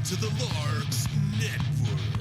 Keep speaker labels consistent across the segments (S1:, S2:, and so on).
S1: to the Larks Network.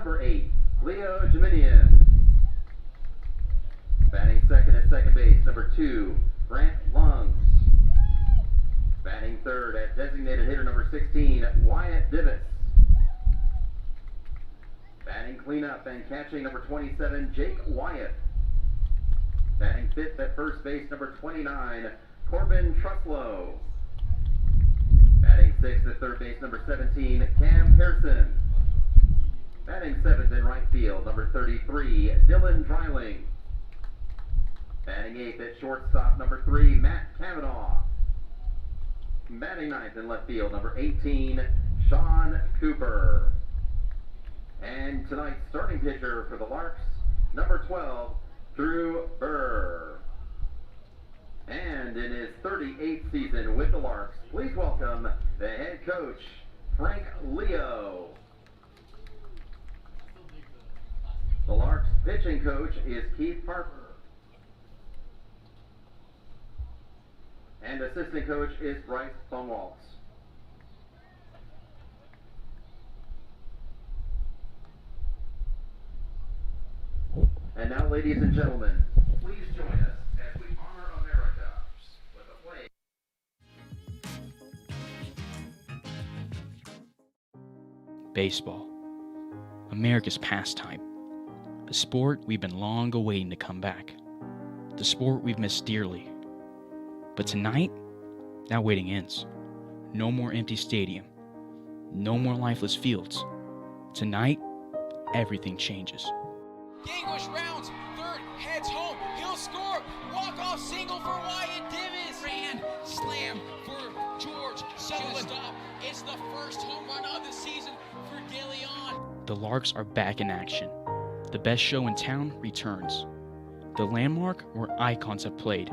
S2: number 8, Leo Jiminian. Batting second at second base, number 2, Grant Lung. Batting third at designated hitter number 16, Wyatt Divis. Batting cleanup and catching number 27, Jake Wyatt. Batting fifth at first base, number 29, Corbin Truslow. Batting sixth at third base, number 17, Cam Pearson. Batting seventh in right field, number 33, Dylan Dreiling. Batting eighth at shortstop, number 3, Matt Cavanaugh. Batting ninth in left field, number 18, Sean Cooper. And tonight's starting pitcher for the Larks, number 12, Drew Burr. And in his 38th season with the Larks, please welcome the head coach, Frank Leo. The Larks pitching coach is Keith Parker. And assistant coach is Bryce Funwaltz. And now, ladies and gentlemen, please join us as we honor America with a play.
S3: Baseball, America's pastime. A sport we've been long awaiting to come back. The sport we've missed dearly. But tonight, that waiting ends. No more empty stadium. No more lifeless fields. Tonight, everything changes.
S4: English rounds, third, heads home, he'll score, walk-off single for Wyatt Divis. Grand slam for George Sutherland. It's the first home run of the season for De Leon.
S3: The Larks are back in action. The best show in town returns. The landmark where icons have played.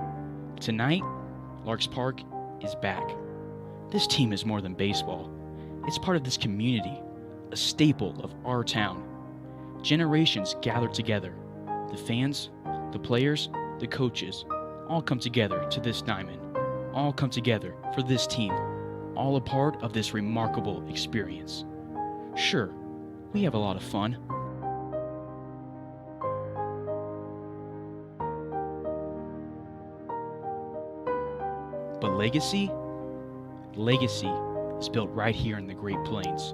S3: Tonight, Larks Park is back. This team is more than baseball. It's part of this community, a staple of our town. Generations gather together. The fans, the players, the coaches, all come together to this diamond. All come together for this team. All a part of this remarkable experience. Sure, we have a lot of fun. But legacy is built right here in the Great Plains.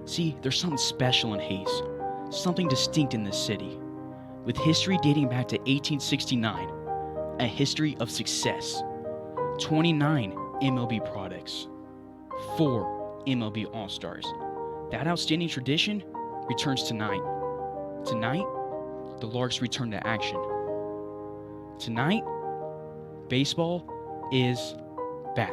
S3: See, there's something special in Hayes, something distinct in this city. With history dating back to 1869, a history of success, 29 MLB products, 4 MLB All-Stars. That outstanding tradition returns tonight. Tonight, the Larks return to action. Tonight, baseball is back.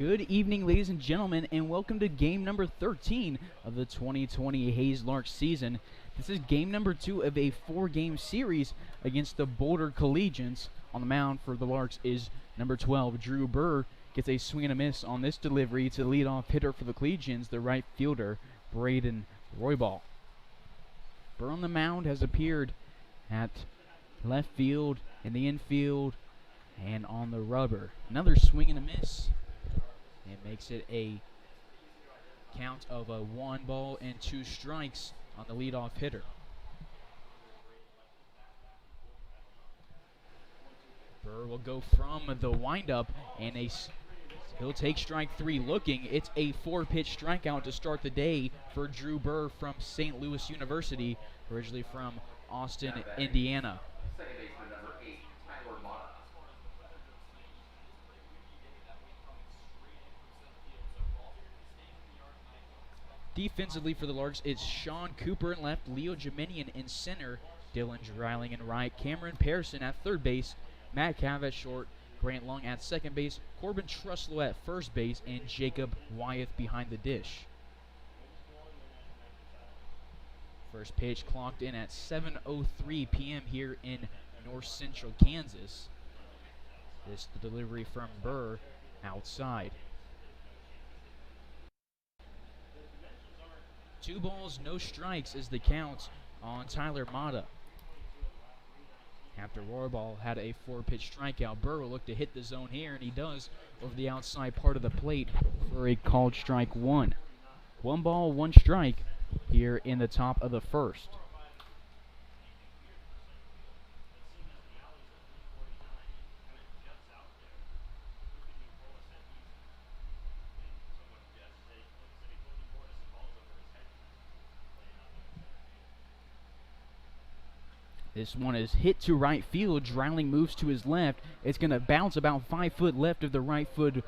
S3: Good evening, ladies and gentlemen, and welcome to game number 13 of the 2020 Hayes Larks season. This is game number 2 of a 4-game series against the Boulder Collegians. On the mound for the Larks is number 12, Drew Burr. Gets a swing and a miss on this delivery to the leadoff hitter for the Collegians, the right fielder, Braden Roybal. Burr on the mound has appeared at left field, in the infield, and on the rubber. Another swing and a miss. It makes it a count of a 1-2 strikes on the leadoff hitter. Burr will go from the windup, and he'll take strike 3 looking. It's a 4-pitch strikeout to start the day for Drew Burr from St. Louis University, originally from Austin, Indiana.
S2: Second baseman number 8, Tyler Mott.
S3: Defensively for the Larks, it's Sean Cooper in left, Leo Jemenian in center, Dylan Dreiling in right, Cameron Pearson at third base, Matt Cav at short, Grant Long at second base, Corbin Truslow at first base, and Jacob Wyeth behind the dish. First pitch clocked in at 7:03 p.m. here in north central Kansas. This the delivery from Burr outside. 2 balls, no strikes is the count on Tyler Mata. After Roybal had a 4-pitch strikeout, Burr will look to hit the zone here, and he does over the outside part of the plate for a called strike 1. 1 ball, 1 strike here in the top of the first. This one is hit to right field. Dreiling moves to his left. It's going to bounce about 5 foot left of the right foot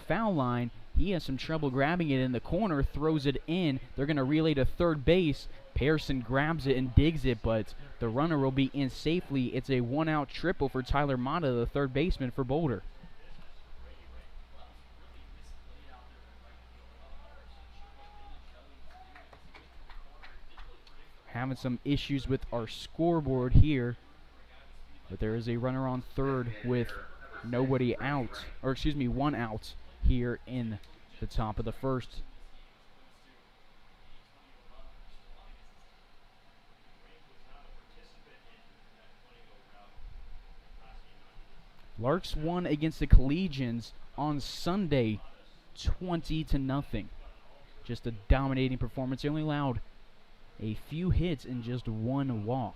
S3: foul line. He has some trouble grabbing it in the corner, throws it in. They're going to relay to third base. Pearson grabs it and digs it, but the runner will be in safely. It's a 1-out triple for Tyler Mata, the third baseman for Boulder. Having some issues with our scoreboard here, but there is a runner on third with nobody out, or excuse me, 1 out here in the top of the first. Larks won against the Collegians on Sunday 20-0. Just a dominating performance. They only allowed a few hits and just 1 walk.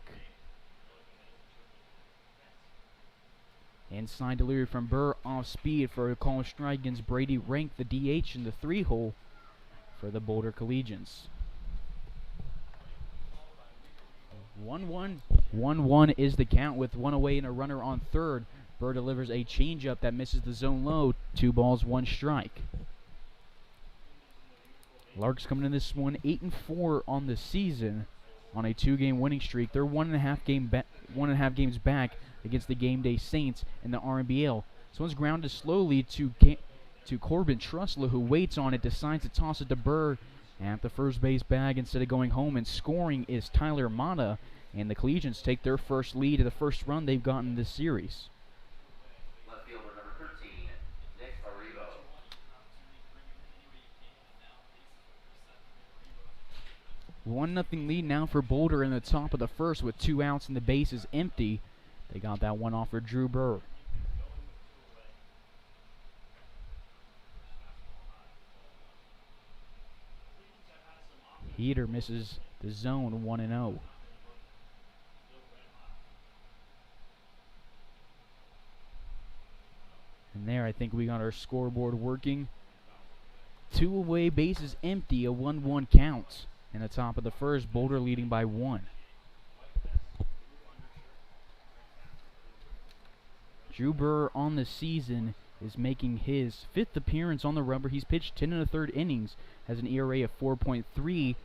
S3: Inside delivery from Burr off speed for a call strike against Brady Rank, the DH in the 3-hole for the Boulder Collegians. 1-1. 1-1 is the count with 1 away and a runner on third. Burr delivers a changeup that misses the zone low. 2 balls, 1 strike. Larks coming in this one 8-4 on the season on a 2-game winning streak. They're 1.5 games back against the Game Day Saints in the RBL. This one's grounded slowly to Corbin Truslow, who waits on it, decides to toss it to Burr at the first base bag instead of going home, and scoring is Tyler Mata, and the Collegians take their first lead of the first run they've gotten this series. 1-0 lead now for Boulder in the top of the first with 2 outs and the base is empty. They got that one off for Drew Burr. Heater misses the zone 1-0. And there I think we got our scoreboard working. 2 away, bases empty, a 1-1 count. In the top of the first, Boulder leading by 1. Drew Burr on the season is making his 5th appearance on the rubber. He's pitched 10 1/3 innings, has an ERA of 4.3.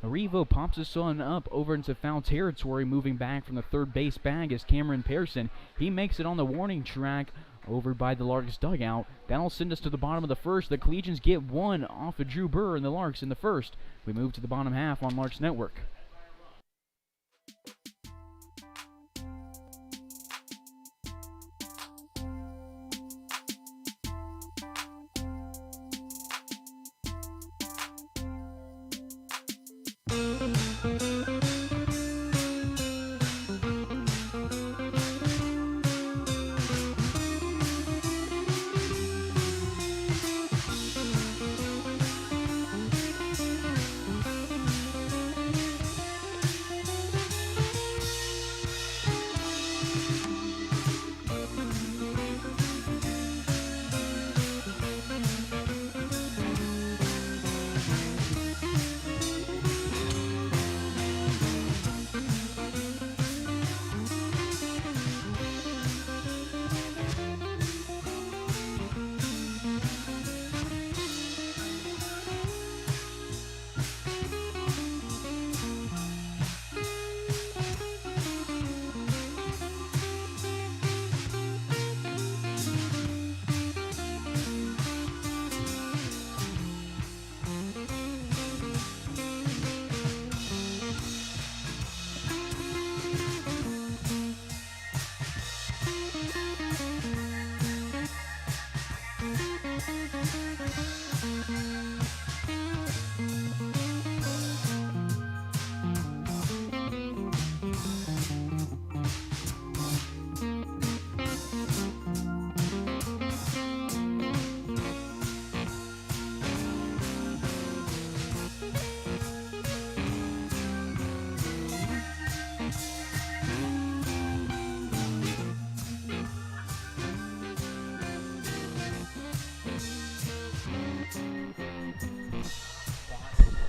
S3: Arrivo pops this one up over into foul territory, moving back from the third base bag as Cameron Pearson. He makes it on the warning track over by the Larks dugout. That'll send us to the bottom of the first. The Collegians get one off of Drew Burr and the Larks in the first. We move to the bottom half on Larks Network.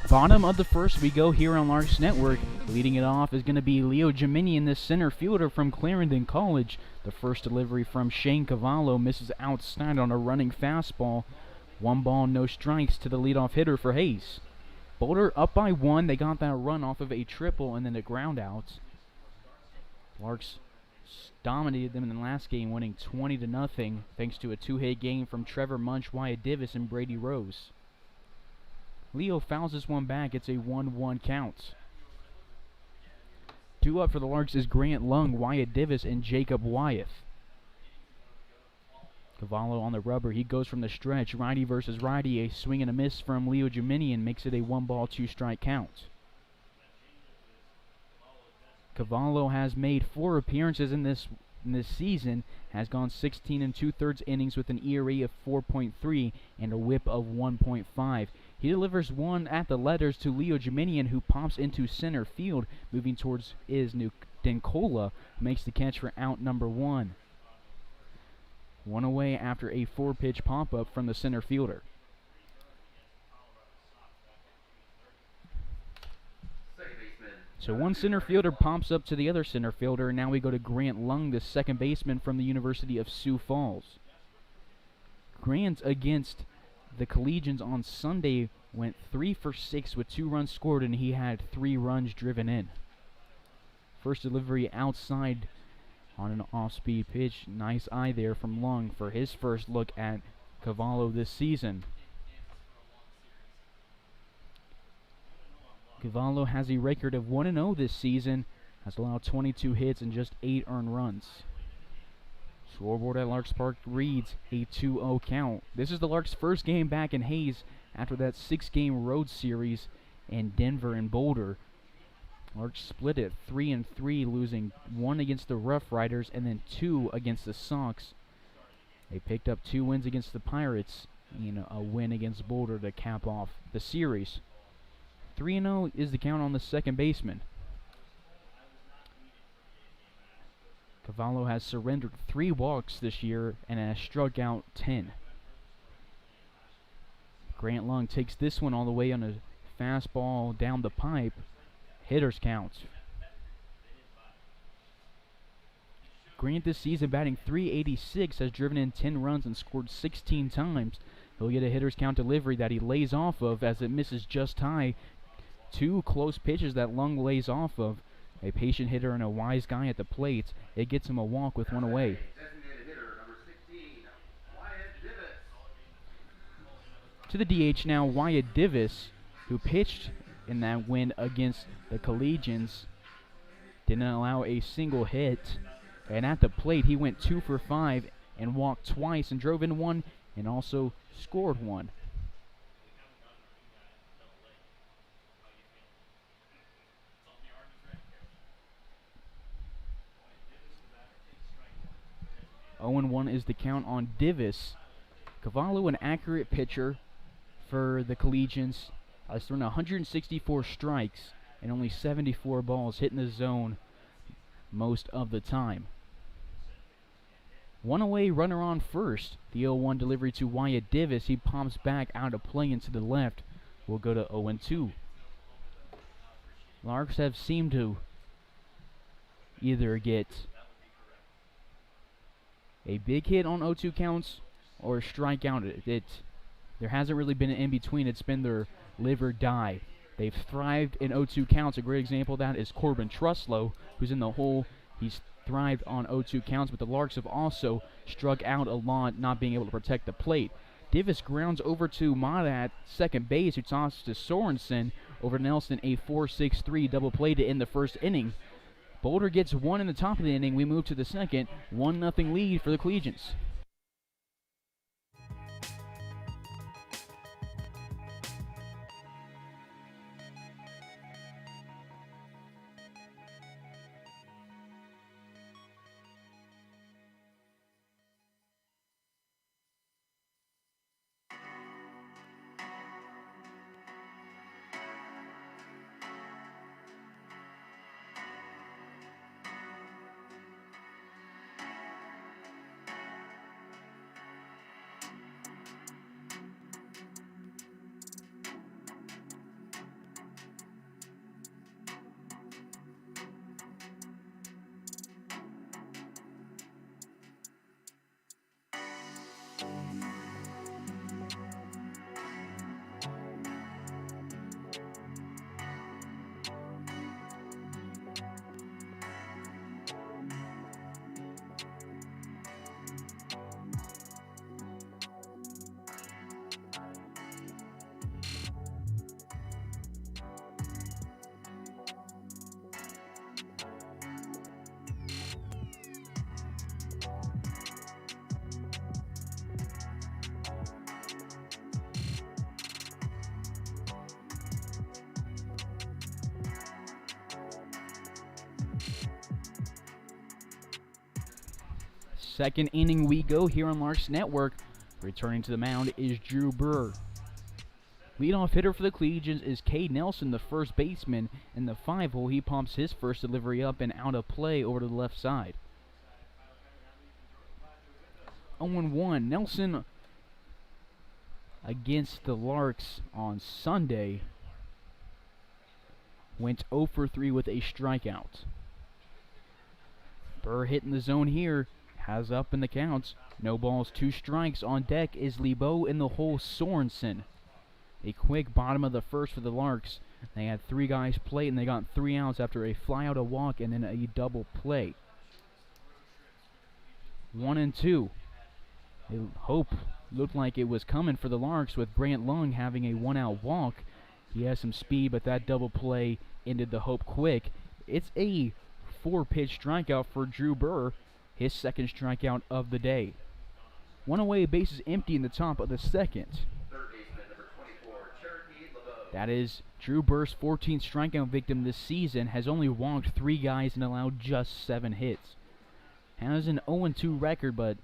S3: Bottom of the first we go here on Larks Network. Leading it off is going to be Leo Geminian, the center fielder from Clarendon College. The first delivery from Shane Cavallo misses outside on a running fastball. 1 ball, no strikes to the leadoff hitter for Hayes. Boulder up by 1. They got that run off of a triple and then a ground out. Larks dominated them in the last game, winning 20-0 thanks to a 2-hit game from Trevor Munch, Wyatt Divis, and Brady Rose. Leo fouls this one back. It's a 1-1 count. 2 up for the Larks is Grant Lung, Wyatt Divis, and Jacob Wyeth. Cavallo on the rubber. He goes from the stretch. Righty versus righty. A swing and a miss from Leo Geminian makes it a 1-ball, 2-strike count. Cavallo has made 4 appearances in this season, has gone 16 2/3 innings with an ERA of 4.3 and a whip of 1.5. He delivers one at the letters to Leo Geminian, who pops into center field, moving towards Dencola, who makes the catch for out number 1. 1 away after a 4-pitch pop-up from the center fielder. So one center fielder pops up to the other center fielder, and now we go to Grant Lung, the second baseman from the University of Sioux Falls. Grant against the Collegians on Sunday went 3 for 6 with 2 runs scored, and he had 3 runs driven in. First delivery outside on an off-speed pitch. Nice eye there from Lung for his first look at Cavallo this season. Cavallo has a record of 1-0 this season, has allowed 22 hits and just 8 earned runs. Scoreboard at Larks Park reads a 2-0 count. This is the Larks' first game back in Hayes after that 6-game road series in Denver and Boulder. Larks split it 3-3, losing 1 against the Rough Riders and then 2 against the Sox. They picked up 2 wins against the Pirates and a win against Boulder to cap off the series. 3-0 is the count on the second baseman. Cavallo has surrendered 3 walks this year and has struck out 10. Grant Lung takes this one all the way on a fastball down the pipe. Hitters count. Grant this season batting .386, has driven in 10 runs and scored 16 times. He'll get a hitter's count delivery that he lays off of as it misses just high. 2 close pitches that Lung lays off of. A patient hitter and a wise guy at the plate. It gets him a walk with 1 away.
S2: Designated hitter number 16,
S3: To the DH now, Wyatt Divis, who pitched in that win against the Collegians. Didn't allow a single hit. And at the plate, he went 2 for 5 and walked twice and drove in one and also scored one. Oh, 1 is the count on Divis. Cavallo, an accurate pitcher for the Collegians, has thrown 164 strikes and only 74 balls hitting the zone most of the time. One away, runner on first. The 0-1 delivery to Wyatt Divis. He pops back out of play into the left. We'll go to 0-2. Larks have seemed to either get a big hit on 0-2 counts or strike out. There hasn't really been an in-between. It's been their live or die. They've thrived in 0-2 counts. A great example of that is Corbin Truslow, who's in the hole. He's thrived on 0-2 counts, but the Larks have also struck out a lot, not being able to protect the plate. Divis grounds over to Mata at second base, who tosses to Sorensen over Nelson, a 4-6-3 double play to end the first inning. Boulder gets one in the top of the inning. We move to the second. 1-0 lead for the Collegians. Second inning we go here on Larks Network. Returning to the mound is Drew Burr. Leadoff hitter for the Collegians is Cade Nelson, the first baseman. In the 5-hole, he pumps his first delivery up and out of play over to the left side. 0-1. Nelson against the Larks on Sunday went 0 for 3 with a strikeout. Burr hitting the zone here. Has up in the counts. No balls, 2 strikes. On deck is Lebo in the hole, Sorensen. A quick bottom of the first for the Larks. They had 3 guys play and they got 3 outs after a fly out, a walk, and then a double play. 1-2. Hope looked like it was coming for the Larks with Brant Lung having a 1-out walk. He has some speed, but that double play ended the hope quick. It's a 4-pitch strikeout for Drew Burr. His second strikeout of the day. One away, bases empty in the top of the second. That is Drew Burr's 14th strikeout victim this season. Has only walked 3 guys and allowed just 7 hits. Has an 0-2 record, but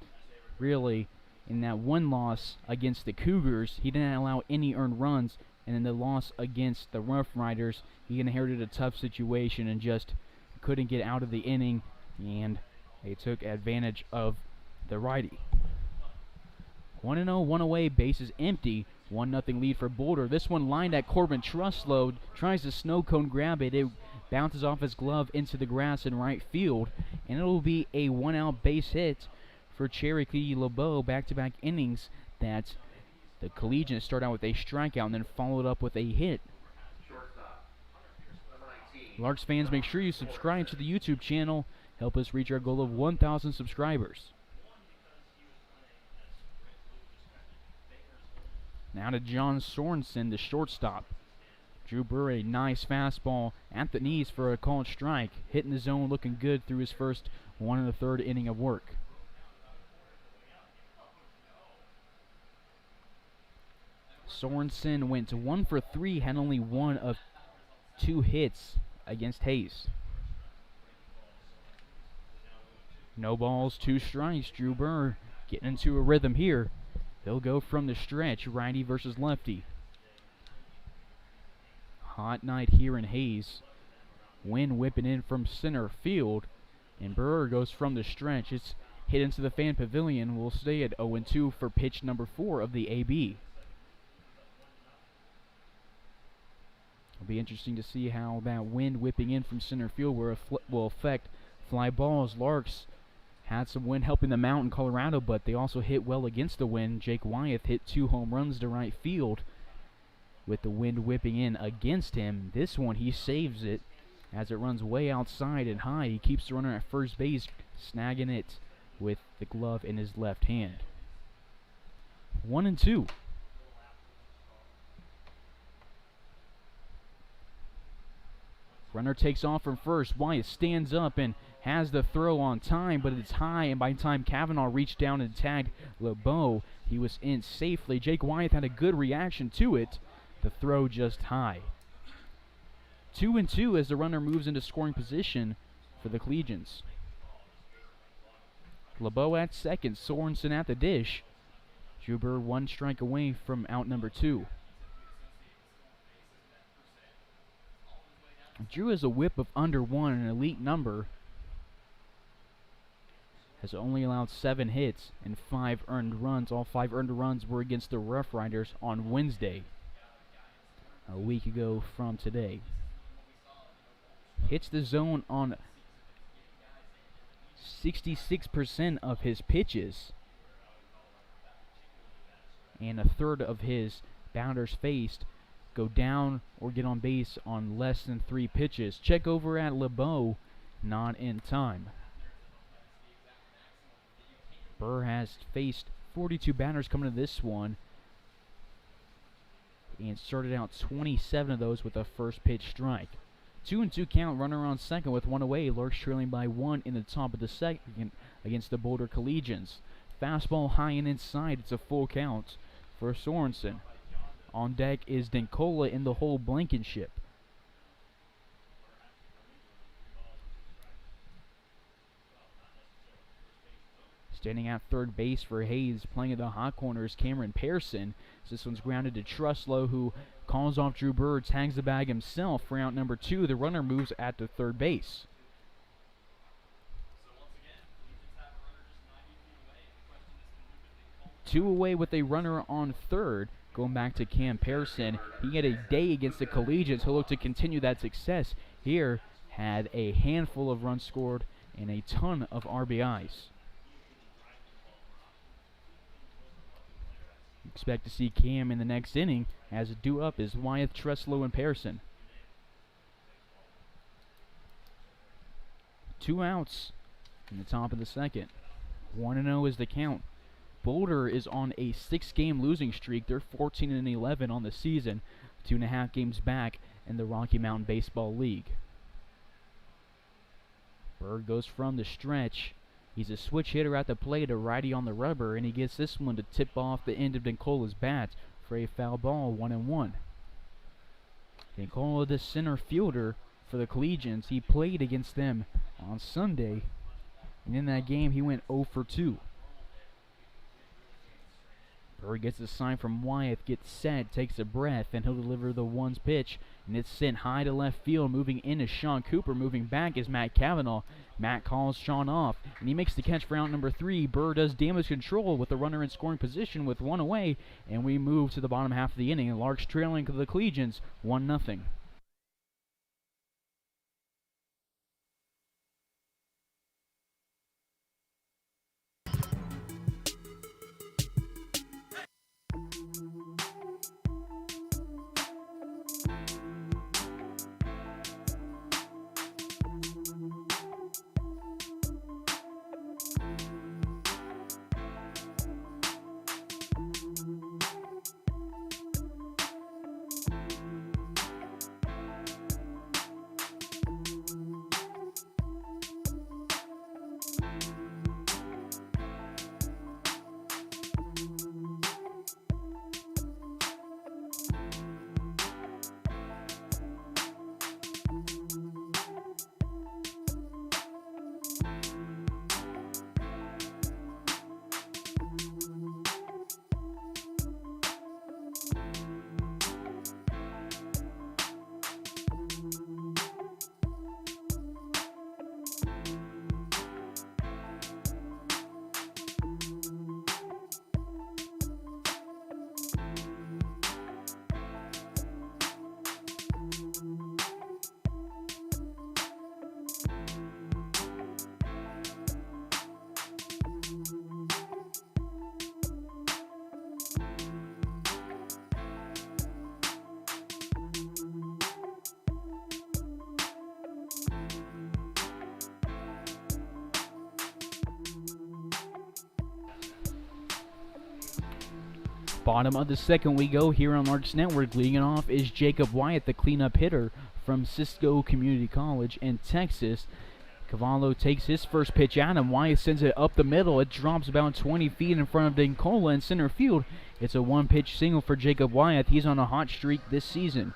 S3: really, in that one loss against the Cougars, he didn't allow any earned runs. And in the loss against the Rough Riders, he inherited a tough situation and just couldn't get out of the inning, and they took advantage of the righty. 1-0, one away, bases empty. 1-0 lead for Boulder. This one lined at Corbin Truslow. Tries to snow cone grab it. It bounces off his glove into the grass in right field. And it will be a 1-out base hit for Cherokee LeBeau. Back-to-back innings that the Collegians start out with a strikeout and then followed up with a hit. Larks fans, make sure you subscribe to the YouTube channel. Help us reach our goal of 1,000 subscribers. Now to John Sorensen, the shortstop. Drew Burr, a nice fastball at the knees for a called strike. Hitting the zone, looking good through his first 1 1/3 inning of work. Sorensen went 1 for 3, had only 1 of 2 hits against Hayes. No balls, 2 strikes. Drew Burr getting into a rhythm here. He'll go from the stretch, righty versus lefty. Hot night here in Hayes. Wind whipping in from center field, and Burr goes from the stretch. It's hit into the fan pavilion. We'll stay at 0-2 for pitch number 4 of the AB. It'll be interesting to see how that wind whipping in from center field will affect fly balls. Larks had some wind helping them out in Colorado, but they also hit well against the wind. Jake Wyeth hit 2 home runs to right field with the wind whipping in against him. This one, he saves it as it runs way outside and high. He keeps the runner at first base, snagging it with the glove in his left hand. 1-2. Runner takes off from first. Wyeth stands up and has the throw on time, but it's high, and by the time Kavanaugh reached down and tagged LeBeau, he was in safely. Jake Wyeth had a good reaction to it. The throw just high. 2-2 as the runner moves into scoring position for the Collegians. LeBeau at second, Sorensen at the dish. Drew Burr 1 strike away from out number 2. Drew has a whip of under 1, an elite number. Has only allowed 7 hits and 5 earned runs. All 5 earned runs were against the Rough Riders on Wednesday, a week ago from today. Hits the zone on 66% of his pitches, and a third of his batters faced go down or get on base on less than 3 pitches. Check over at LeBeau, not in time. Burr has faced 42 batters coming to this one, and started out 27 of those with a first pitch strike. 2-2 count, runner on second with 1 away. Larks trailing by 1 in the top of the second against the Boulder Collegians. Fastball high and inside. It's a full count for Sorensen. On deck is Denkola in the whole Blankenship. Standing at third base for Hayes, playing at the hot corner is Cameron Pearson. This one's grounded to Truslow, who calls off Drew Burr, tags the bag himself for out number 2. The runner moves at the third base. Two away with a runner on third. Going back to Cam Pearson. He had a day against the Collegians. He'll look to continue that success. Here, had a handful of runs scored and a ton of RBIs. Expect to see Cam in the next inning, as due up is Wyeth, Truslow, and Pearson. 2 outs in the top of the second. 1-0 is the count. Boulder is on a 6-game losing streak. They're 14-11 on the season, 2.5 games back in the Rocky Mountain Baseball League. Bird goes from the stretch. He's a switch hitter at the plate, a righty on the rubber, and he gets this one to tip off the end of Dencola's bat for a foul ball, 1-1. Denkola, the center fielder for the Collegians, he played against them on Sunday, and in that game he went 0 for 2. Bird gets a sign from Wyeth, gets set, takes a breath, and he'll deliver the 1's pitch, and it's sent high to left field. Moving in is Sean Cooper. Moving back is Matt Kavanaugh. Matt calls Sean off, and he makes the catch for out number 3. Bird does damage control with the runner in scoring position with 1 away, and we move to the bottom half of the inning. Larks trailing to the Collegians 1-0.
S5: Bottom of the second we go here on Larks Network. Leading it off is Jacob Wyatt, the cleanup hitter from Cisco Community College in Texas. Cavallo takes his first pitch at him. Wyatt sends it up the middle. It drops about 20 feet in front of Dincola in center field. It's a one-pitch single for Jacob Wyatt. He's on a hot streak this season.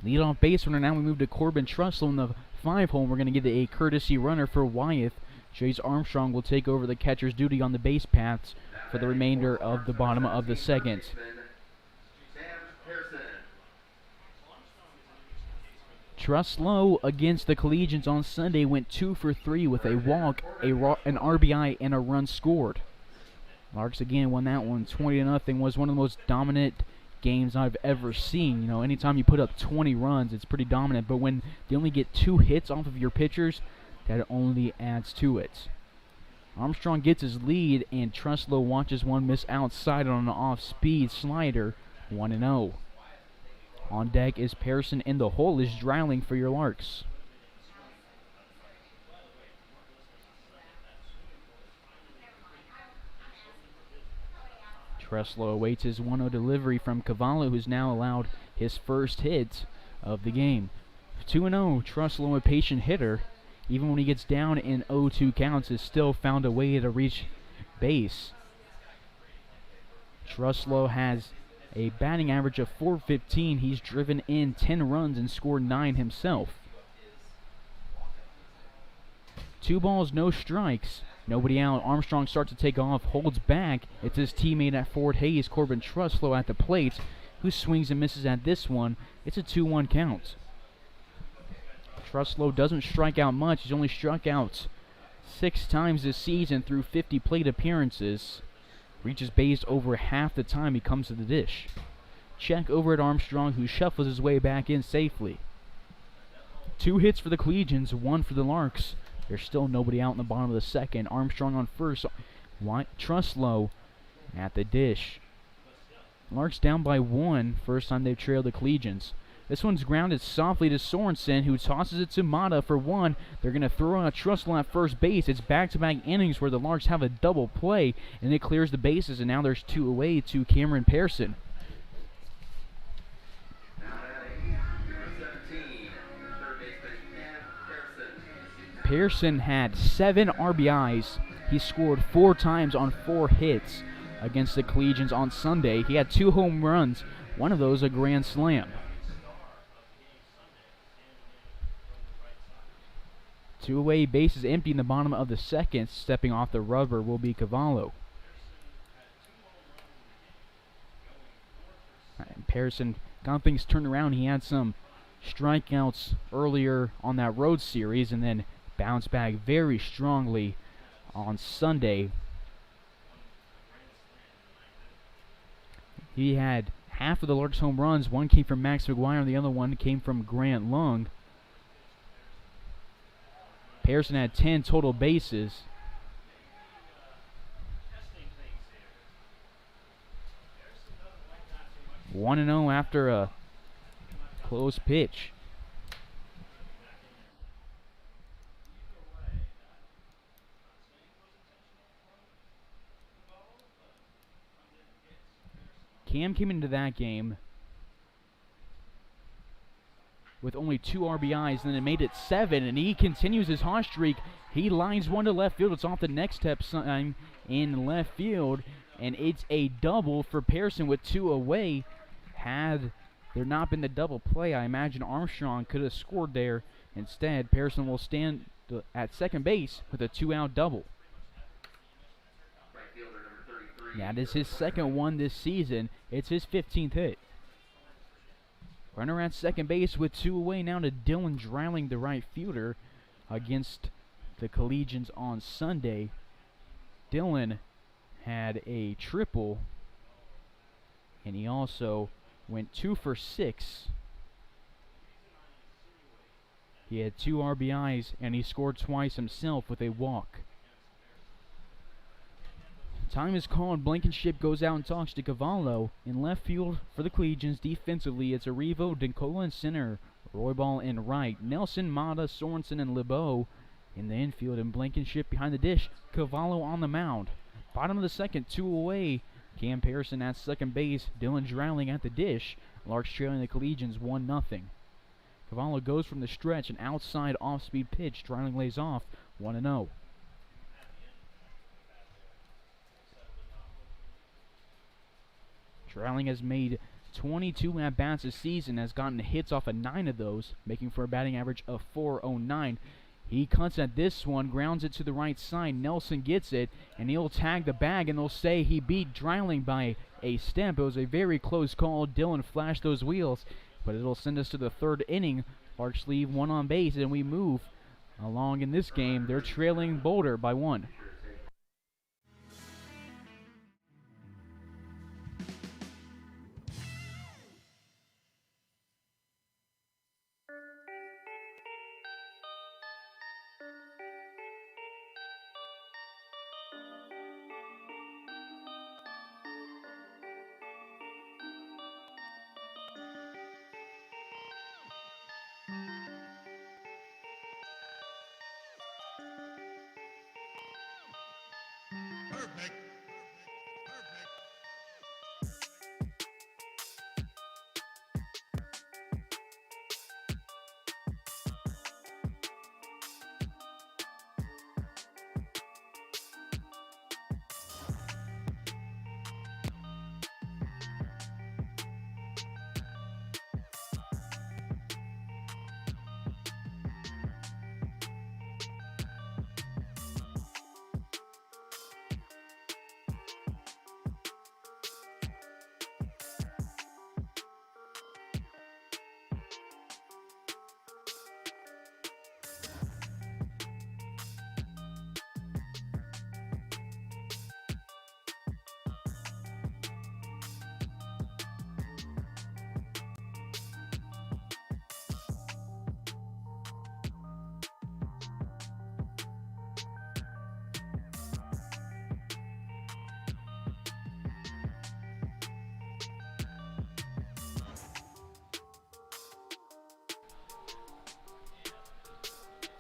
S5: Leadoff base runner. Now we move to Corbin Truslow in the 5-hole. We're going to get a courtesy runner for Wyatt. Chase Armstrong will take over the catcher's duty on the base paths for the remainder of the bottom of the second. Truslow against the Collegians on Sunday went 2 for 3 with a walk, an RBI, and a run scored. Larks again won that one 20-0. Was one of the most dominant games I've ever seen. You know, anytime you put up 20 runs, it's pretty dominant. But when they only get 2 hits off of your pitchers, that only adds to it. Armstrong gets his lead, and Truslow watches one miss outside on an off-speed slider, 1-0. On deck is Pearson, and the hole is Dreiling for your Larks. Truslow awaits his 1-0 delivery from Cavallo, who's now allowed his first hit of the game. 2-0, Truslow, a patient hitter, even when he gets down in 0-2 counts, has still found a way to reach base. Truslow has a batting average of .415. He's driven in 10 runs and scored 9 himself. 2 balls, no strikes. Nobody out. Armstrong starts to take off, holds back. It's his teammate at Fort Hays, Corbin Truslow, at the plate, who swings and misses at this one. It's a 2-1 count. Truslow doesn't strike out much. He's only struck out 6 times this season through 50 plate appearances. Reaches base over half the time he comes to the dish. Check over at Armstrong, who shuffles his way back in safely. 2 hits for the Collegians, 1 for the Larks. There's still nobody out in the bottom of the second. Armstrong on first. Truslow at the dish. Larks down by 1. First time they've trailed the Collegians. This one's grounded softly to Sorensen, who tosses it to Mata for 1. They're going to throw out Truslow at first base. It's back-to-back innings where the Larks have a double play, and it clears the bases, and now there's 2 away to Cameron Pearson. Pearson had 7 RBIs. He scored 4 times on 4 hits against the Collegians on Sunday. He had 2 home runs, one of those a grand slam. 2 away, bases empty in the bottom of the second. Stepping off the rubber will be Cavallo. And Pearson got things turned around. He had some strikeouts earlier on that road series and then bounced back very strongly on Sunday. He had half of the Larks home runs. One came from Max McGuire and the other one came from Grant Lung. Pearson had 10 total bases. One 1-0 after a close pitch. Cam came into that game with only 2 RBIs, and then it made it 7, and he continues his hot streak. He lines one to left field. It's off the next step sign in left field, and it's a double for Pearson with 2 away. Had there not been the double play, I imagine Armstrong could have scored there. Instead, Pearson will stand at second base with a 2-out double. That is his second one this season. It's his 15th hit. Runner at second base with 2 away now to Dylan Dreiling, the right fielder, against the Collegians on Sunday. Dylan had a triple, and he also went 2 for 6. He had 2 RBIs, and he scored twice himself with a walk. Time is called. Blankenship goes out and talks to Cavallo. In left field for the Collegians, defensively, it's Arrivo, Dincola in center, Roybal in right, Nelson, Mata, Sorensen, and LeBeau in the infield, and Blankenship behind the dish. Cavallo on the mound. Bottom of the second, 2 away. Cam Pearson at second base. Dylan Drouling at the dish. Larks trailing the Collegians 1-0. Cavallo goes from the stretch, an outside off-speed pitch. Drouling lays off 1-0. Drouling has made 22 at-bats this season, has gotten hits off of 9 of those, making for a batting average of .409. He cuts at this one, grounds it to the right side. Nelson gets it, and he'll tag the bag, and they'll say he beat Drouling by a stemp. It was a very close call. Dylan flashed those wheels, but it'll send us to the 3rd inning. Larks leave 1 on base, and we move along in this game. They're trailing Boulder by 1.
S1: Perfect.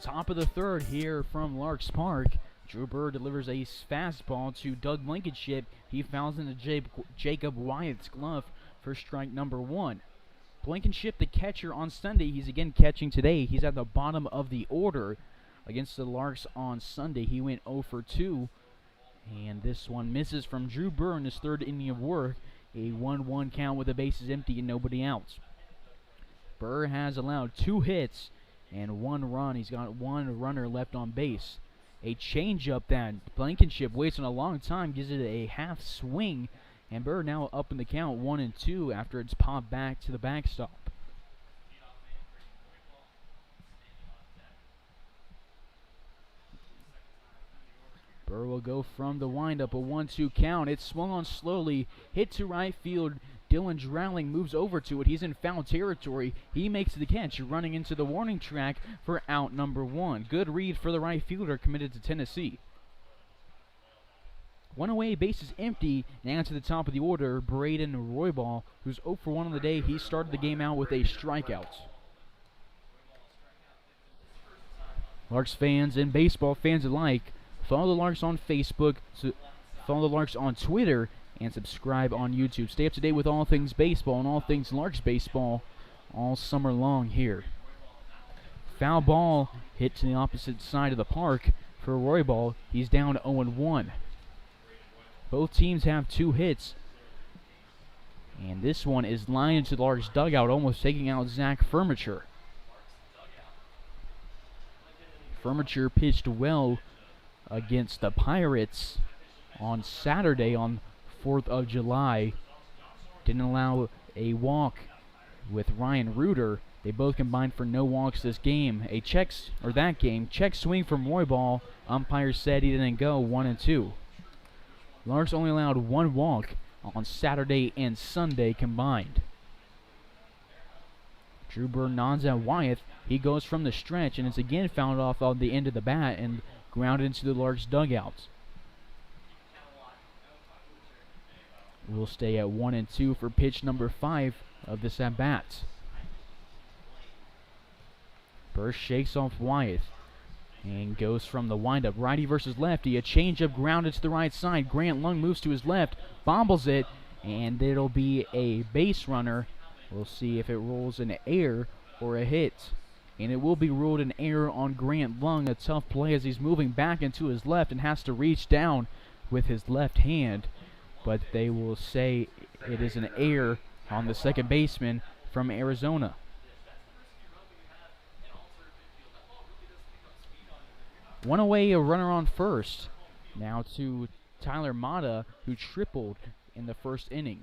S5: Top of the 3rd here from Larks Park. Drew Burr delivers a fastball to Doug Blankenship. He fouls into Jacob Wyatt's glove for strike number 1. Blankenship, the catcher on Sunday, he's again catching today. He's at the bottom of the order against the Larks on Sunday. He went 0 for 2. And this one misses from Drew Burr in his 3rd inning of work. A 1-1 count with the bases empty and nobody out. Burr has allowed 2 hits and 1 run. He's got 1 runner left on base. A changeup that Blankenship waits on a long time, gives it a half swing, and Burr now up in the count 1-2 after it's popped back to the backstop. Burr will go from the windup, a 1-2 count. It's swung on slowly, hit to right field. Dylan Drouling moves over to it. He's in foul territory. He makes the catch, running into the warning track for out number 1. Good read for the right fielder committed to Tennessee. 1 away, bases empty. Now to the top of the order, Braden Roybal, who's 0 for 1 on the day. He started the game out with a strikeout. Larks fans and baseball fans alike, follow the Larks on Facebook, follow the Larks on Twitter, and subscribe on YouTube. Stay up to date with all things baseball and all things Larks baseball all summer long here. Foul ball hit to the opposite side of the park for Roybal. He's down 0-1. Both teams have 2 hits. And this one is lined into the Larks dugout, almost taking out Zach Furniture. Furniture pitched well against the Pirates on Saturday on 4th of July. Didn't allow a walk with Ryan Reuter. They both combined for no walks this game. Check swing from Roybal. Umpire said he didn't go. 1-2. Larks only allowed 1 walk on Saturday and Sunday combined. Drew Burr nods at Wyatt. He goes from the stretch, and it's again fouled off on the end of the bat and grounded into the Larks dugout. We'll stay at 1-2 for pitch number 5 of this at-bat. Burr shakes off Wyatt. And goes from the windup. Righty versus lefty. A changeup grounded to the right side. Grant Lung moves to his left, bobbles it, and it'll be a base runner. We'll see if it rolls an error or a hit. And it will be ruled an error on Grant Lung. A tough play as he's moving back into his left and has to reach down with his left hand. But they will say it is an error on the second baseman from Arizona. One away, a runner on first. Now to Tyler Mata, who tripled in the first inning.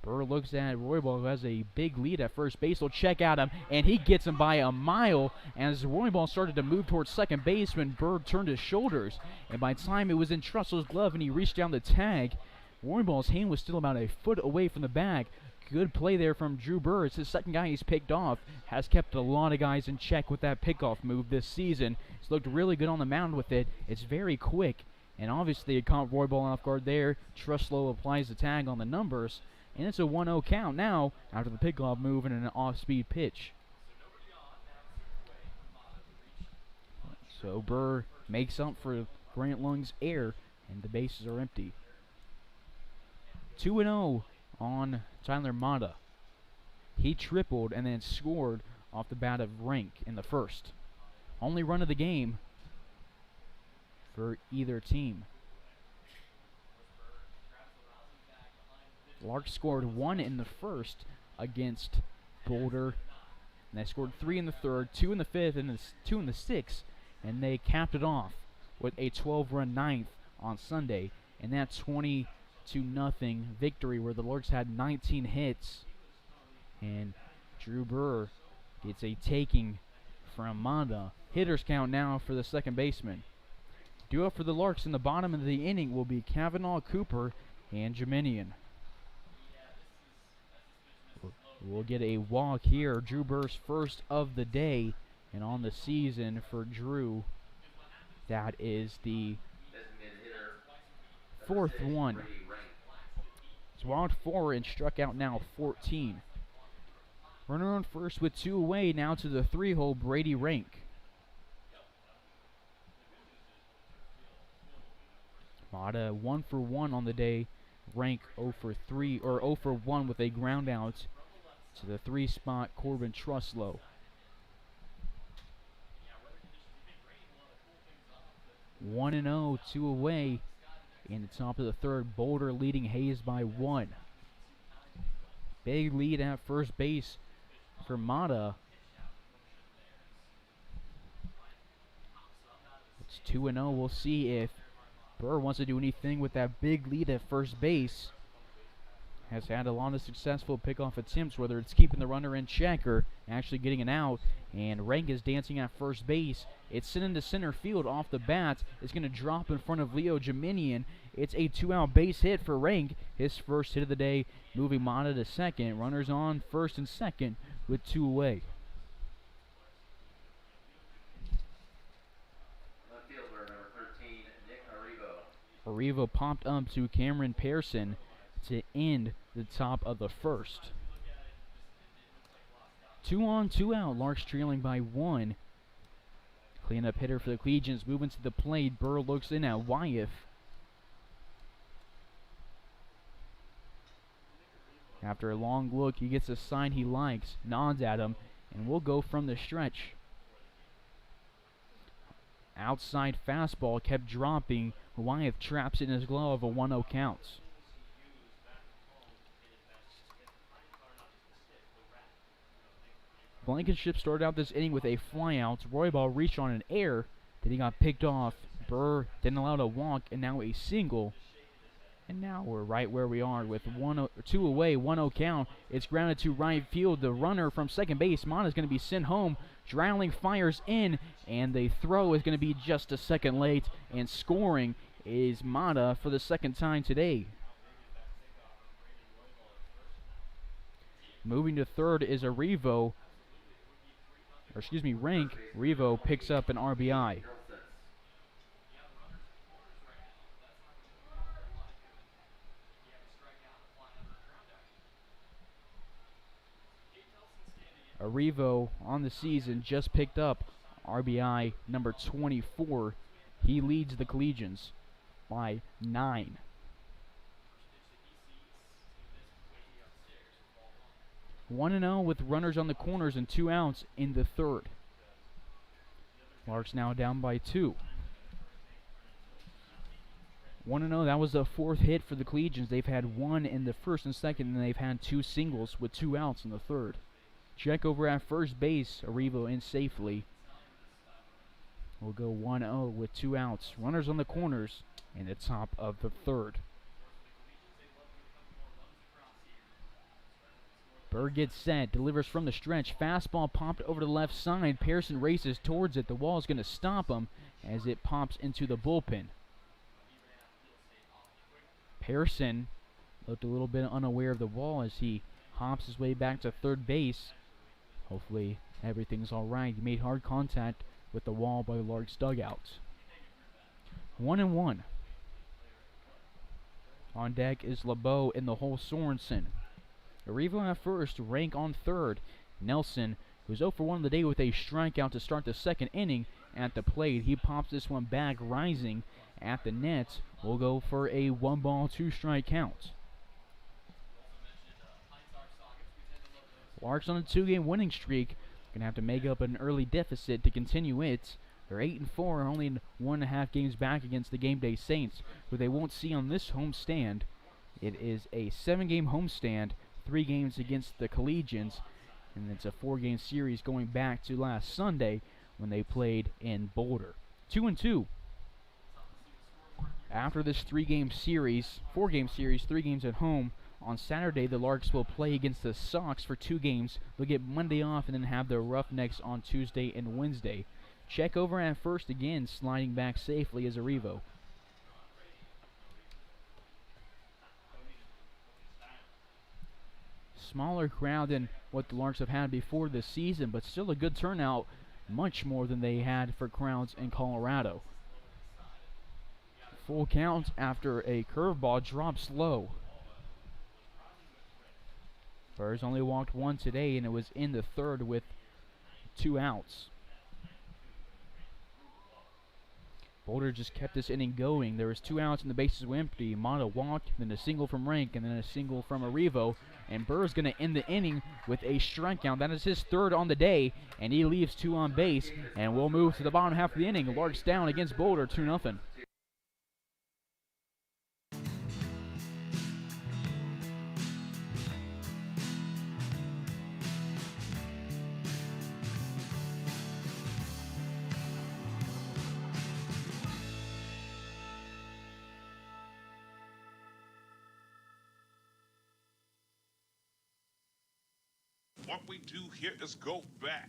S5: Burr looks at Roybal, who has a big lead at first base. He'll check out him, and he gets him by a mile. And as Roybal started to move towards second base, when Burr turned his shoulders, and by the time it was in Trussell's glove and he reached down the tag, Roybal's hand was still about a foot away from the bag. Good play there from Drew Burr. It's his second guy he's picked off. Has kept a lot of guys in check with that pickoff move this season. He's looked really good on the mound with it. It's very quick, and obviously it caught Roybal off guard there. Truslow applies the tag on the numbers, and it's a 1-0 count now after the pickoff move and an off-speed pitch. So Burr makes up for Grant Lung's error, and the bases are empty. 2-0 on Tyler Mata. He tripled and then scored off the bat of Rank in the first. Only run of the game for either team. Larks scored 1 in the first against Boulder. And they scored 3 in the third, 2 in the fifth, and 2 in the sixth. And they capped it off with a 12-run ninth on Sunday. And that 20-0 victory where the Larks had 19 hits. And Drew Burr gets a taking from Mata. Hitters count now for the second baseman. Due up for the Larks in the bottom of the inning will be Kavanaugh, Cooper, and Jeminian. We'll get a walk here. Drew Burr's first of the day and on the season for Drew. That is the fourth one. He's walked 4 and struck out now 14. Runner on first with 2 away, now to the 3-hole, Brady Rank. Mata 1 for 1 on the day. Rank 0 for 3 or 0 for 1 with a ground out to the 3 spot, Corbin Truslow. 1-0, 2 away. In the top of the third, Boulder leading Hayes by 1. Big lead at first base for Mata. It's 2-0. We'll see if Burr wants to do anything with that big lead at first base. Has had a lot of successful pickoff attempts, whether it's keeping the runner in check or actually getting an out. And Rank is dancing at first base. It's sent into center field off the bat. It's going to drop in front of Leo Jeminian. It's a 2-out base hit for Rank. His first hit of the day, moving Mata to second. Runners on first and second with 2 away.
S2: Left fielder number 13, Nick Arrivo.
S5: Arrivo popped up to Cameron Pearson to end the top of the first. 2 on, 2 out. Larks trailing by 1. Cleanup hitter for the Collegians moving to the plate. Burr looks in at Wyeth. After a long look, he gets a sign he likes, nods at him, and we'll go from the stretch. Outside fastball kept dropping. Wyeth traps it in his glove, a 1-0 counts. Blankenship started out this inning with a flyout. Roybal reached on an error, then he got picked off. Burr didn't allow a walk, and now a single. And now we're right where we are with 2 away, 1-0 count. It's grounded to right field. The runner from second base, Mata, is going to be sent home. Drowning fires in, and the throw is going to be just a second late. And scoring is Mata for the second time today. Moving to third is Arrivo. Rank. Revo picks up an RBI. Arrivo on the season just picked up RBI number 24. He leads the Collegians by 9. One and 0 with runners on the corners and 2 outs in the third. Larks now down by 2. 1-0, that was the 4th hit for the Collegians. They've had 1 in the first and second, and they've had 2 singles with 2 outs in the third. Check over at first base, Arrivo in safely. We'll go 1-0 with 2 outs. Runners on the corners in the top of the third. Berg gets set, delivers from the stretch. Fastball popped over to the left side. Pearson races towards it. The wall is going to stop him as it pops into the bullpen. Pearson looked a little bit unaware of the wall as he hops his way back to third base. Hopefully everything's alright. He made hard contact with the wall by the Larks dugout. 1-1. On deck is LeBeau in the hole Sorensen. Arrivo at first, Rank on third. Nelson, who's 0 for 1 on the day with a strikeout to start the second inning at the plate. He pops this one back, rising at the net. Will go for a 1-ball, 2-strike count. Larks on a 2-game winning streak. Gonna have to make up an early deficit to continue it. They're 8-4, only 1.5 games back against the Game Day Saints, who they won't see on this homestand. It is a 7-game homestand, 3 games against the Collegians, and it's a 4-game series going back to last Sunday when they played in Boulder. 2-2. After this 4-game series, 3 games at home, on Saturday the Larks will play against the Sox for 2 games. They'll get Monday off and then have the Roughnecks on Tuesday and Wednesday. Check over at first again, sliding back safely as Arrivo. Smaller crowd than what the Larks have had before this season, but still a good turnout, much more than they had for crowds in Colorado. Full count after a curveball drops low. Burrs only walked 1 today, and it was in the third with 2 outs. Boulder just kept this inning going. There was 2 outs and the bases were empty. Mata walked, then a single from Rank, and then a single from Arrivo. And Burr's going to end the inning with a strikeout. That is his 3rd on the day, and he leaves 2 on base. And we'll move to the bottom half of the inning. Larks down against Boulder, 2-0.
S1: What we do here is go back.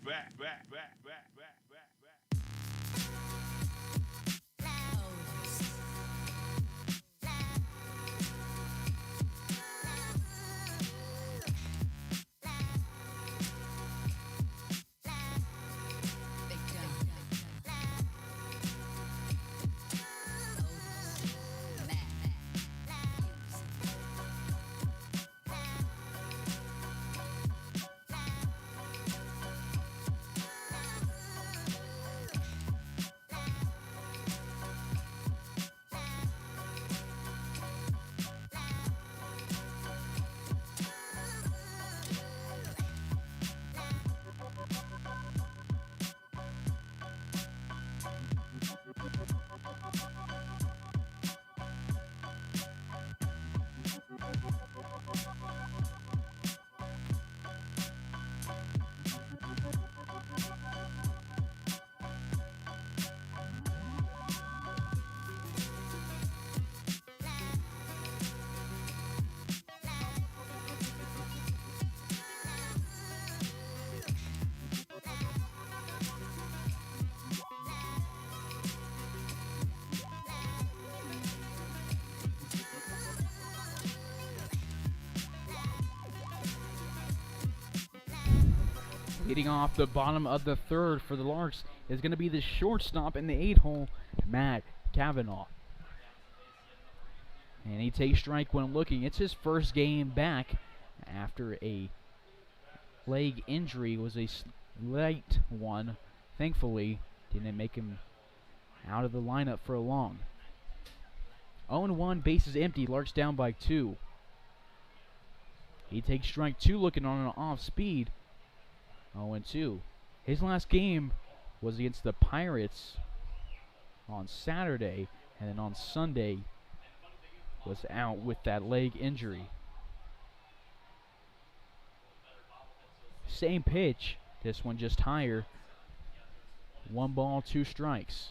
S5: Leading off the bottom of the third for the Larks is going to be the shortstop in the 8-hole, Matt Kavanaugh. And he takes strike one looking. It's his first game back after a leg injury. It was a slight one thankfully didn't make him out of the lineup for long. 0-1, bases empty, Larks down by 2. He takes strike 2 looking on an off speed. 0-2. His last game was against the Pirates on Saturday, and then on Sunday was out with that leg injury. Same pitch, this one just higher. 1 ball, 2 strikes.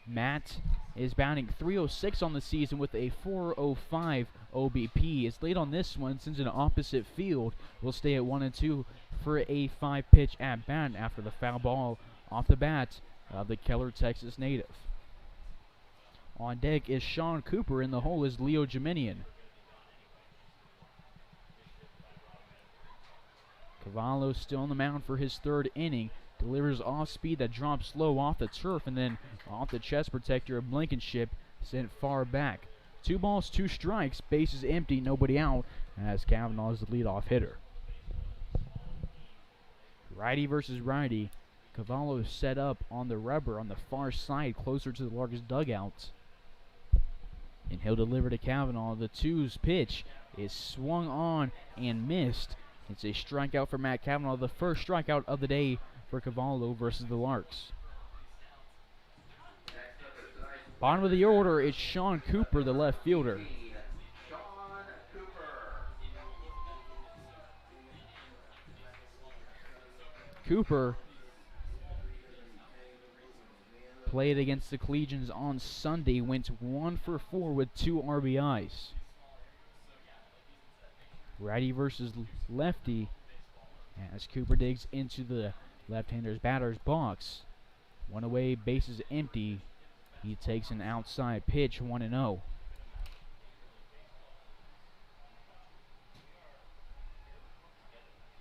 S5: Matt is batting .306 on the season with a .405 OBP. Is late on this one since an opposite field will stay at 1-2 for a 5-pitch at bat after the foul ball off the bat of the Keller, Texas native. On deck is Sean Cooper. In the hole is Leo Geminian. Cavallo still on the mound for his 3rd inning. Delivers off speed that drops low off the turf and then off the chest protector of Blankenship, sent far back. 2 balls, 2 strikes, bases empty, nobody out, as Kavanaugh is the leadoff hitter. Righty versus righty. Cavallo set up on the rubber on the far side, closer to the Larks dugout. And he'll deliver to Kavanaugh. The 2's pitch is swung on and missed. It's a strikeout for Matt Kavanaugh, the first strikeout of the day for Cavallo versus the Larks. Bottom of the order, it's Sean Cooper, the left fielder. Cooper played against the Collegians on Sunday, went 1 for 4 with 2 RBIs. Righty versus lefty as Cooper digs into the left-hander's batter's box. 1 away, bases empty. He takes an outside pitch, 1-0.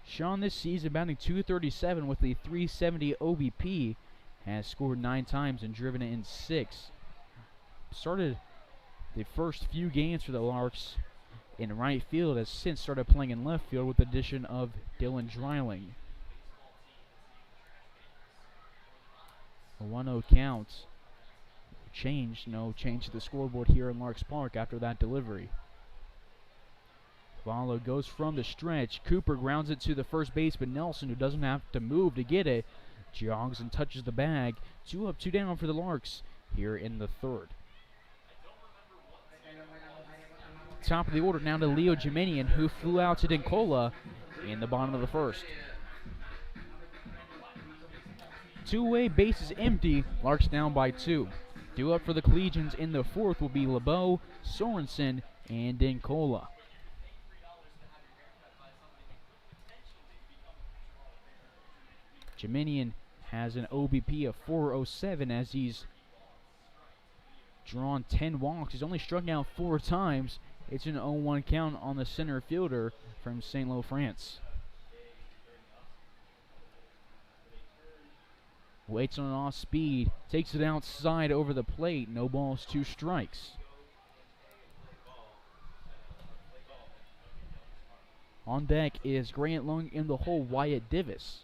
S5: Sean this season batting .237 with a .370 OBP. Has scored 9 times and driven in 6. Started the first few games for the Larks in right field, has since started playing in left field with the addition of Dylan Dreiling. A 1-0 count. No change to the scoreboard here in Larks Park after that delivery. Cavallo goes from the stretch. Cooper grounds it to the first baseman Nelson, who doesn't have to move to get it. Jogs and touches the bag. 2 up, 2 down for the Larks here in the 3rd. Top of the order now to Leo Geminian, who flew out to Dincola in the bottom of the 1st. 2-way, bases empty. Larks down by 2. Due up for the Collegians in the 4th will be LeBeau, Sorensen, and Dincola. Geminian has an OBP of .407 as he's drawn 10 walks. He's only struck out 4 times. It's an 0-1 count on the center fielder from St. Lo, France. Waits on off speed, takes it outside over the plate. No balls, 2 strikes. On deck is Grant Lung in the hole, Wyatt Divis.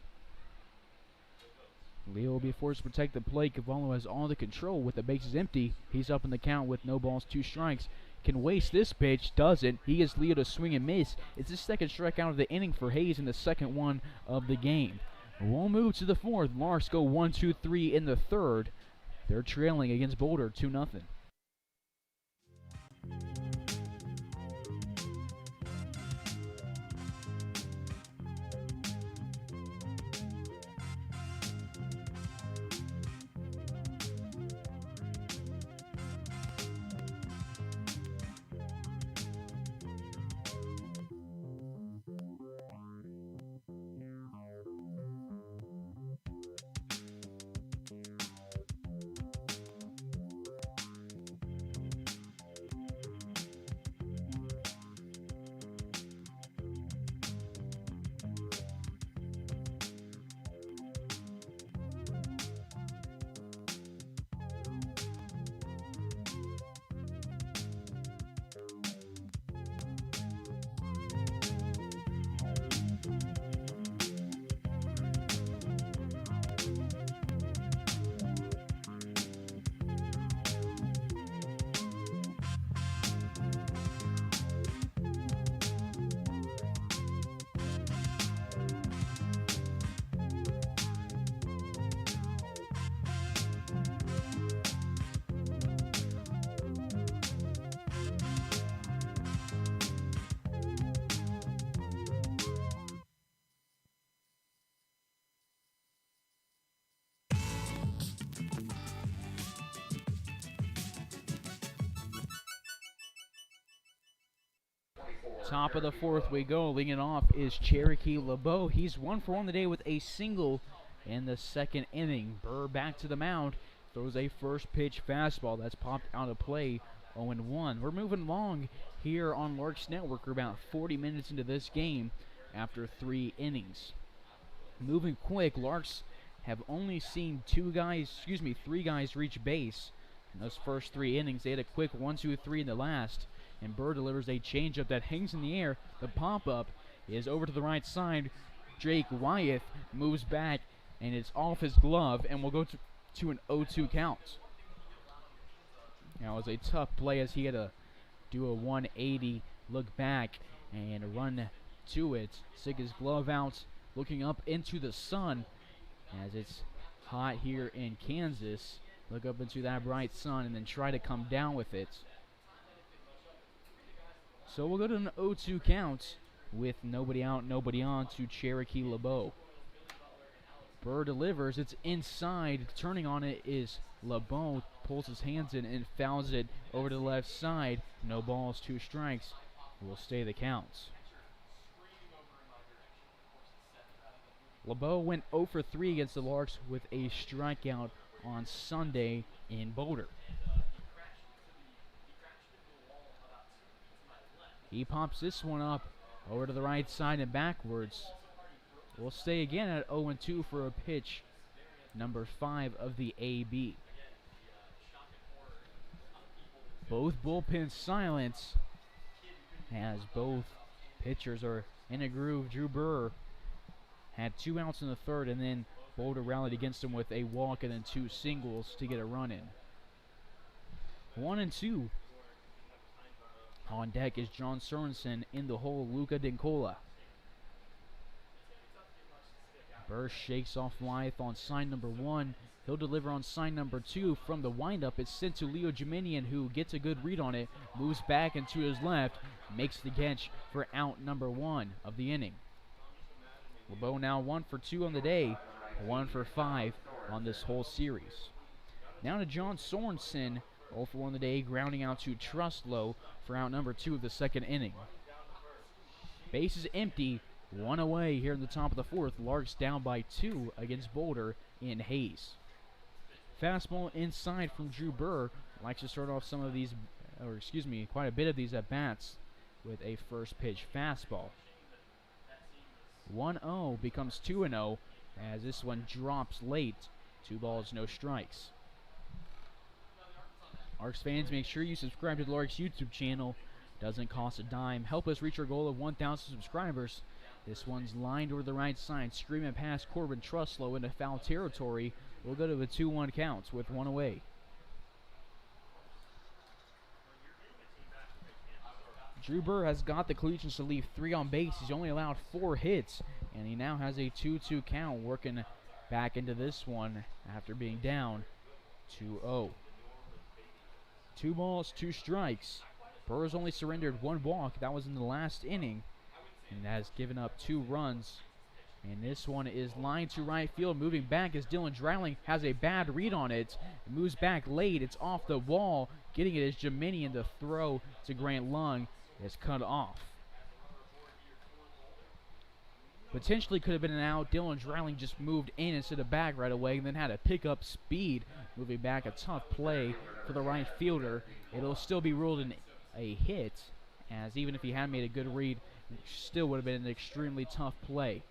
S5: Leo will be forced to protect the plate. Cavallo has all the control with the bases empty. He's up in the count with no balls, 2 strikes. Can waste this pitch, doesn't. He gets Leo to swing and miss. It's his 2nd strikeout of the inning for Hayes and the 2nd one of the game. We'll move to the 4th. Larks go 1-2-3 in the 3rd. They're trailing against Boulder 2-0. Top of the fourth we go. Leading it off is Cherokee LeBeau. He's 1 for 1 on the day with a single in the second inning. Burr back to the mound. Throws a first pitch fastball that's popped out of play. 0-1. We're moving along here on Larks Network. We're about 40 minutes into this game after 3 innings. Moving quick, Larks have only seen 3 guys reach base in those first 3 innings. They had a quick 1-2-3 in the last, and Burr delivers a changeup that hangs in the air. The pop-up is over to the right side. Jake Wyeth moves back, and it's off his glove, and we'll go to an 0-2 count. Now, it was a tough play as he had to do a 180, look back, and run to it. Stick his glove out, looking up into the sun as it's hot here in Kansas. Look up into that bright sun and then try to come down with it. So we'll go to an 0-2 count with nobody out, nobody on to Cherokee LeBeau. Burr delivers. It's inside. Turning on it is LeBeau. Pulls his hands in and fouls it over to the left side. No balls, 2 strikes. Will stay the counts. LeBeau went 0 for 3 against the Larks with a strikeout on Sunday in Boulder. He pops this one up over to the right side and backwards. We'll stay again at 0-2 for a pitch, number 5 of the AB. Both bullpens silent as both pitchers are in a groove. Drew Burr had 2 outs in the third, and then Boulder rallied against him with a walk and then 2 singles to get a run in. 1-2. On deck is John Sorensen. In the hole, Luca Dincola. Burr shakes off Wyeth on sign number 1. He'll deliver on sign number 2. From the windup, it's sent to Leo Jiminian, who gets a good read on it, moves back and to his left, makes the catch for out number 1 of the inning. LeBeau now 1 for 2 on the day, 1 for 5 on this whole series. Now to John Sorensen, 0 for 1 on the day, grounding out to Trustlow for out number 2 of the second inning. Base is empty. 1 away here in the top of the fourth. Larks down by 2 against Boulder in Hayes. Fastball inside from Drew Burr. Likes to start off quite a bit of these at-bats with a first pitch fastball. 1-0 becomes 2-0 as this one drops late. 2 balls, no strikes. Larks fans, make sure you subscribe to the Larks YouTube channel. Doesn't cost a dime. Help us reach our goal of 1,000 subscribers. This one's lined over the right side, screaming past Corbin Trustlow into foul territory. We'll go to the 2-1 counts with 1 away. Drew Burr has got the Collegians to leave 3 on base. He's only allowed 4 hits, and he now has a 2-2 count, working back into this one after being down 2-0. 2 balls, 2 strikes. Burr has only surrendered 1 walk. That was in the last inning, and has given up 2 runs. And this one is lined to right field. Moving back as Dylan Dreiling has a bad read on it. It moves back late. It's off the wall. Getting it is Jiminian. The throw to Grant Lung is cut off. Potentially could have been an out. Dylan Dreiling just moved in instead of back right away, and then had to pick up speed. Moving back, a tough play for the right fielder. It'll still be ruled a hit, as even if he had made a good read, it still would have been an extremely tough play.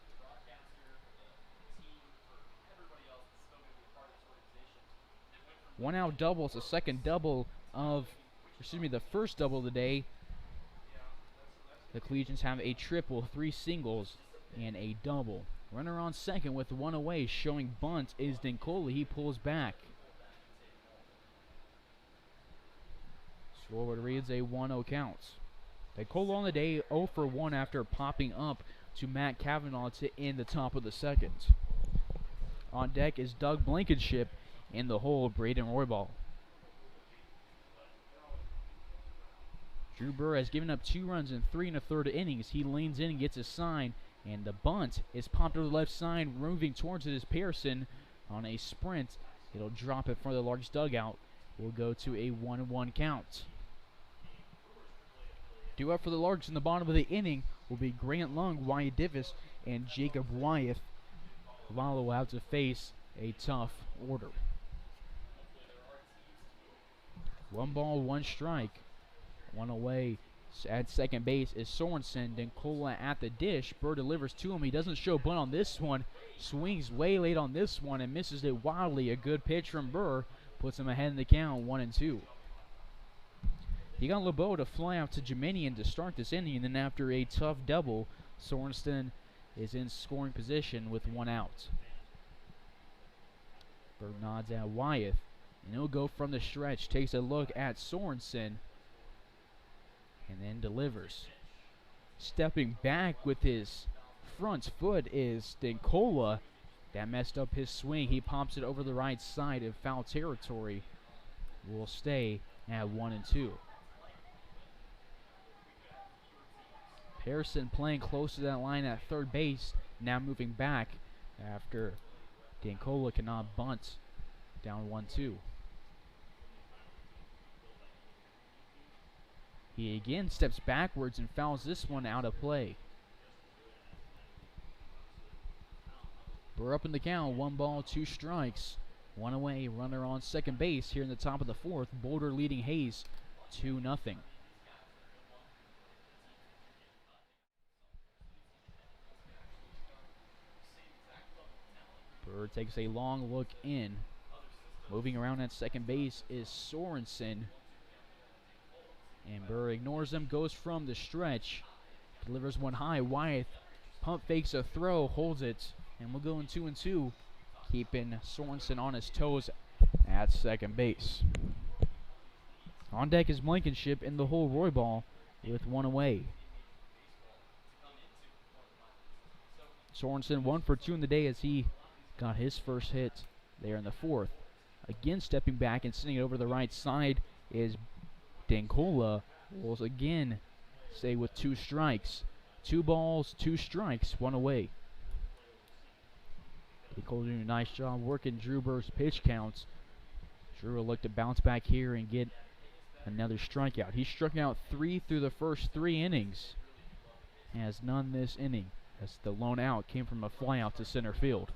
S5: One out double. It's the second double the first double of the day. The Collegians have a triple, 3 singles, and a double. Runner on second with 1 away, showing bunt is Dincola. He pulls back. Scoreboard reads a 1-0 count. Dincola on the day 0 for 1 after popping up to Matt Kavanaugh to end the top of the second. On deck is Doug Blankenship. In the hole, Braden Roybal. Drew Burr has given up 2 runs in 3 1/3 innings. He leans in and gets a sign, and the bunt is popped over the left side. Moving towards it is Pearson on a sprint. It'll drop it for the Larks dugout. We'll go to a 1-1 count. Due up for the Larks in the bottom of the inning will be Grant Lung, Wyatt Davis, and Jacob Wyeth. Cavallo will have to face a tough order. 1 ball, 1 strike. 1 away at second base is Sorensen. Denkola at the dish. Burr delivers to him. He doesn't show bunt on this one. Swings way late on this one and misses it wildly. A good pitch from Burr puts him ahead in the count, 1-2. He got LeBeau to fly out to Jeminian to start this inning, and then after a tough double, Sorensen is in scoring position with 1 out. Burr nods at Wyeth, and he'll go from the stretch, takes a look at Sorensen, and then delivers. Stepping back with his front foot is Denkola. That messed up his swing. He pops it over the right side of foul territory. Will stay at 1-2. Pearson playing close to that line at third base, now moving back after Denkola cannot bunt, down 1-2. He again steps backwards and fouls this one out of play. We're up in the count, 1 ball, 2 strikes. 1 away, runner on second base here in the top of the 4th. Boulder leading Hayes 2-0. Burr takes a long look in. Moving around at second base is Sorensen. And Burr ignores him, goes from the stretch. Delivers one high. Wyeth pump fakes a throw, holds it. And we'll go in 2-2, keeping Sorensen on his toes at second base. On deck is Blankenship in the hole Roybal with 1 away. Sorensen 1 for 2 in the day as he got his first hit there in the 4th. Again stepping back and sending it over the right side is Denkola. Will again stay with 2 strikes. 2 balls, 2 strikes, 1 away. Denkola doing a nice job working Drew Burr's pitch counts. Drew will look to bounce back here and get another strikeout. He struck out 3 through the first 3 innings. Has none this inning, as the lone out came from a flyout to center field.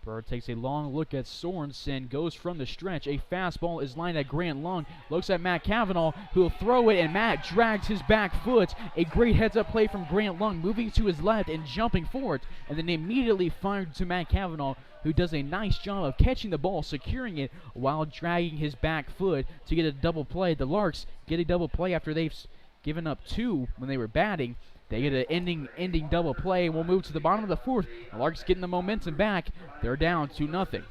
S5: Burr takes a long look at Sorensen, goes from the stretch. A fastball is lined at Grant Lung. Looks at Matt Cavanaugh, who will throw it, and Matt drags his back foot. A great heads-up play from Grant Lung, moving to his left and jumping for it, and then immediately fired to Matt Cavanaugh, who does a nice job of catching the ball, securing it, while dragging his back foot to get a double play. The Larks get a double play after they've given up 2 when they were batting. They get an ending double play, and we'll move to the bottom of the 4th. The Larks getting the momentum back. They're down 2-0.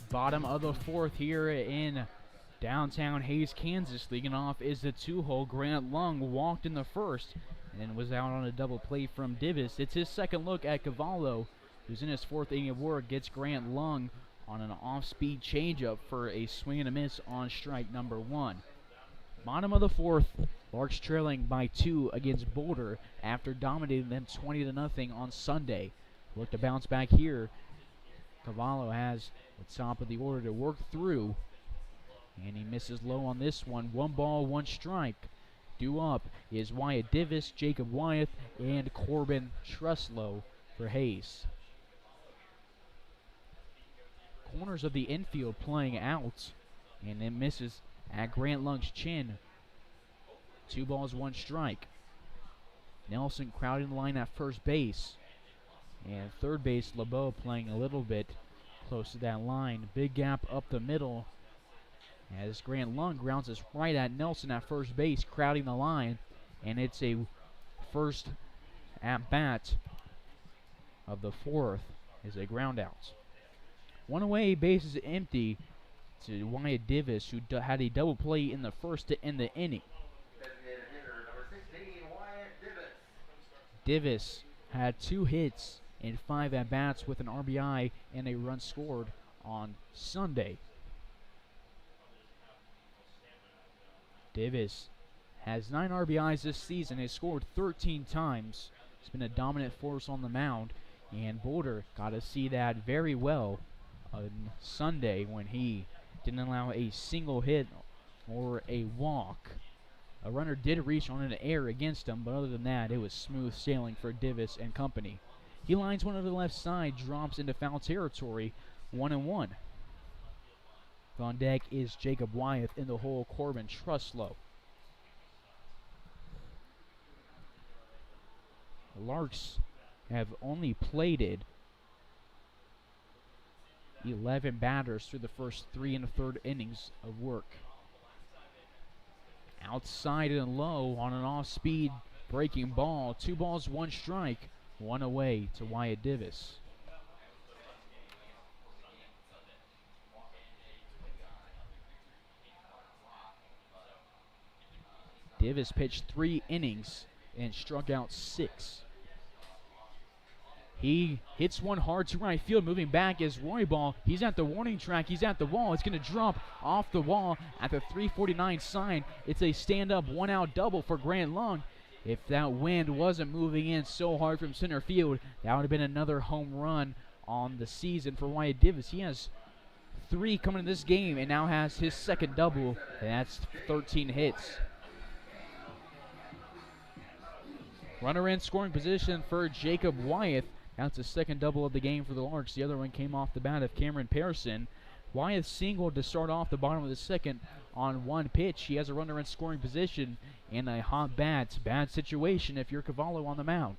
S5: Bottom of the fourth here in downtown Hays, Kansas. Leading off is the 2-hole. Grant Lung walked in the first and was out on a double play from Divis. It's his second look at Cavallo, who's in his fourth inning of work. Gets Grant Lung on an off-speed changeup for a swing and a miss on strike number 1. Bottom of the fourth, Larks trailing by 2 against Boulder after dominating them 20-0 on Sunday. Look to bounce back here. Cavallo has the top of the order to work through, and he misses low on this one. 1 ball, 1 strike. Due up is Wyatt Divis, Jacob Wyeth, and Corbin Truslow for Hays. Corners of the infield playing out, and it misses at Grant Lung's chin. 2 balls, 1 strike. Nelson crowding the line at first base. And third base, LeBeau playing a little bit close to that line. Big gap up the middle as Grant Lung grounds us right at Nelson at first base, crowding the line. And it's a first at bat of the fourth is a ground out. 1 away, bases empty to Wyatt Divis, who had a double play in the first to end the inning.
S2: Designated hitter number 16, Wyatt Divis.
S5: Divis had 2 hits in 5 at-bats with an RBI and a run scored on Sunday. Divis has 9 RBIs this season, has scored 13 times. He's been a dominant force on the mound, and Boulder got to see that very well on Sunday when he didn't allow a single hit or a walk. A runner did reach on an error against him, but other than that, it was smooth sailing for Divis and company. He lines one to the left side, drops into foul territory, 1-1. On deck is Jacob Wyeth, in the hole, Corbin Truslow. The Larks have only plated 11 batters through the first 3 1/3 innings of work. Outside and low on an off-speed breaking ball. 2 balls, 1 strike. 1 away to Wyatt Divis. Divis pitched 3 innings and struck out 6. He hits one hard to right field. Moving back is Roybal. He's at the warning track. He's at the wall. It's going to drop off the wall at the 349 sign. It's a stand-up 1-out double for Grant Lung. If that wind wasn't moving in so hard from center field, that would have been another home run on the season for Wyatt Divis. He has 3 coming in this game and now has his second double, and that's 13 hits. Runner in scoring position for Jacob Wyeth. That's the second double of the game for the Larks. The other one came off the bat of Cameron Pearson. Wyeth singled to start off the bottom of the second on 1 pitch. He has a runner in scoring position and a hot bat. Bad situation if you're Cavallo on the mound.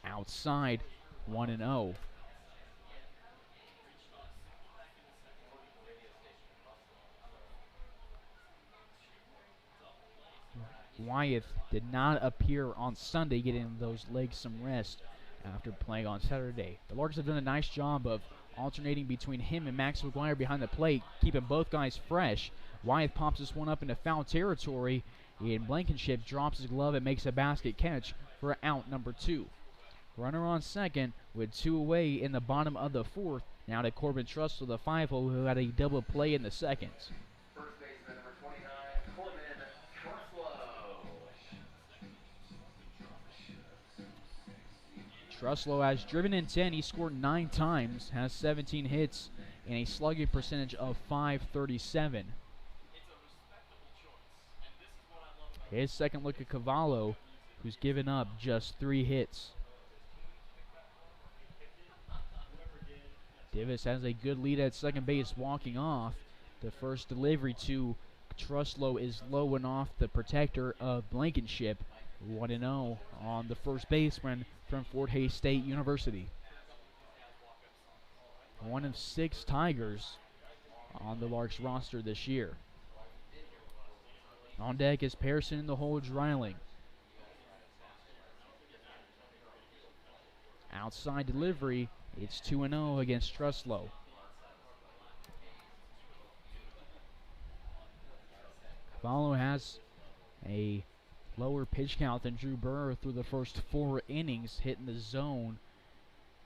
S5: Outside, 1-0. Wyeth did not appear on Sunday, getting those legs some rest after playing on Saturday. The Larks have done a nice job of alternating between him and Max McGuire behind the plate, keeping both guys fresh. Wyeth pops this one up into foul territory, and Blankenship drops his glove and makes a basket catch for out number 2. Runner on second with 2 away in the bottom of the fourth. Now to Corbin Truslow, the 5-hole, who had a double play in the second.
S2: First baseman number 29, Corbin Truslow.
S5: Truslow has driven in 10. He scored 9 times, has 17 hits, and a slugging percentage of .537. His second look at Cavallo, who's given up just 3 hits. Divis has a good lead at second base walking off. The first delivery to Truslow is low and off the protector of Blankenship. 1-0 on the first baseman from Fort Hays State University. 1 of 6 Tigers on the Larks roster this year. On deck is Pearson in the hole, Dreiling. Outside delivery. It's 2-0 against Truslow. Cavallo has a lower pitch count than Drew Burr through the first 4 innings, hitting the zone.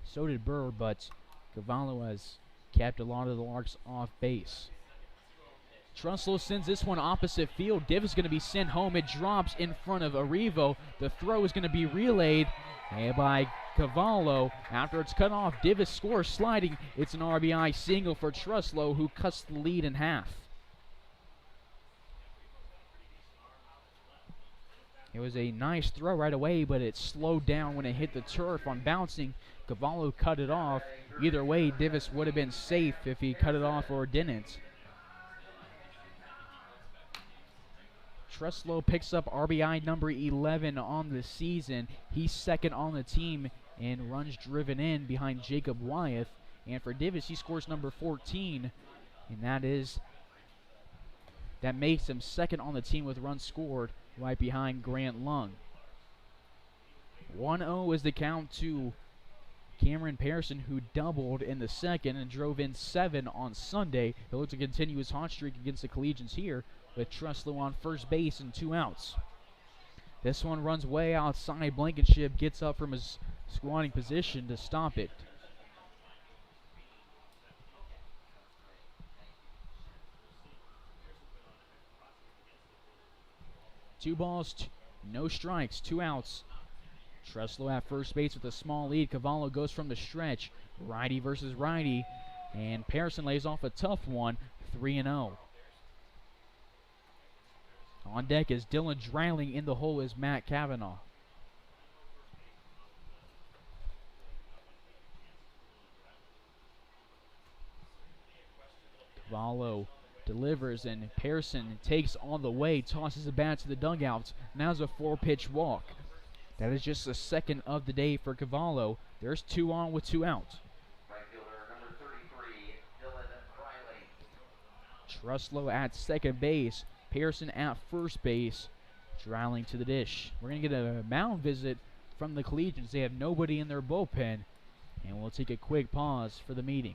S5: So did Burr, but Cavallo has kept a lot of the Larks off base. Truslow sends this one opposite field. Div is going to be sent home. It drops in front of Arrivo. The throw is going to be relayed by Cavallo. After it's cut off, Divis scores sliding. It's an RBI single for Truslow, who cuts the lead in half. It was a nice throw right away, but it slowed down when it hit the turf on bouncing. Cavallo cut it off. Either way, Divis would have been safe if he cut it off or didn't. Truslow picks up RBI number 11 on the season. He's second on the team in runs driven in behind Jacob Wyeth. And for Divis, he scores number 14, and that makes him second on the team with runs scored, right behind Grant Lung. 1-0 is the count to Cameron Pearson, who doubled in the second and drove in 7 on Sunday. He'll look to continue his hot streak against the Collegians here, with Truslow on first base and 2 outs. This one runs way outside. Blankenship gets up from his squatting position to stop it. Two balls, no strikes, 2 outs. Truslow at first base with a small lead. Cavallo goes from the stretch. Righty versus righty. And Pearson lays off a tough one, 3-0. On deck is Dylan Dreiling. In the hole is Matt Cavanaugh. Cavallo delivers, and Pearson takes on the way, tosses the bat to the dugout. Now's a 4-pitch walk. That is just the second of the day for Cavallo. There's 2 on with 2 out.
S2: Right fielder number 33, Dylan Riley.
S5: Truslow at second base. Pearson at first base. Dreiling to the dish. We're going to get a mound visit from the Collegians. They have nobody in their bullpen. And we'll take a quick pause for the meeting.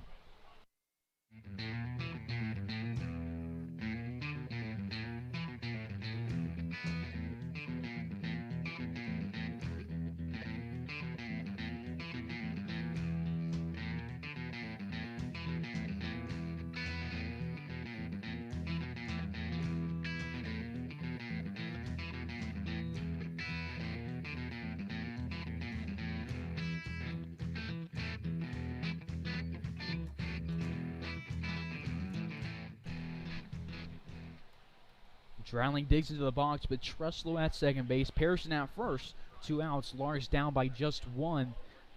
S5: Dreiling digs into the box, but Truslow at second base. Pearson at first. 2 outs. Larks down by just 1.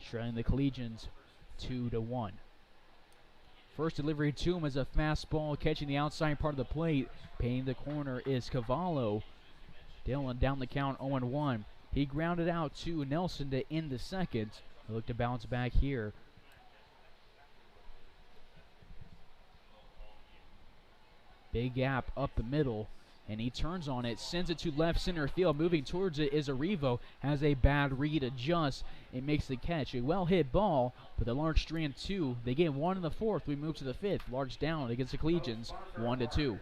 S5: Trailing the Collegians 2-1. First delivery to him is a fastball catching the outside part of the plate. Painting the corner is Cavallo. Dylan down the count 0-1. He grounded out to Nelson to end the second. He'll look to bounce back here. Big gap up the middle. And he turns on it, sends it to left center field. Moving towards it is Arrivo. Has a bad read, adjusts, and makes the catch. A well-hit ball, but the Larks strand 2. They get 1 in the 4th. We move to the 5th. Larks down against the Collegians, 1-2.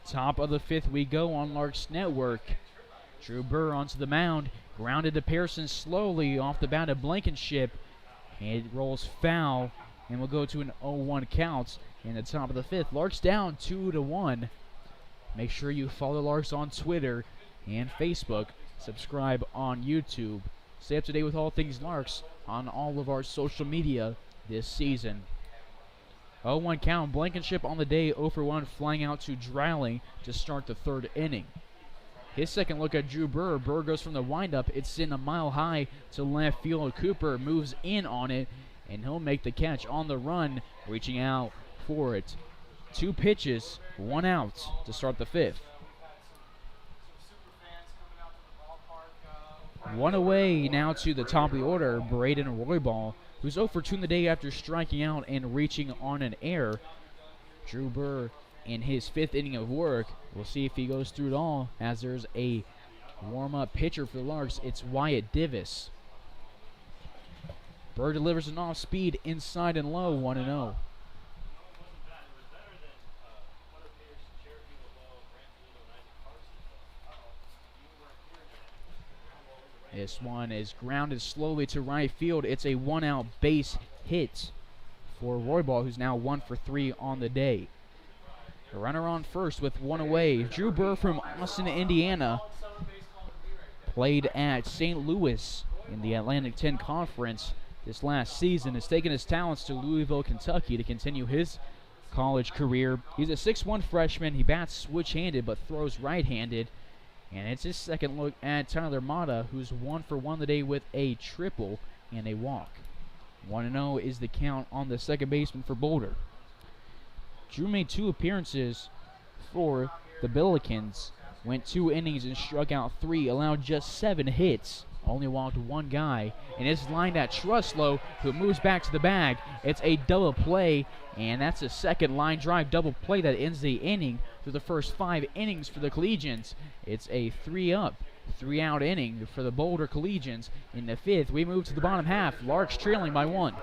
S5: Top of the 5th we go on Larks Network. Drew Burr onto the mound, grounded to Pearson slowly off the bat of Blankenship. It rolls foul, and we'll go to an 0-1 count in the top of the 5th. Larks down 2-1. Make sure you follow Larks on Twitter and Facebook. Subscribe on YouTube. Stay up to date with all things Larks on all of our social media this season. 0-1 count. Blankenship on the day, 0-for-1, flying out to Dreiling to start the 3rd inning. His second look at Drew Burr. Burr goes from the windup. It's in a mile high to left field. Cooper moves in on it, and he'll make the catch on the run, reaching out for it. 2 pitches, 1 out to start the 5th. 1 away now to the top of the order, Braden Roybal, who's 0-for-2 in the day after striking out and reaching on an error. Drew Burr in his 5th inning of work. We'll see if he goes through it all, as there's a warm-up pitcher for the Larks. It's Wyatt Divis. Burr delivers an off-speed inside and low, 1-0. This one is grounded slowly to right field. It's a 1-out base hit for Roybal, who's now 1-for-3 on the day. A runner on first with 1 away. Drew Burr from Austin, Indiana, played at St. Louis in the Atlantic 10 Conference this last season, has taken his talents to Louisville, Kentucky to continue his college career. He's a 6'1 freshman. He bats switch-handed but throws right-handed. And it's his second look at Tyler Mata, who's 1-for-1 the day with a triple and a walk. 1-0 is the count on the second baseman for Boulder. Drew made 2 appearances for the Collegians, went 2 innings and struck out 3, allowed just 7 hits, only walked 1 guy, and is lined at Truslow, who moves back to the bag. It's a double play, and that's a second line drive double play that ends the inning through the first 5 innings for the Collegians. It's a 3-up, 3-out inning for the Boulder Collegians. In the 5th, we move to the bottom half. Larks trailing by 1.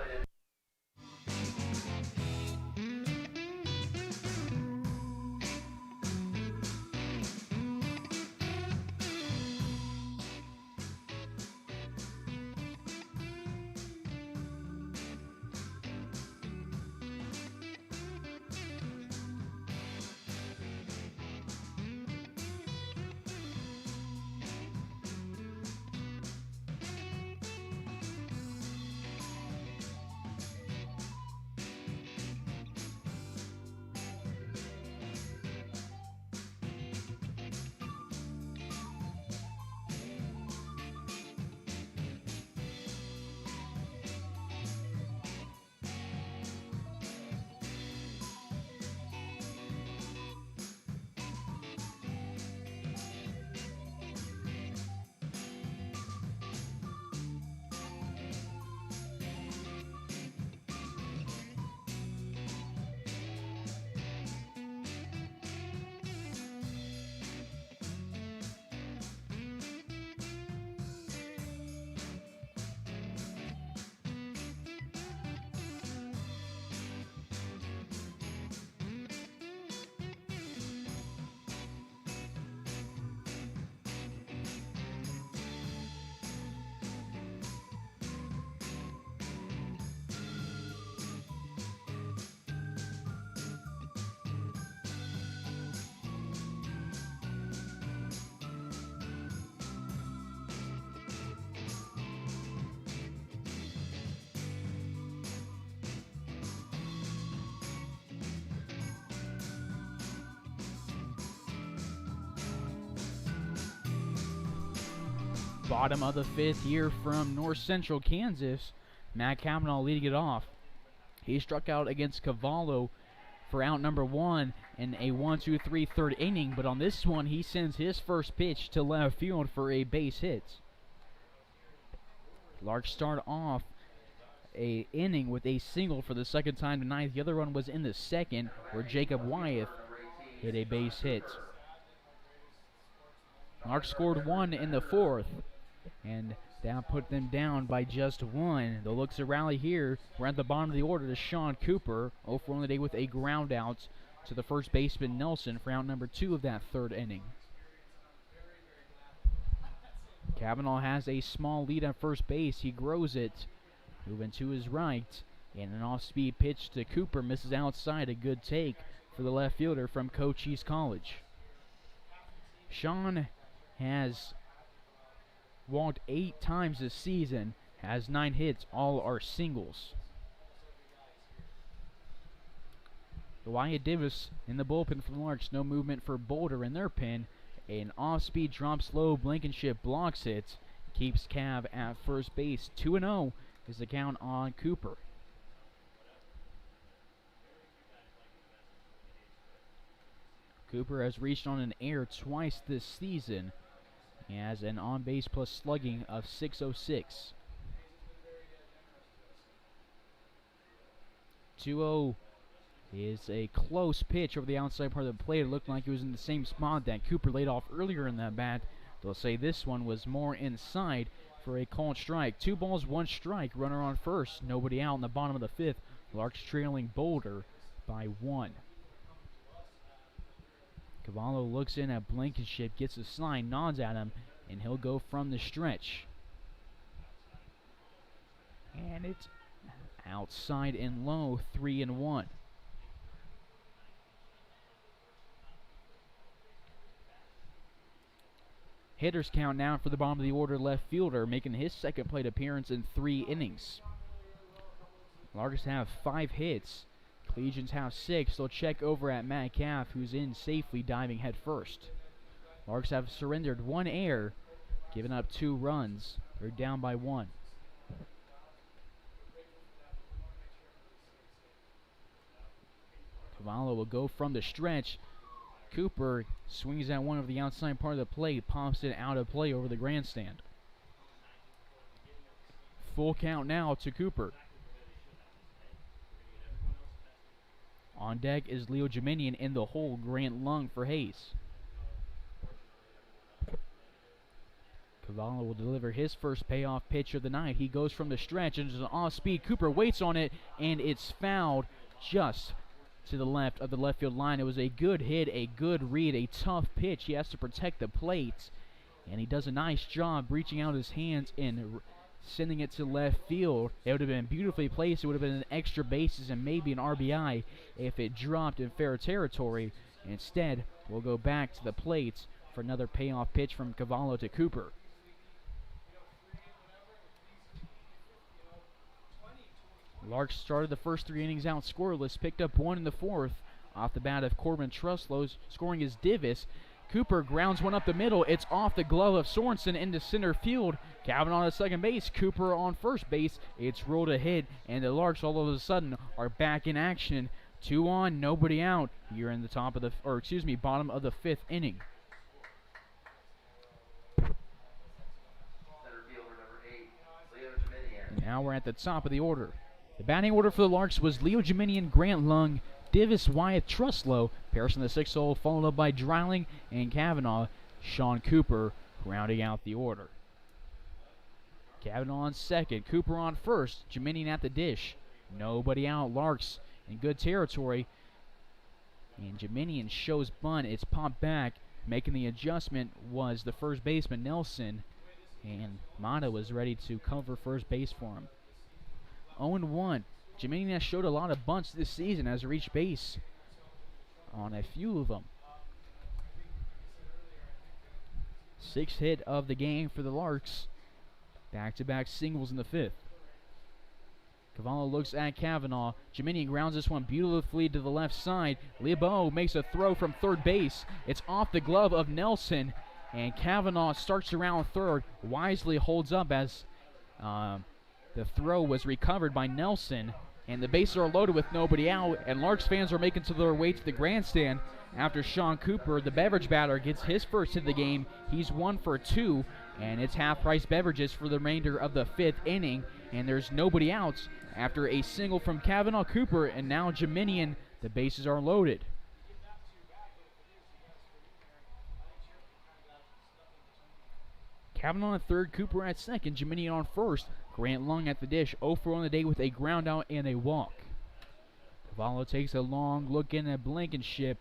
S5: Bottom of the 5th here from North Central Kansas. Matt Kavanaugh leading it off. He struck out against Cavallo for out number 1 in a 1-2-3 third inning, but on this one he sends his first pitch to left field for a base hit. Larks start off a inning with a single for the second time tonight. The other one was in the 2nd, where Jacob Wyeth hit a base hit. Larks scored 1 in the 4th, and that put them down by just 1. The looks to rally here. We're at the bottom of the order to Sean Cooper, 0-for-1 on the day with a ground out to the first baseman Nelson for out number 2 of that third inning. Kavanaugh has a small lead at first base. He grows it, moving to his right, and an off-speed pitch to Cooper misses outside. A good take for the left fielder from Cochise College. Sean has walked 8 times this season, has 9 hits, all are singles. Wyatt Davis in the bullpen for the Larks. No movement for Boulder in their pen. An off-speed drop slow. Blankenship blocks it. Keeps Cav at first base. 2-0 is the count on Cooper. Cooper has reached on an error twice this season. He has an on-base plus slugging of .606. 2-0 is a close pitch over the outside part of the plate. It looked like it was in the same spot that Cooper laid off earlier in that bat. They'll say this one was more inside for a called strike. 2 balls, 1 strike. Runner on first. Nobody out in the bottom of the 5th. Larks trailing Boulder by 1. Cavallo looks in at Blankenship, gets a sign, nods at him, and he'll go from the stretch. And it's outside and low, 3-1. Hitters count now for the bottom of the order left fielder, making his second plate appearance in 3 innings. Larks have 5 hits. Collegians have 6. They'll check over at Matt Caff, who's in safely, diving head first. Larks have surrendered 1 error, giving up 2 runs. They're down by 1. Cavallo will go from the stretch. Cooper swings at one of the outside part of the plate, pops it out of play over the grandstand. Full count now to Cooper. On deck is Leo Jeminian in the hole, Grant Lung for Hayes. Cavallo will deliver his first payoff pitch of the night. He goes from the stretch and there's an off-speed. Cooper waits on it, and it's fouled just to the left of the left field line. It was a good hit, a good read, a tough pitch. He has to protect the plate, and he does a nice job reaching out his hands and sending it to left field. It would have been beautifully placed. It would have been an extra bases and maybe an RBI if it dropped in fair territory. Instead, we'll go back to the plate for another payoff pitch from Cavallo to Cooper. Larks started the first 3 innings out scoreless, picked up 1 in the 4th off the bat of Corbin Truslow. Scoring is Divis. Cooper grounds one up the middle. It's off the glove of Sorensen into center field. Kavanaugh at second base. Cooper on first base. It's rolled a hit, and the Larks all of a sudden are back in action. 2 on, nobody out. Here in the bottom of the 5th inning. And now we're at the top of the order. The batting order for the Larks was Leo Jeminian, Grant Lung, Divis, Wyatt, Truslow, Pearson the 6th hole, followed up by Dreiling and Kavanaugh. Sean Cooper rounding out the order. Kavanaugh on second, Cooper on first, Jeminian at the dish. Nobody out, Larks in good territory. And Jeminian shows bunt, it's popped back. Making the adjustment was the first baseman, Nelson. And Mata was ready to cover first base for him. 0-1. Jeminian has showed a lot of bunts this season, has reached base on a few of them. 6th hit of the game for the Larks. Back-to-back singles in the 5th. Cavallo looks at Kavanaugh. Jeminian grounds this one beautifully to the left side. Lebeau makes a throw from third base. It's off the glove of Nelson. And Kavanaugh starts around third. Wisely holds up as the throw was recovered by Nelson. And the bases are loaded with nobody out. And Larks fans are making their way to the grandstand after Sean Cooper, the beverage batter, gets his first hit of the game. He's 1 for 2. And it's half-price beverages for the remainder of the 5th inning. And there's nobody out after a single from Kavanaugh, Cooper, and now Jeminian. The bases are loaded. Kavanaugh at third, Cooper at second, Jeminian on first. Grant Lung at the dish, 0 for on the day with a ground out and a walk. Cavallo takes a long look in at Blankenship.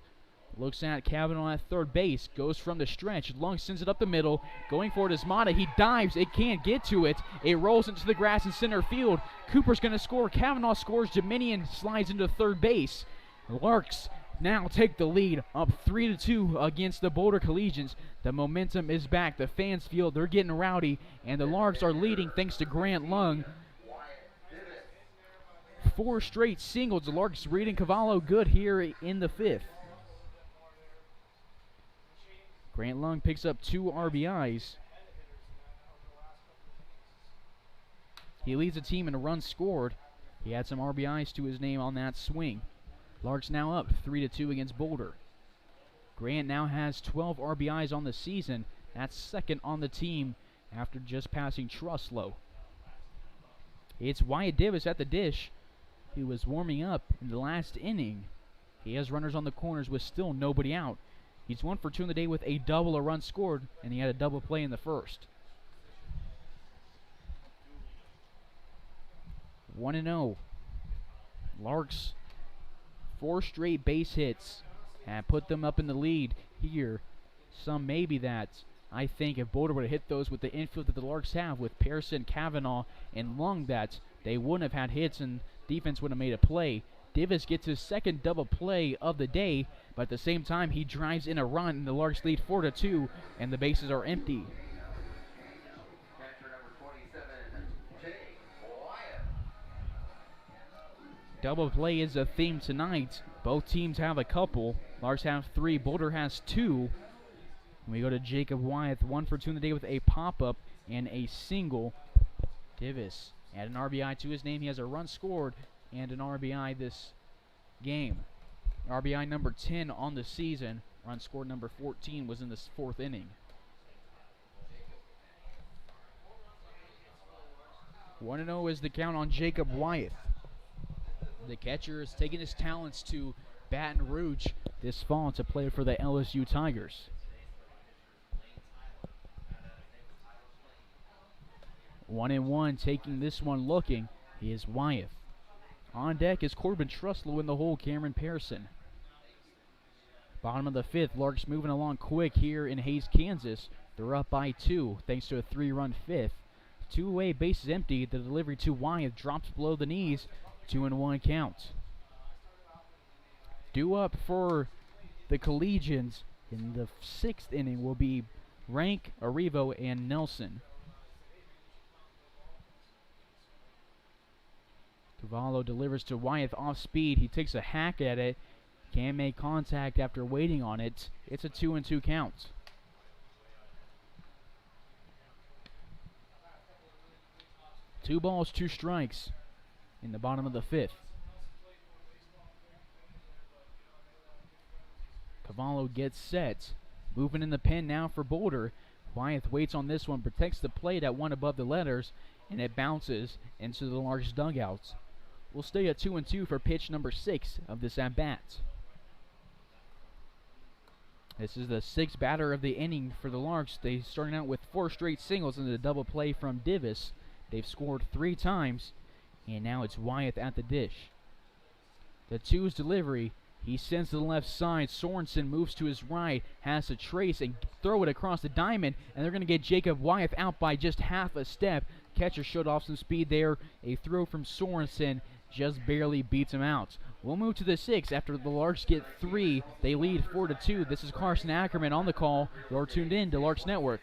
S5: Looks at Kavanaugh at third base. Goes from the stretch. Lung sends it up the middle. Going for it is Mata. He dives. It can't get to it. It rolls into the grass in center field. Cooper's going to score. Kavanaugh scores. Dominion slides into third base. Larks now take the lead, up 3-2 against the Boulder Collegians. The momentum is back. The fans feel they're getting rowdy, and the Larks are leading thanks to Grant Lung. 4 straight singles. The Larks reading Cavallo good here in the 5th. Grant Lung picks up 2 RBIs. He leads the team in runs scored. He had some RBIs to his name on that swing. Larks now up 3-2 against Boulder. Grant now has 12 RBIs on the season. That's second on the team after just passing Truslow. It's Wyatt Davis at the dish. He was warming up in the last inning. He has runners on the corners with still nobody out. He's 1 for 2 in the day with a double, a run scored, and he had a double play in the first. 1-0. Larks 4 straight base hits and put them up in the lead here. Some maybe that. I think if Boulder would have hit those with the infield that the Larks have with Pearson, Kavanaugh, and Lung, that they wouldn't have had hits and defense would have made a play. Davis gets his second double play of the day, but at the same time he drives in a run and the Larks lead 4-2 and the bases are empty.
S2: Catcher number 27, Jake Wyatt.
S5: Double play is a theme tonight. Both teams have a couple. Larks have 3, Boulder has 2. We go to Jacob Wyeth, 1 for 2 in the day with a pop-up and a single. Davis add an RBI to his name. He has a run scored and an RBI this game. RBI number 10 on the season. Run scored number 14 was in the 4th inning. 1-0 is the count on Jacob Wyeth. The catcher is taking his talents to Baton Rouge this fall to play for the LSU Tigers. 1-1, taking this one looking, is Wyeth. On deck is Corbin Truslow in the hole, Cameron Pearson. Bottom of the 5th, Larks moving along quick here in Hays, Kansas. They're up by 2 thanks to a 3-run 5th. 2-away, bases empty. The delivery to Wyeth drops below the knees. 2-1 count. Due up for the Collegians in the 6th inning will be Rank, Arrivo, and Nelson. Cavallo delivers to Wyeth off speed. He takes a hack at it. Can't make contact after waiting on it. It's a 2-2 count. Two balls, 2 strikes in the bottom of the 5th. Cavallo gets set. Moving in the pen now for Boulder. Wyeth waits on this one, protects the plate at 1 above the letters, and it bounces into the Larks dugouts. We'll stay at 2-2 for pitch number 6 of this at-bat. This is the 6th batter of the inning for the Larks. They starting out with 4 straight singles and a double play from Davis. They've scored 3 times, and now it's Wyeth at the dish. The 2's delivery. He sends to the left side. Sorensen moves to his right, has to trace and throw it across the diamond, and they're going to get Jacob Wyeth out by just half a step. Catcher showed off some speed there. A throw from Sorensen just barely beats him out. We'll move to the 6th after the Larks get 3. They lead 4-2. This is Carson Ackerman on the call. You're tuned in to Larks Network.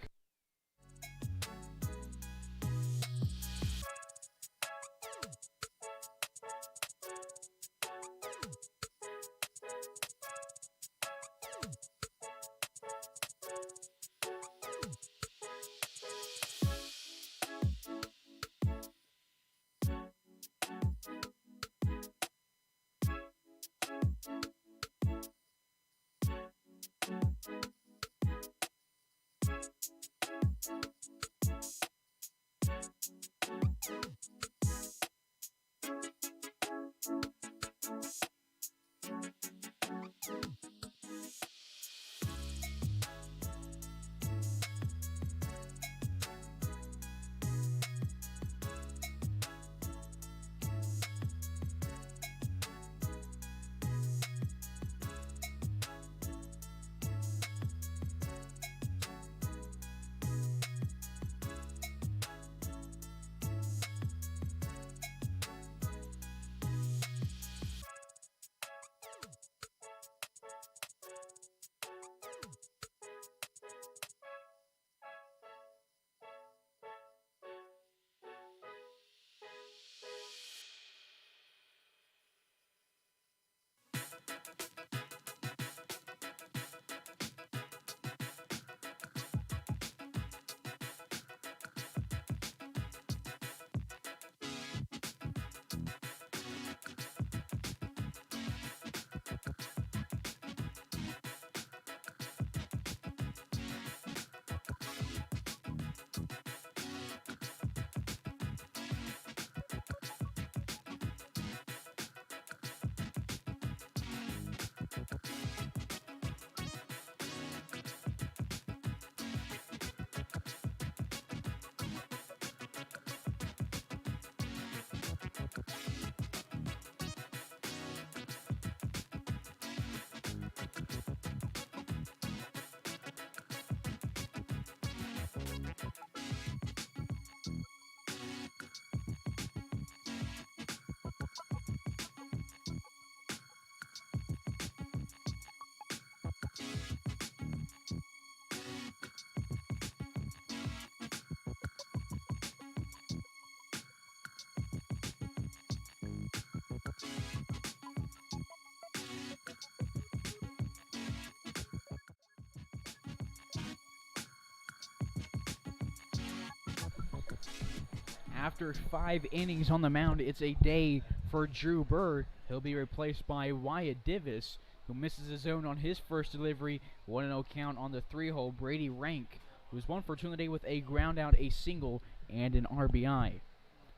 S5: After 5 innings on the mound, it's a day for Drew Burr. He'll be replaced by Wyatt Divis, who misses his zone on his first delivery. 1-0 count on the 3-hole. Brady Rank, who's 1 for 2 on the day with a ground out, a single, and an RBI.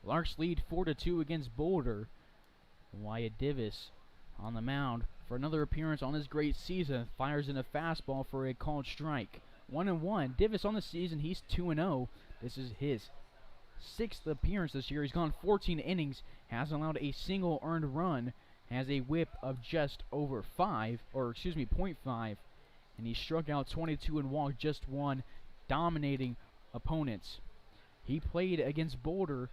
S5: Larks lead 4-2 against Boulder. Wyatt Divis on the mound for another appearance on his great season. Fires in a fastball for a called strike. 1-1. Divis on the season, he's 2-0. This is his 6th appearance this year. He's gone 14 innings, hasn't allowed a single earned run, has a whip of just over 0.5, and he struck out 22 and walked just 1, dominating opponents. He played against Boulder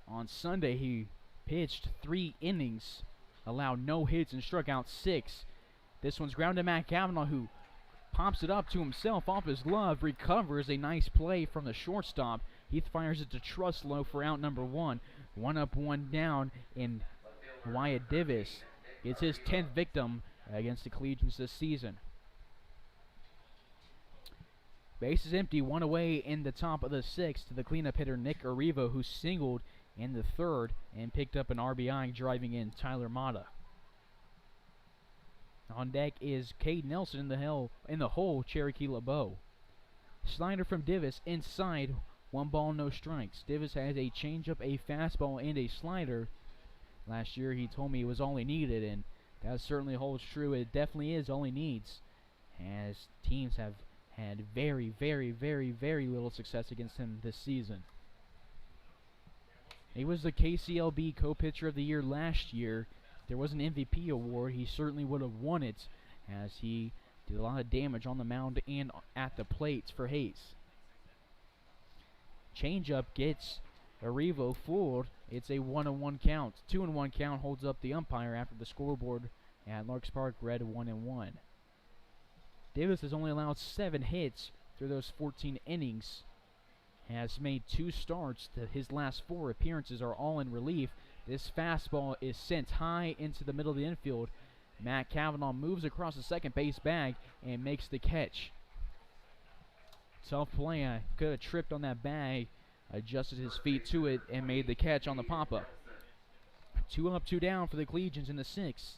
S5: on Sunday. He pitched 3 innings, allowed no hits, and struck out 6. This one's ground to Matt Kavanaugh, who pops it up to himself off his glove, recovers. A nice play from the shortstop. He fires it to Truslow for out number 1. 1 up, 1 down, and Wyatt Divis gets his 10th victim against the Collegians this season. Bases empty, 1 away in the top of the 6th to the cleanup hitter Nick Arrivo, who singled in the 3rd and picked up an RBI, driving in Tyler Mata. On deck is Cade Nelson in the hole, Cherokee LeBeau. Slider from Divis inside, 1 ball, no strikes. Divis has a changeup, a fastball, and a slider. Last year he told me it was all he needed, and that certainly holds true. It definitely is all he needs, as teams have had very, very, very, very little success against him this season. He was the KCLB Co-Pitcher of the Year last year. If there was an MVP award, he certainly would have won it, as he did a lot of damage on the mound and at the plates for Hayes. Changeup gets Arrivo fooled. It's a 1-1 count. 2-1 count holds up the umpire after the scoreboard at Larks Park read 1-1. Davis has only allowed 7 hits through those 14 innings. Has made 2 starts. His last 4 appearances are all in relief. This fastball is sent high into the middle of the infield. Matt Kavanaugh moves across the second base bag and makes the catch. Tough play. I could have tripped on that bag, adjusted his feet to it, and made the catch on the pop-up. 2 up, 2 down for the Collegians in the 6th.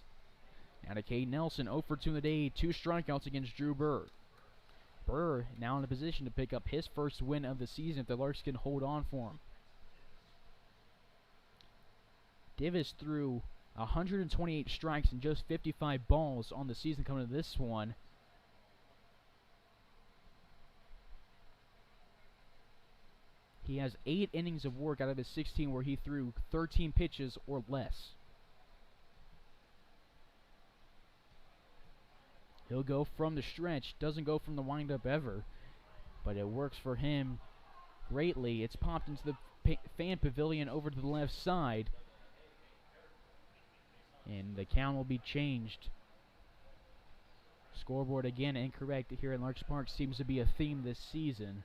S5: Now to Cade Nelson, 0 for 2 in the day, 2 strikeouts against Drew Burr. Burr now in a position to pick up his first win of the season if the Larks can hold on for him. Divis threw 128 strikes and just 55 balls on the season coming to this one. He has 8 innings of work out of his 16 where he threw 13 pitches or less. He'll go from the stretch, doesn't go from the windup ever, but it works for him greatly. It's popped into the fan pavilion over to the left side, and the count will be changed. Scoreboard again incorrect here in Larks Park. Seems to be a theme this season.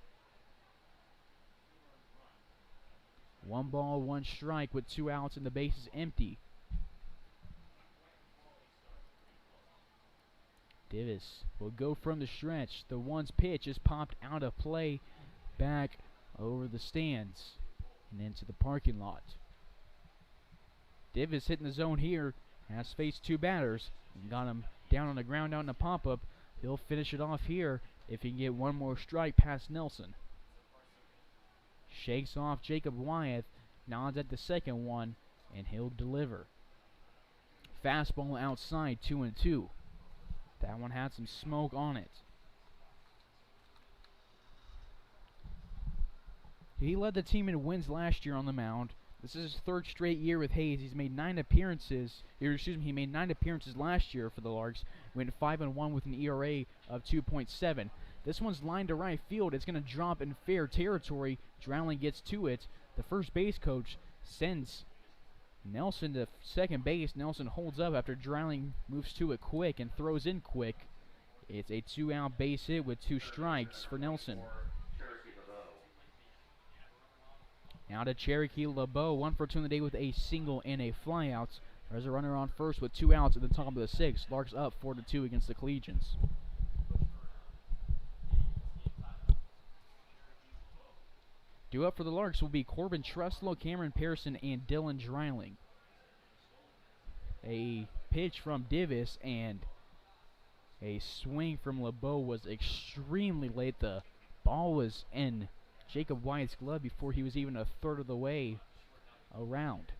S5: 1 ball, 1 strike with 2 outs and the bases empty. Divis will go from the stretch. The 1's pitch is popped out of play, back over the stands and into the parking lot. Divis hitting the zone here. Has faced 2 batters and got him down on the ground out in a pop-up. He'll finish it off here if he can get 1 more strike past Nelson. Shakes off Jacob Wyeth, nods at the second one, and he'll deliver. Fastball outside, 2-2. That one had some smoke on it. He led the team in wins last year on the mound. This is his 3rd straight year with Hayes. He's made 9 appearances. He made 9 appearances last year for the Larks. Went 5-1 with an ERA of 2.7. This one's lined to right field. It's going to drop in fair territory. Drowling gets to it. The first base coach sends Nelson to second base. Nelson holds up after Drowling moves to it quick and throws in quick. It's a 2-out base hit with 2 strikes for Nelson. Now to Cherokee LeBeau, 1 for 2 in the day with a single and a flyout. There's a runner on first with 2 outs at the top of the 6th. Larks up 4-2 against the Collegians. Due up for the Larks will be Corbin Truslow, Cameron Pearson, and Dylan Dreiling. A pitch from Divis and a swing from LeBeau was extremely late. The ball was in Jacob Wyatt's glove before he was even a third of the way around.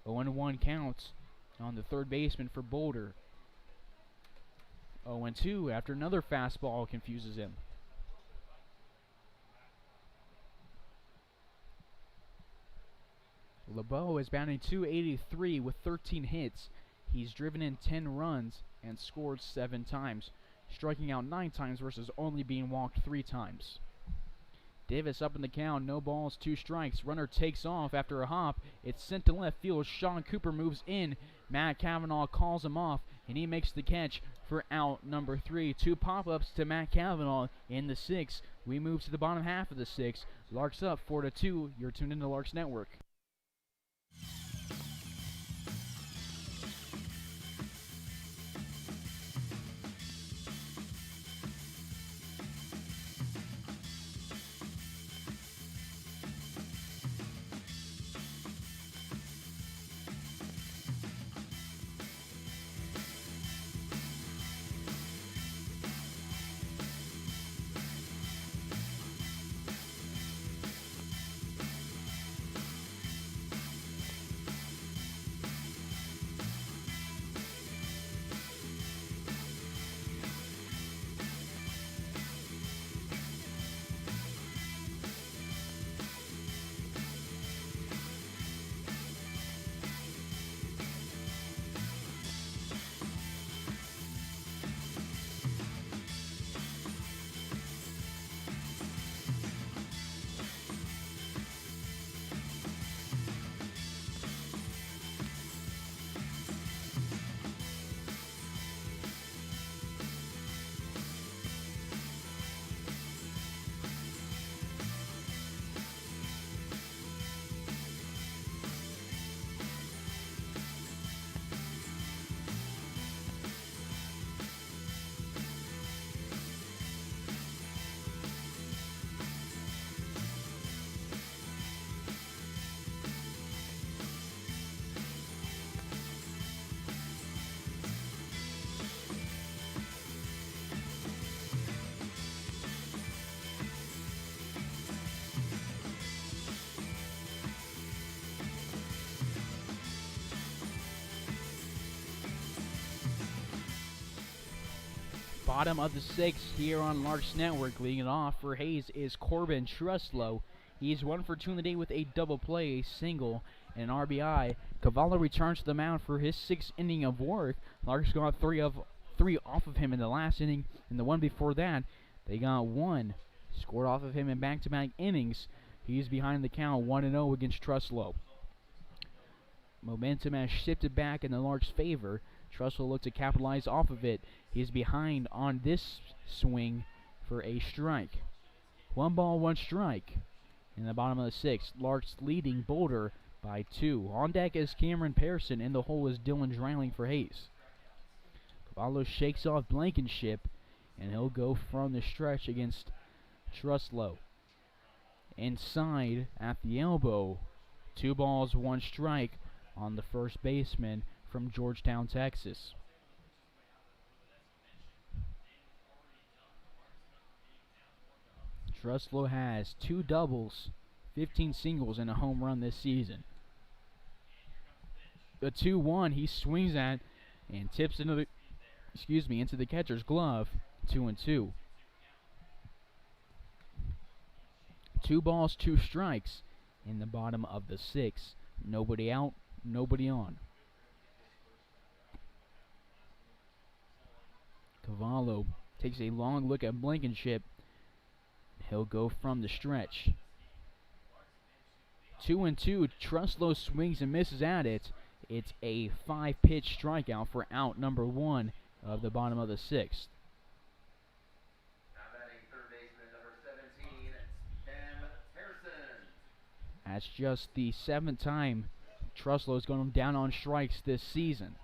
S5: 0-1 counts on the third baseman for Boulder. 0-2 after another fastball confuses him. LeBeau is batting .283 with 13 hits. He's driven in 10 runs and scored 7 times, striking out 9 times versus only being walked 3 times. Davis up in the count, no balls, 2 strikes. Runner takes off after a hop. It's sent to left field. Sean Cooper moves in. Matt Cavanaugh calls him off, and he makes the catch for out number 3. 2 pop-ups to Matt Cavanaugh in the 6th. We move to the bottom half of the 6th. Larks up 4-2. You're tuned into Larks Network. Bottom of the 6th here on Larks Network. Leading it off for Hayes is Corbin Truslow. He's 1 for 2 in the day with a double play, a single, and an RBI. Cavallo returns to the mound for his 6th inning of work. Larks got 3 off of him in the last inning, and the one before that, they got 1 scored off of him in back-to-back innings. He's behind the count 1-0 against Truslow. Momentum has shifted back in the Larks' favor. Truslow looks to capitalize off of it. He's behind on this swing for a strike. 1 ball, 1 strike in the bottom of the 6th. Larks leading Boulder by 2. On deck is Cameron Pearson. In the hole is Dylan Dreiling for Hayes. Cavallo shakes off Blankenship, and he'll go from the stretch against Truslow. Inside at the elbow. 2 balls, 1 strike on the first baseman from Georgetown, Texas. Truslow has 2 doubles, 15 singles, and a home run this season. The 2-1 he swings at and tips into the catcher's glove. 2-2. 2 balls, 2 strikes in the bottom of the 6th. Nobody out, nobody on. Cavallo takes a long look at Blankenship. He'll go from the stretch. 2-2. Truslow swings and misses at it. It's a 5-pitch strikeout for out number 1 of the bottom of the 6th.
S2: Now batting third baseman number 17, Pearson.
S5: That's just the 7th time Truslow's gone down on strikes this season.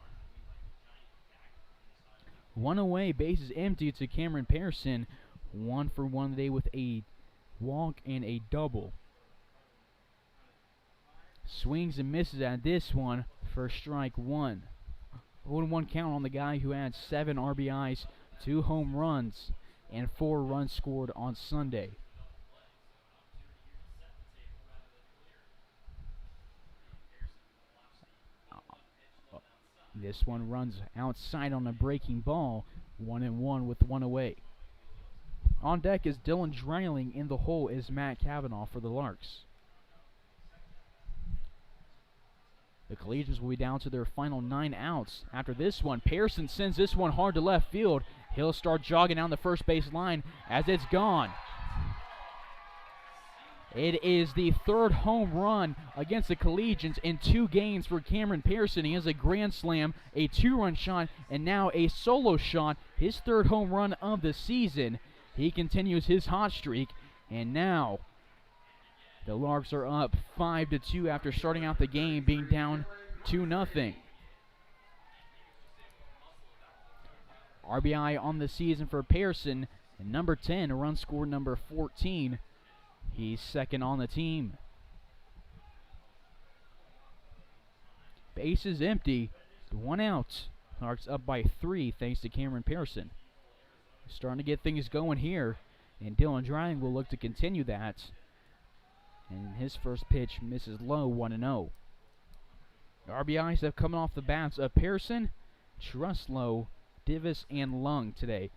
S5: 1 away, bases empty to Cameron Pearson. 1 for 1 today with a walk and a double. Swings and misses at this one for strike 1. 0-1 count on the guy who had 7 RBIs, 2 home runs, and 4 runs scored on Sunday. This one runs outside on a breaking ball, 1-1 with 1 away. On deck is Dylan Dreiling. In the hole is Matt Cavanaugh for the Larks. The Collegians will be down to their final 9 outs. After this one, Pearson sends this one hard to left field. He'll start jogging down the first base line as it's gone. It is the 3rd home run against the Collegians in 2 games for Cameron Pearson. He has a grand slam, a 2-run shot, and now a solo shot. His 3rd home run of the season. He continues his hot streak, and now the Larks are up 5-2 after starting out the game being down 2-0. RBI on the season for Pearson, and number 10, run scored number 14. He's 2nd on the team. Base is empty, 1 out. Larks up by 3 thanks to Cameron Pearson. Starting to get things going here, and Dylan Dreiling will look to continue that. And his first pitch misses low, 1-0. RBIs have come off the bats of Pearson, Truslow, Divis, and Lung today.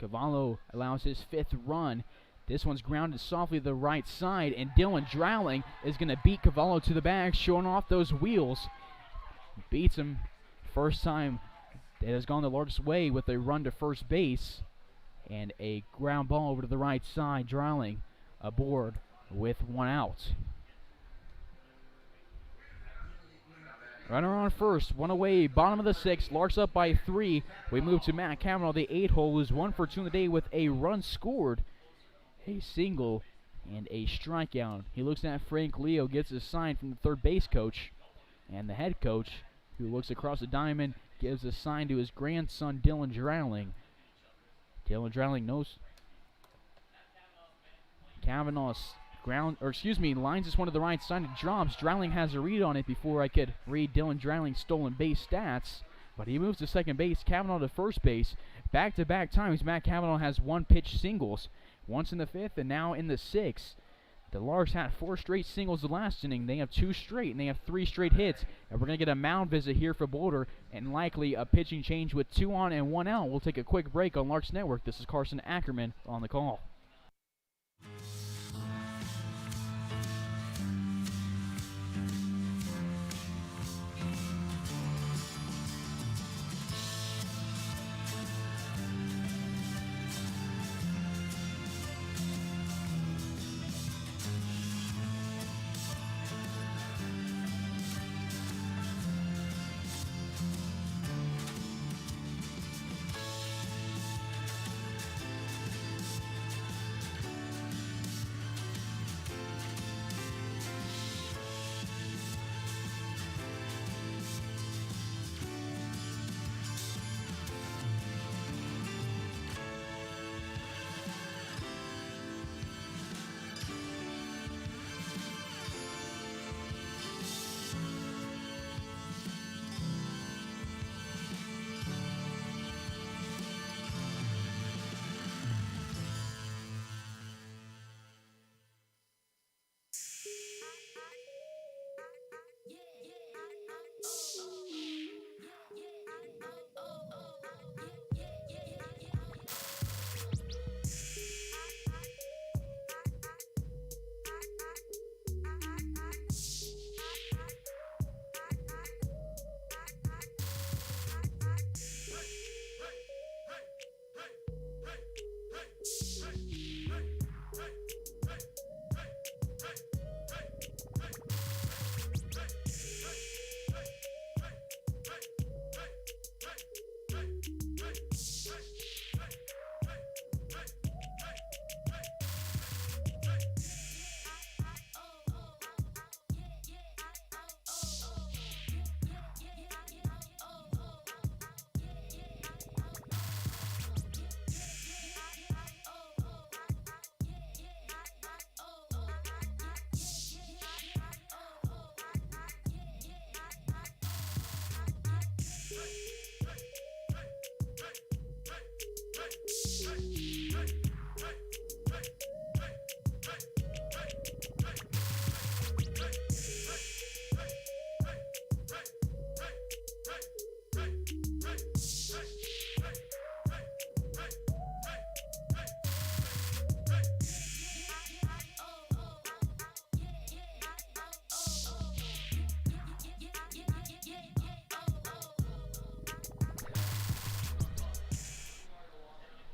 S5: Cavallo allows his 5th run. This one's grounded softly to the right side, and Dylan Dreiling is going to beat Cavallo to the bag, showing off those wheels. Beats him first time it has gone the Larks' way with a run to first base, and a ground ball over to the right side. Dreiling aboard with 1 out. Runner on first, 1 away, bottom of the 6th. Larks up by 3. We move to Matt Cavanaugh, the 8 hole, who's 1 for 2 in the day with a run scored, a single, and a strikeout. He looks at Frank Leo, gets a sign from the 3rd base coach, and the head coach, who looks across the diamond, gives a sign to his grandson, Dylan Dreiling. Dylan Dreiling knows Cavanaugh's lines this one to the right side. It drops. Dreiling has a read on it before I could read Dylan Dreiling's stolen base stats. But he moves to second base. Cavanaugh to first base. Back-to-back times, Matt Cavanaugh has 1-pitch singles. Once in the 5th and now in the 6th. The Larks had 4 straight singles the last inning. They have 2 straight, and they have 3 straight hits. And we're going to get a mound visit here for Boulder, and likely a pitching change with 2 on and 1 out. We'll take a quick break on Larks Network. This is Carson Ackerman on the call.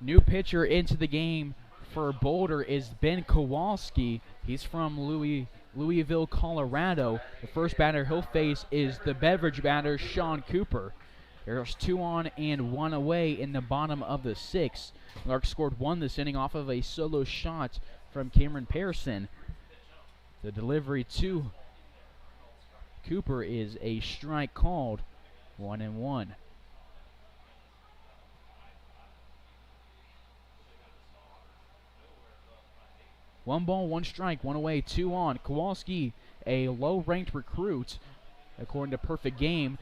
S5: New pitcher into the game for Boulder is Ben Kowalski. He's from Louisville, Colorado. The first batter he'll face is the beverage batter, Sean Cooper. There's 2 on and 1 away in the bottom of the 6th. Larks scored 1 this inning off of a solo shot from Cameron Pearson. The delivery to Cooper is a strike called, 1-1. One ball, 1 strike, 1 away, 2 on. Kowalski, a low-ranked recruit, according to Perfect Game.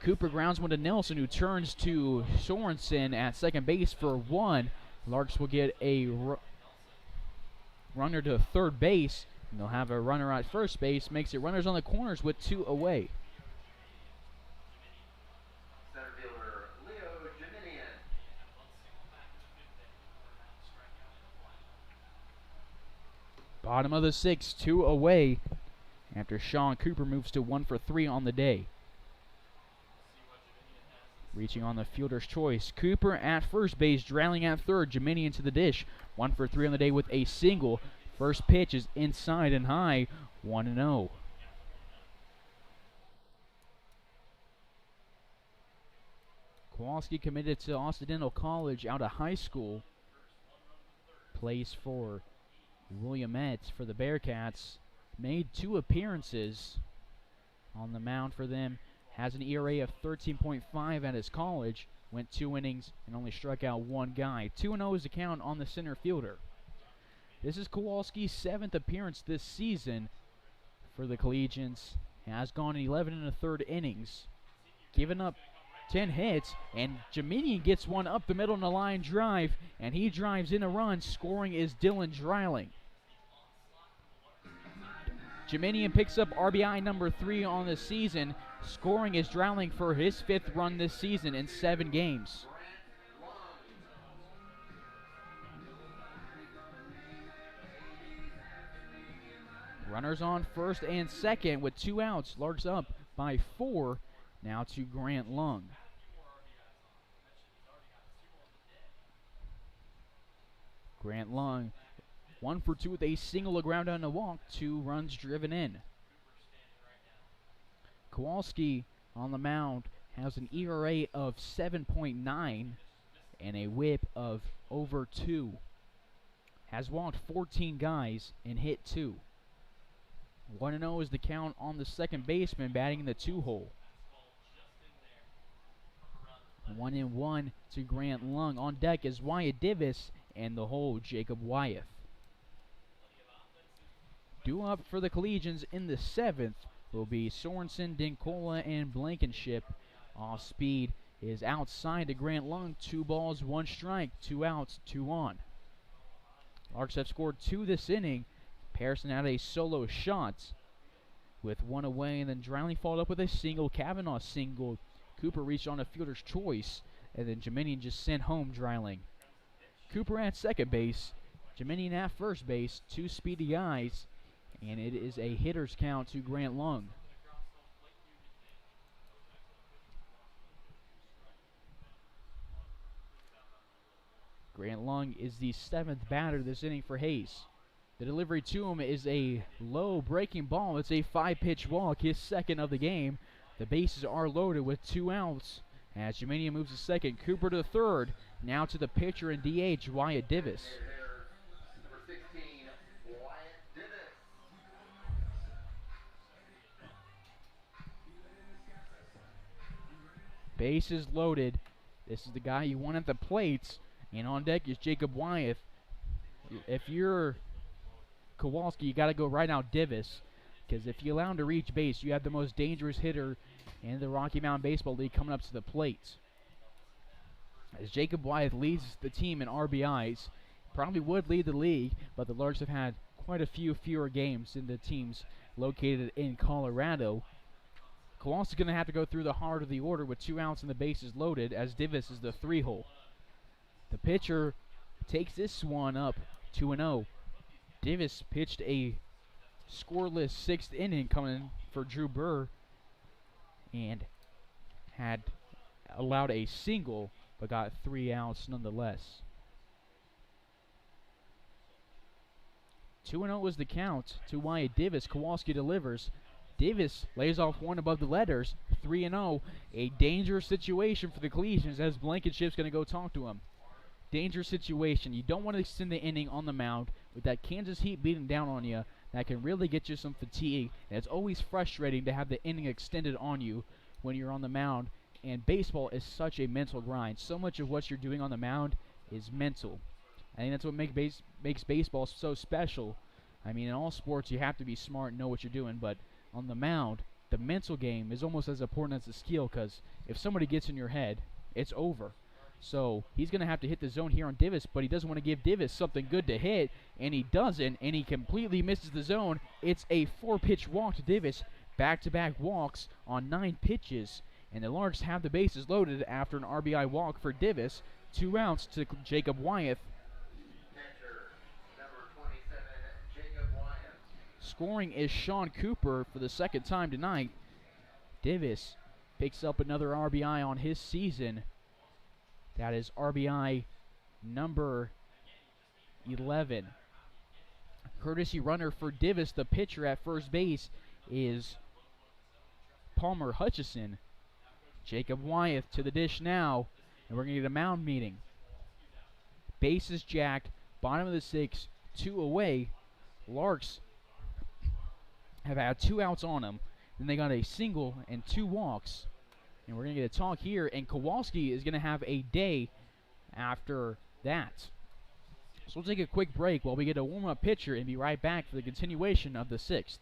S5: Cooper grounds one to Nelson, who turns to Sorensen at second base for 1. Larks will get a runner to third base, and they'll have a runner at first base. Makes it runners on the corners with 2 away. Bottom of the 6th, 2 away after Sean Cooper moves to 1 for 3 on the day. Reaching on the fielder's choice. Cooper at first base, drailing at third. Jeminian to the dish. 1 for 3 on the day with a single. First pitch is inside and high. 1-0. Kowalski committed to Occidental College out of high school. Plays for Williamette for the Bearcats. Made 2 appearances on the mound for them. Has an ERA of 13.5 at his college. Went 2 innings and only struck out 1 guy. 2-0 is the count on the center fielder. This is Kowalski's 7th appearance this season for the Collegians. Has gone 11 1/3 innings. Given up 10 hits, and Jeminian gets one up the middle in a line drive, and he drives in a run. Scoring is Dylan Dreiling. Jeminian picks up RBI number 3 on the season. Scoring is Dreiling for his 5th run this season in 7 games. Runners on first and second with 2 outs. Larks up by 4. Now to Grant Lung. Grant Lung, 1 for 2 with a single, a ground out and a walk, 2 runs driven in. Kowalski on the mound has an ERA of 7.9 and a whip of over 2. Has walked 14 guys and hit 2. 1-0 is the count on the second baseman, batting in the 2-hole. 1-1 to Grant Lung. On deck is Wyatt Divis and the hole, Jacob Wyeth. Due up for the Collegians in the 7th will be Sorensen, Dinkola, and Blankenship. Off speed is outside to Grant Lung. 2 balls, 1 strike, 2 outs, 2 on. Larks have scored 2 this inning. Pearson had a solo shot with 1 away, and then Dreiling followed up with a single. Kavanaugh single. Cooper reached on a fielder's choice, and then Jeminian just sent home Dreiling. Cooper at second base, Jeminian at first base, 2 speedy guys, and it is a hitter's count to Grant Lung. Grant Lung is the 7th batter this inning for Hayes. The delivery to him is a low breaking ball. It's a 5-pitch walk, his 2nd of the game. The bases are loaded with 2 outs. As Jeminian moves to second, Cooper to third. Now to the pitcher and DH, Wyatt Divis.
S2: Number 16, Wyatt Divis.
S5: Bases loaded. This is the guy you want at the plates. And on deck is Jacob Wyeth. If you're Kowalski, you got to go right now Divis. Because if you allow him to reach base, you have the most dangerous hitter in the Rocky Mountain Baseball League coming up to the plate. As Jacob Wyeth leads the team in RBIs, probably would lead the league, but the Larks have had quite a few fewer games than the teams located in Colorado. Kowalski's going to have to go through the heart of the order with 2 outs and the bases loaded, as Divis is the 3-hole. The pitcher takes this one up 2-0. Divis pitched a scoreless 6th inning coming for Drew Burr and had allowed a single but got 3 outs nonetheless. 2-0 is the count to Wyatt Davis. Kowalski delivers. Davis lays off one above the letters. 3-0. A dangerous situation for the Collegians as Blankenship's going to go talk to him. Dangerous situation. You don't want to extend the inning on the mound with that Kansas heat beating down on you. That can really get you some fatigue. And it's always frustrating to have the inning extended on you when you're on the mound. And baseball is such a mental grind. So much of what you're doing on the mound is mental. I think that's what makes baseball so special. I mean, in all sports, you have to be smart and know what you're doing. But on the mound, the mental game is almost as important as the skill, because if somebody gets in your head, it's over. So he's going to have to hit the zone here on Davis, but he doesn't want to give Davis something good to hit, and he doesn't, and he completely misses the zone. It's a 4-pitch walk to Davis, back-to-back walks on 9 pitches, and the Larks have the bases loaded after an RBI walk for Davis. 2 outs to Jacob Wyeth.
S2: Catcher, number 27, Jacob Wyeth.
S5: Scoring is Sean Cooper for the second time tonight. Davis picks up another RBI on his season. That is RBI number 11. Courtesy runner for Davis, the pitcher at first base, is Palmer Hutchison. Jacob Wyeth to the dish now, and we're going to get a mound meeting. Bases jacked, bottom of the 6th, 2 away. Larks have had 2 outs on them. Then they got a single and 2 walks. And we're going to get a talk here, and Kowalski is going to have a day after that. So we'll take a quick break while we get a warm-up pitcher and be right back for the continuation of the 6th.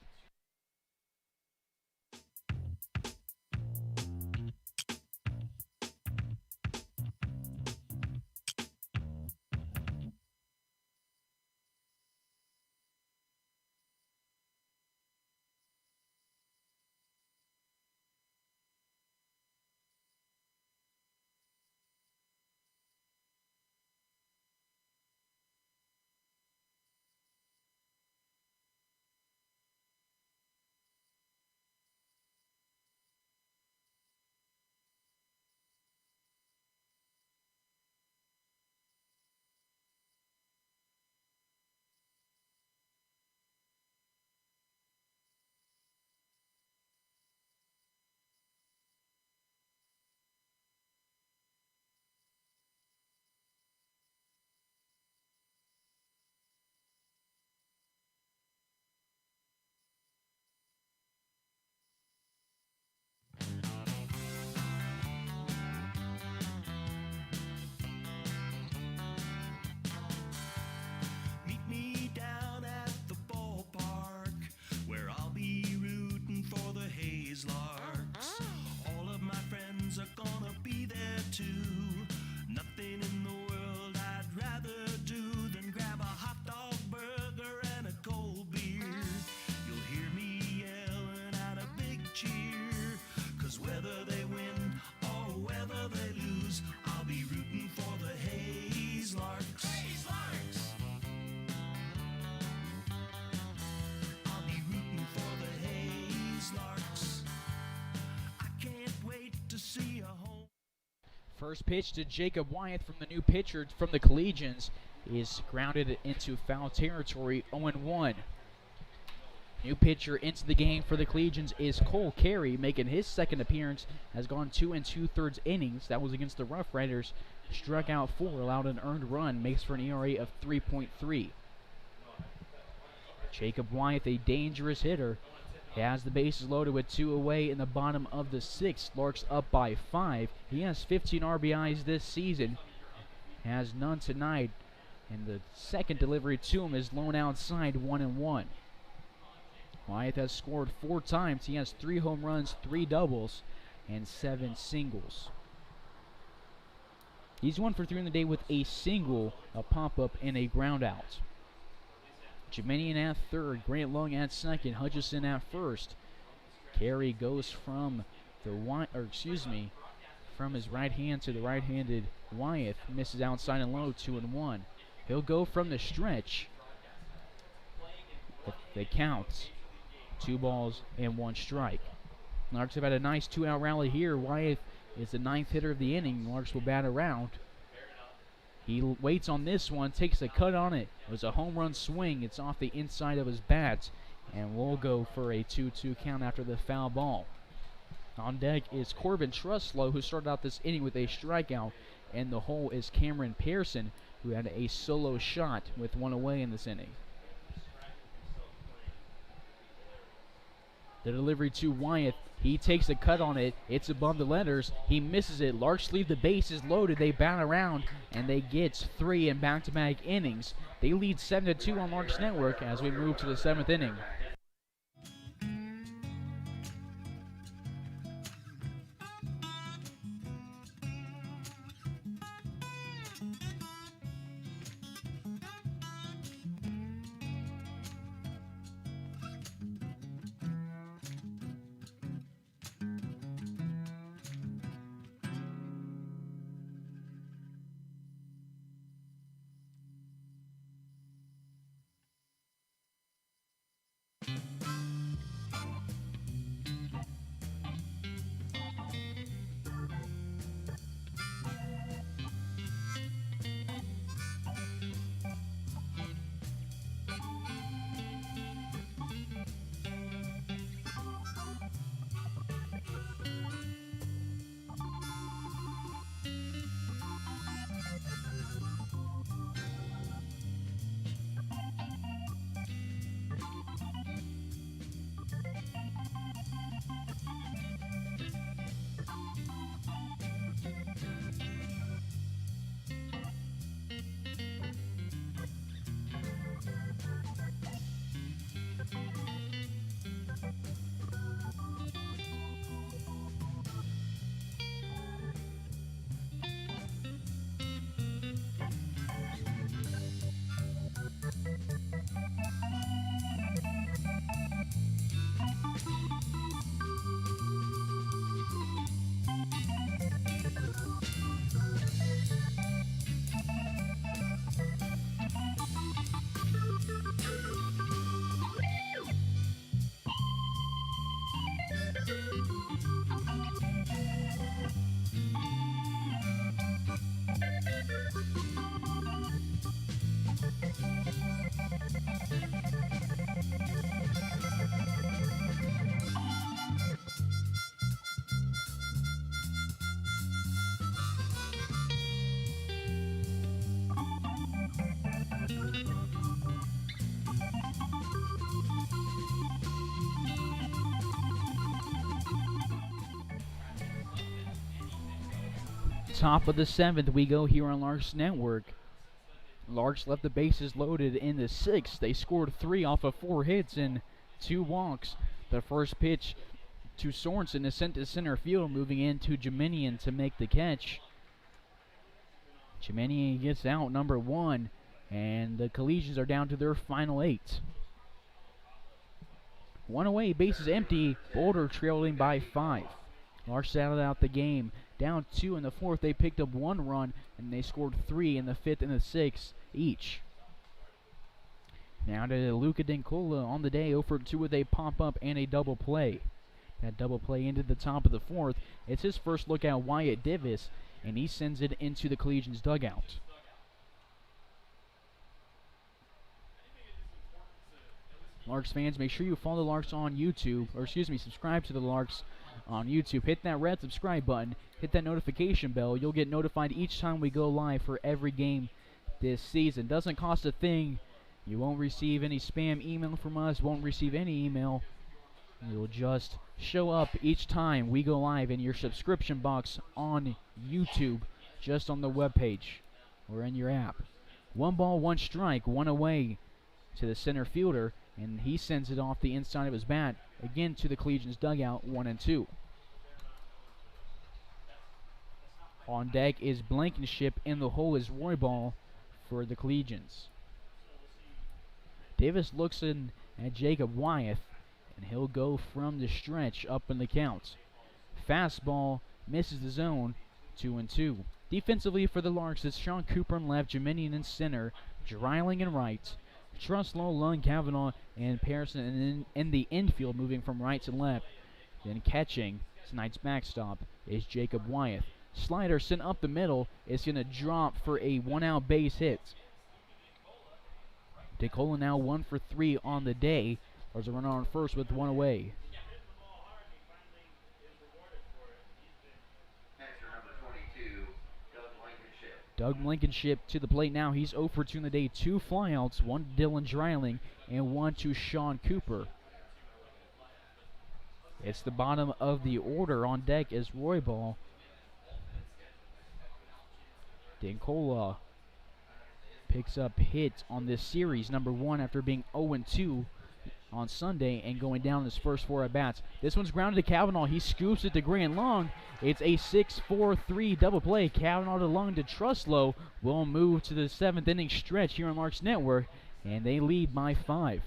S6: Larks. All of my friends are gonna be there too. Nothing in the world I'd rather do than grab a hot dog burger and a cold beer. You'll hear me yelling out a big cheer, 'cause whether they win or whether they lose, I'll be rooting for the Hayes Larks. Hayes Larks! I'll be rooting for the Hayes Larks. See a home.
S5: First pitch to Jacob Wyeth from the new pitcher from the Collegians is grounded into foul territory, 0-1. New pitcher into the game for the Collegians is Cole Carey, making his second appearance, has gone 2 2/3 innings. That was against the Rough Riders. Struck out 4, allowed an earned run, makes for an ERA of 3.3. Jacob Wyeth, a dangerous hitter. He has the bases loaded with 2 away in the bottom of the 6th. Larks up by 5. He has 15 RBIs this season. Has none tonight. And the second delivery to him is blown outside, 1-1. Wyeth has scored 4 times. He has 3 home runs, 3 doubles, and 7 singles. He's 1 for 3 in the day with a single, a pop-up, and a ground out. Jemenian at third, Grant Long at second, Hutchison at first. Carey goes from from his right hand to the right-handed Wyeth, misses outside and low, 2-1. He'll go from the stretch. They count 2 balls and 1 strike. Larks have had a nice 2-out rally here. Wyeth is the 9th hitter of the inning. Larks will bat around. He waits on this one, takes a cut on it. It was a home run swing. It's off the inside of his bat, and we'll go for a 2-2 count after the foul ball. On deck is Corbin Truslow, who started out this inning with a strikeout, and the hole is Cameron Pearson, who had a solo shot with one away in this inning. The delivery to Wyeth. He takes a cut on it. It's above the letters. He misses it. Larks leave the bases loaded. They bat around, and they get 3 in back-to-back innings. They lead 7-2 on Larks Network as we move to the 7th inning. Top of the 7th we go here on Larks Network. Larks left the bases loaded in the 6th. They scored 3 off of 4 hits and 2 walks. The first pitch to Sorensen is sent to center field, moving into Jemenian to make the catch. Jemenian gets out, number 1, and the Collegians are down to their final 8. 1 away, bases empty. Boulder trailing by 5. Larks battled out the game. Down 2 in the 4th, they picked up 1 run, and they scored 3 in the 5th and the 6th each. Now to Luca Dincola on the day, 0 for 2 with a pop-up and a double play. That double play into the top of the 4th. It's his first look at Wyatt Davis, and he sends it into the Collegians dugout. Larks fans, make sure you follow the Larks on YouTube, or excuse me, subscribe to the Larks on YouTube. Hit that red subscribe button, hit that notification bell. You'll get notified each time we go live for every game this season. Doesn't cost a thing. You won't receive any spam email from us, won't receive any email. You'll just show up each time we go live in your subscription box on YouTube, just on the webpage or in your app. 1 ball, 1 strike, 1 away to the center fielder, and he sends it off the inside of his bat, again to the Collegians dugout, 1-2. On deck is Blankenship, in the hole is Roybal for the Collegians. Davis looks in at Jacob Wyeth, and he'll go from the stretch up in the count. Fastball misses the zone, 2-2. Defensively for the Larks, it's Sean Cooper in left, Jemenian in center, Dreiling in right, Truslow, Lund, Kavanaugh, and Pearson in the infield, moving from right to left. Then catching tonight's backstop is Jacob Wyeth. Slider sent up the middle. It's going to drop for a 1-out base hit. DeCola now 1 for 3 on the day. There's a runner on first with 1 away. Doug Blankenship to the plate now. He's 0 for 2 in the day. 2 flyouts, 1 to Dylan Dreiling and 1 to Sean Cooper. It's the bottom of the order. On deck is Roybal. DeCola picks up hit on this series, number 1, after being 0-2 on Sunday and going down his first 4 at-bats. This one's grounded to Kavanaugh. He scoops it to Grand Long. It's a 6-4-3 double play. Kavanaugh to Long to Truslow will move to the 7th inning stretch here on Larks Network, and they lead by 5.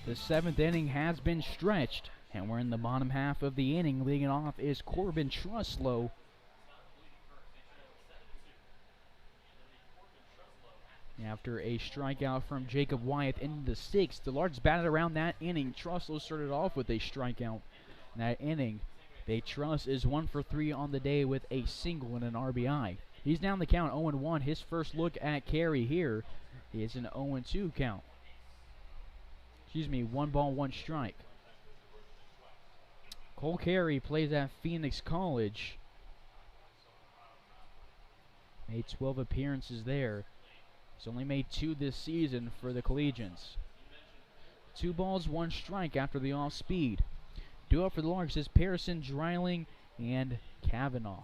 S5: The 7th inning has been stretched, and we're in the bottom half of the inning. Leading off is Corbin Truslow. After a strikeout from Jacob Wyatt in the 6th, the Larks batted around that inning. Truslow started off with a strikeout in that inning. Truss is 1 for 3 on the day with a single and an RBI. He's down the count 0-1. His first look at Carey here is an 0-2 count. 1 ball, 1 strike. Cole Carey plays at Phoenix College. Made 12 appearances there. He's only made 2 this season for the Collegians. 2 balls, 1 strike after the off speed. Due up for the Larks is Pearson, Dreiling, and Kavanaugh.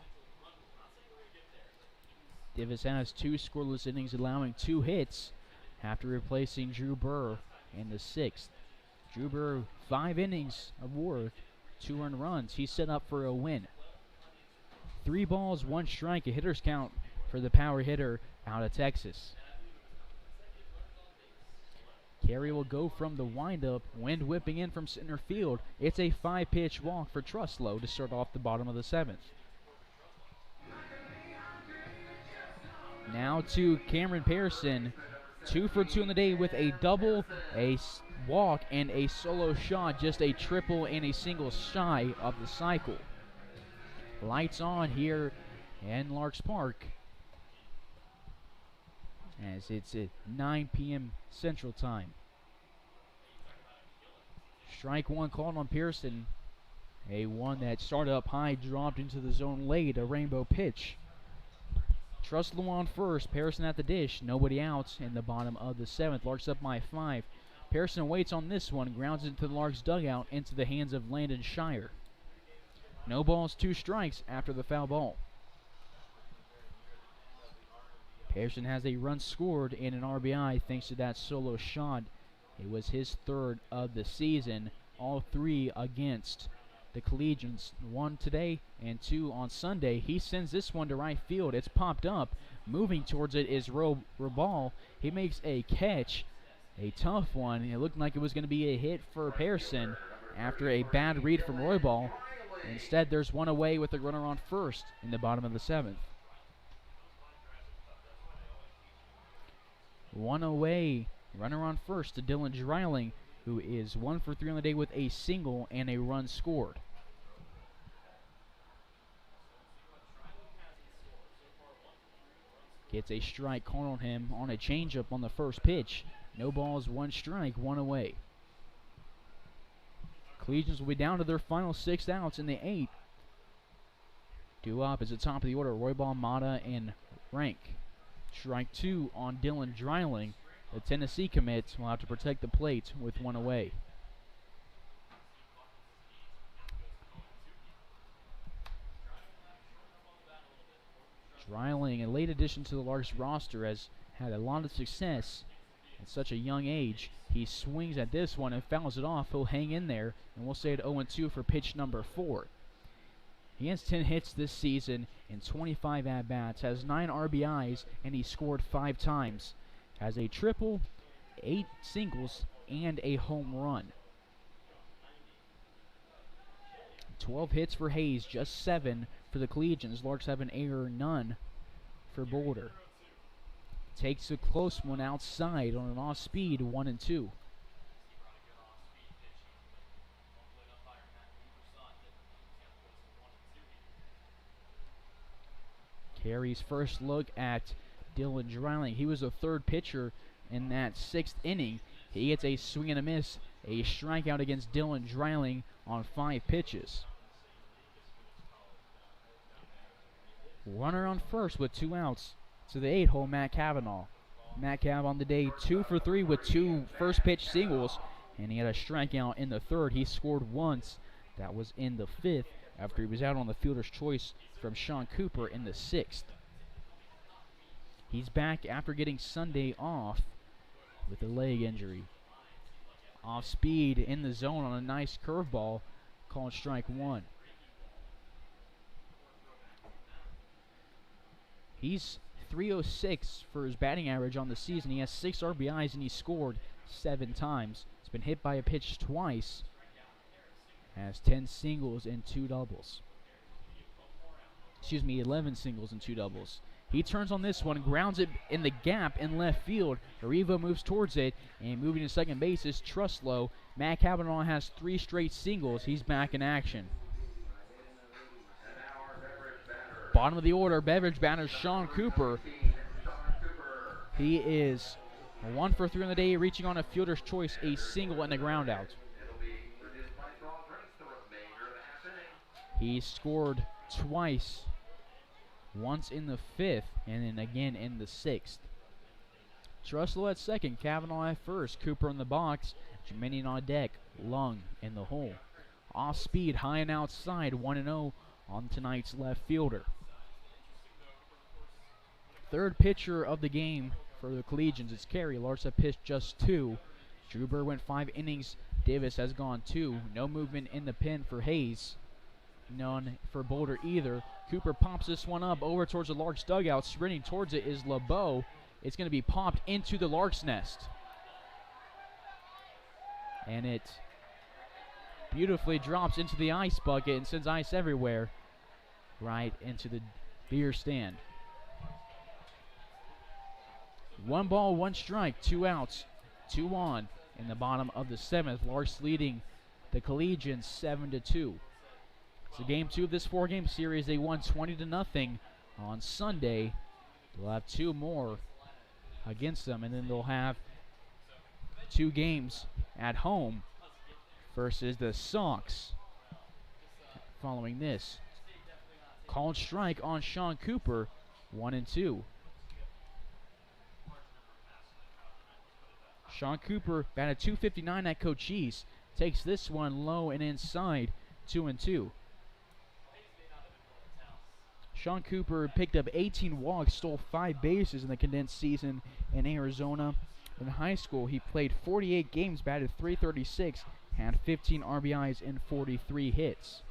S5: Divis has 2 scoreless innings, allowing 2 hits after replacing Drew Burr in the 6th. Drew Burr, 5 innings of work, 2 earned runs. He's set up for a win. 3 balls, 1 strike, a hitter's count for the power hitter out of Texas. Carey will go from the windup, wind whipping in from center field. It's a 5-pitch walk for Truslow to start off the bottom of the 7th. Now to Cameron Pearson, 2 for 2 in the day with a double, a walk, and a solo shot. Just a triple and a single shy of the cycle. Lights on here in Larks Park as it's at 9 p.m. Central Time. Strike 1 called on Pearson. A one that started up high, dropped into the zone late, a rainbow pitch. Truslow on first, Pearson at the dish, nobody out in the bottom of the 7th. Larks up by 5. Pearson waits on this one, grounds it to the Larks dugout into the hands of Landon Shire. No balls, 2 strikes after the foul ball. Pearson has a run scored and an RBI thanks to that solo shot It was his third of the season, all three against the Collegians. One today and two on Sunday. He sends this one to right field. It's popped up. Moving towards it is Robal. He makes a catch, a tough one. It looked like it was going to be a hit for Pearson after a bad read from Roybal. Instead, there's one away with a runner on first in the bottom of the 7th. One away, runner on first to Dylan Dreiling, who is 1 for 3 on the day with a single and a run scored. Gets a strike called on him on a changeup on the first pitch. No balls, 1 strike, 1 away. Collegians will be down to their final 6 outs in the 8th. Due up is the top of the order, Roybal, Mata, and Rank. Strike 2 on Dylan Dreiling. The Tennessee commit will have to protect the plate with 1 away. Dreiling, a late addition to the Larks roster, has had a lot of success at such a young age. He swings at this one and fouls it off. He'll hang in there, and we'll say it 0-2 for pitch number 4. He has 10 hits this season in 25 at-bats, has 9 RBIs, and he scored 5 times. Has a triple, 8 singles, and a home run. 12 hits for Hayes, just 7 for the Collegians. Larks have an error, none for Boulder. Takes a close one outside on an off-speed, 1-2. Carey's first look at Dylan Dreiling. He was the 3rd pitcher in that 6th inning. He gets a swing and a miss, a strikeout against Dylan Dreiling on 5 pitches. Runner on first with 2 outs to the 8-hole, Matt Cavanaugh. Matt Cav on the day 2 for 3 with 2 first pitch singles, and he had a strikeout in the 3rd. He scored once. That was in the 5th after he was out on the fielder's choice from Sean Cooper in the 6th. He's back after getting Sunday off with a leg injury. Off speed in the zone on a nice curveball, called strike 1. He's .306 for his batting average on the season. He has 6 RBIs and he scored 7 times. He's been hit by a pitch twice. Has 10 singles and 2 doubles. 11 singles and 2 doubles. He turns on this one, grounds it in the gap in left field. Arriva moves towards it, and moving to second base is Truslow. Matt Cavanaugh has 3 straight singles. He's back in action. Bottom of the order, beverage batter Sean Cooper. He is 1 for 3 on the day, reaching on a fielder's choice, a single and a ground out. He scored twice, once in the 5th and then again in the 6th. Truslow at second, Cavanaugh at first, Cooper in the box, Jimenian on deck, Lung in the hole. Off speed, high and outside, 1-0 on tonight's left fielder. 3rd pitcher of the game for the Collegians is Carey. Larks have pitched just 2. Druber went 5 innings. Davis has gone 2. No movement in the pen for Hayes. None for Boulder either. Cooper pops this one up over towards the Larks dugout. Sprinting towards it is LeBeau. It's going to be popped into the Larks nest. And it beautifully drops into the ice bucket and sends ice everywhere. Right into the beer stand. 1 ball, 1 strike, 2 outs, 2 on in the bottom of the 7th. Larks leading the Collegians 7-2. So game 2 of this 4-game series, they won 20-0 on Sunday. They'll have 2 more against them, and then they'll have 2 games at home versus the Sox following this. Called strike on Sean Cooper, 1-2. Sean Cooper batted .259 at Cochise. Takes this one low and inside, 2-2. Sean Cooper picked up 18 walks, stole 5 bases in the condensed season in Arizona. In high school, he played 48 games, batted .336, had 15 RBIs and 43 hits.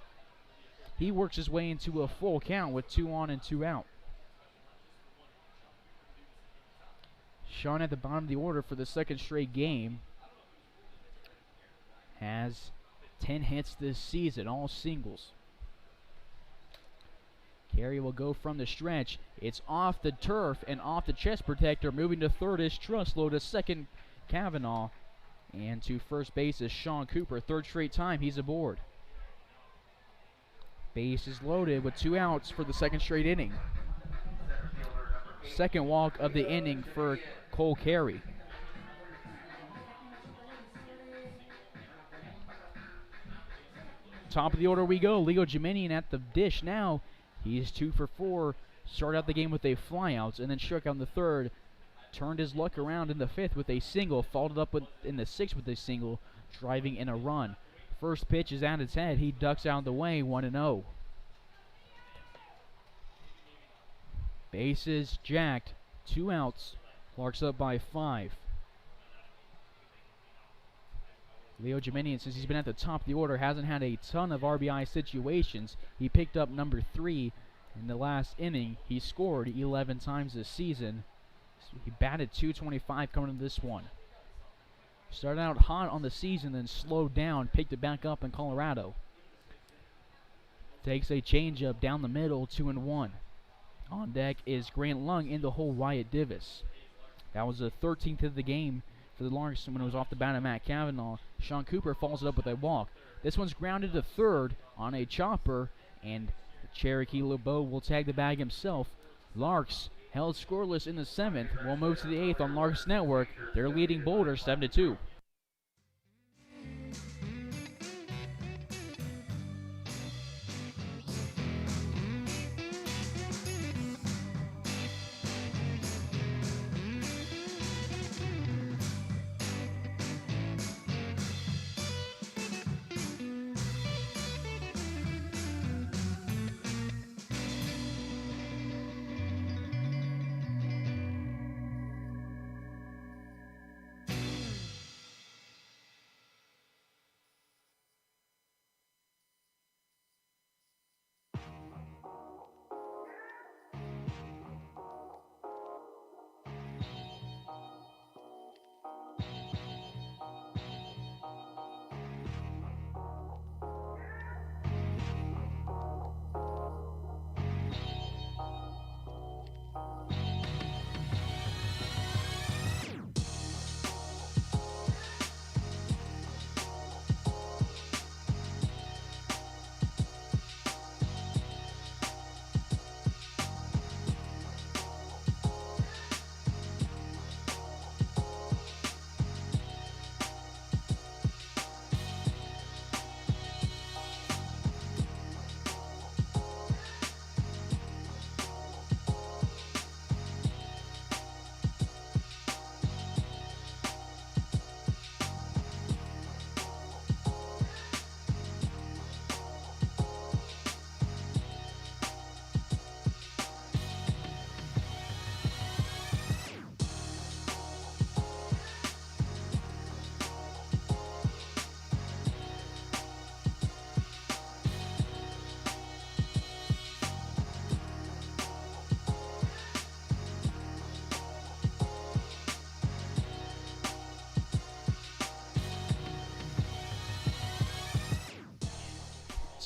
S5: He works his way into a full count with 2 on and 2 out. Sean at the bottom of the order for the second straight game has 10 hits this season, all singles. Carey will go from the stretch. It's off the turf and off the chest protector. Moving to third is Truslow, to second Kavanaugh, and to first base is Sean Cooper. Third straight time he's aboard. Base is loaded with 2 outs for the second straight inning. Second walk of the inning for Cole Carey. Top of the order we go. Leo Jemenian at the dish now. He's 2 for 4. Started out the game with a flyout and then struck out in the third. Turned his luck around in the fifth with a single. Followed up in the sixth with a single, driving in a run. First pitch is at his head. He ducks out of the way, 1-0. Bases jacked. 2 outs. Larks up by 5. Leo Jemenian, since he's been at the top of the order, hasn't had a ton of RBI situations. He picked up number 3 in the last inning. He scored 11 times this season. So he batted .225 coming into this one. Started out hot on the season, then slowed down, picked it back up in Colorado. Takes a changeup down the middle, 2-1. On deck is Grant Lung in the hole, Wyatt Divis. That was the 13th of the game for the Larks when it was off the bat of Matt Kavanaugh. Sean Cooper follows it up with a walk. This one's grounded to third on a chopper, and Cherokee LeBeau will tag the bag himself. Larks held scoreless in the 7th. We'll move to the 8th on Larks Network. They're leading Boulder 7-2.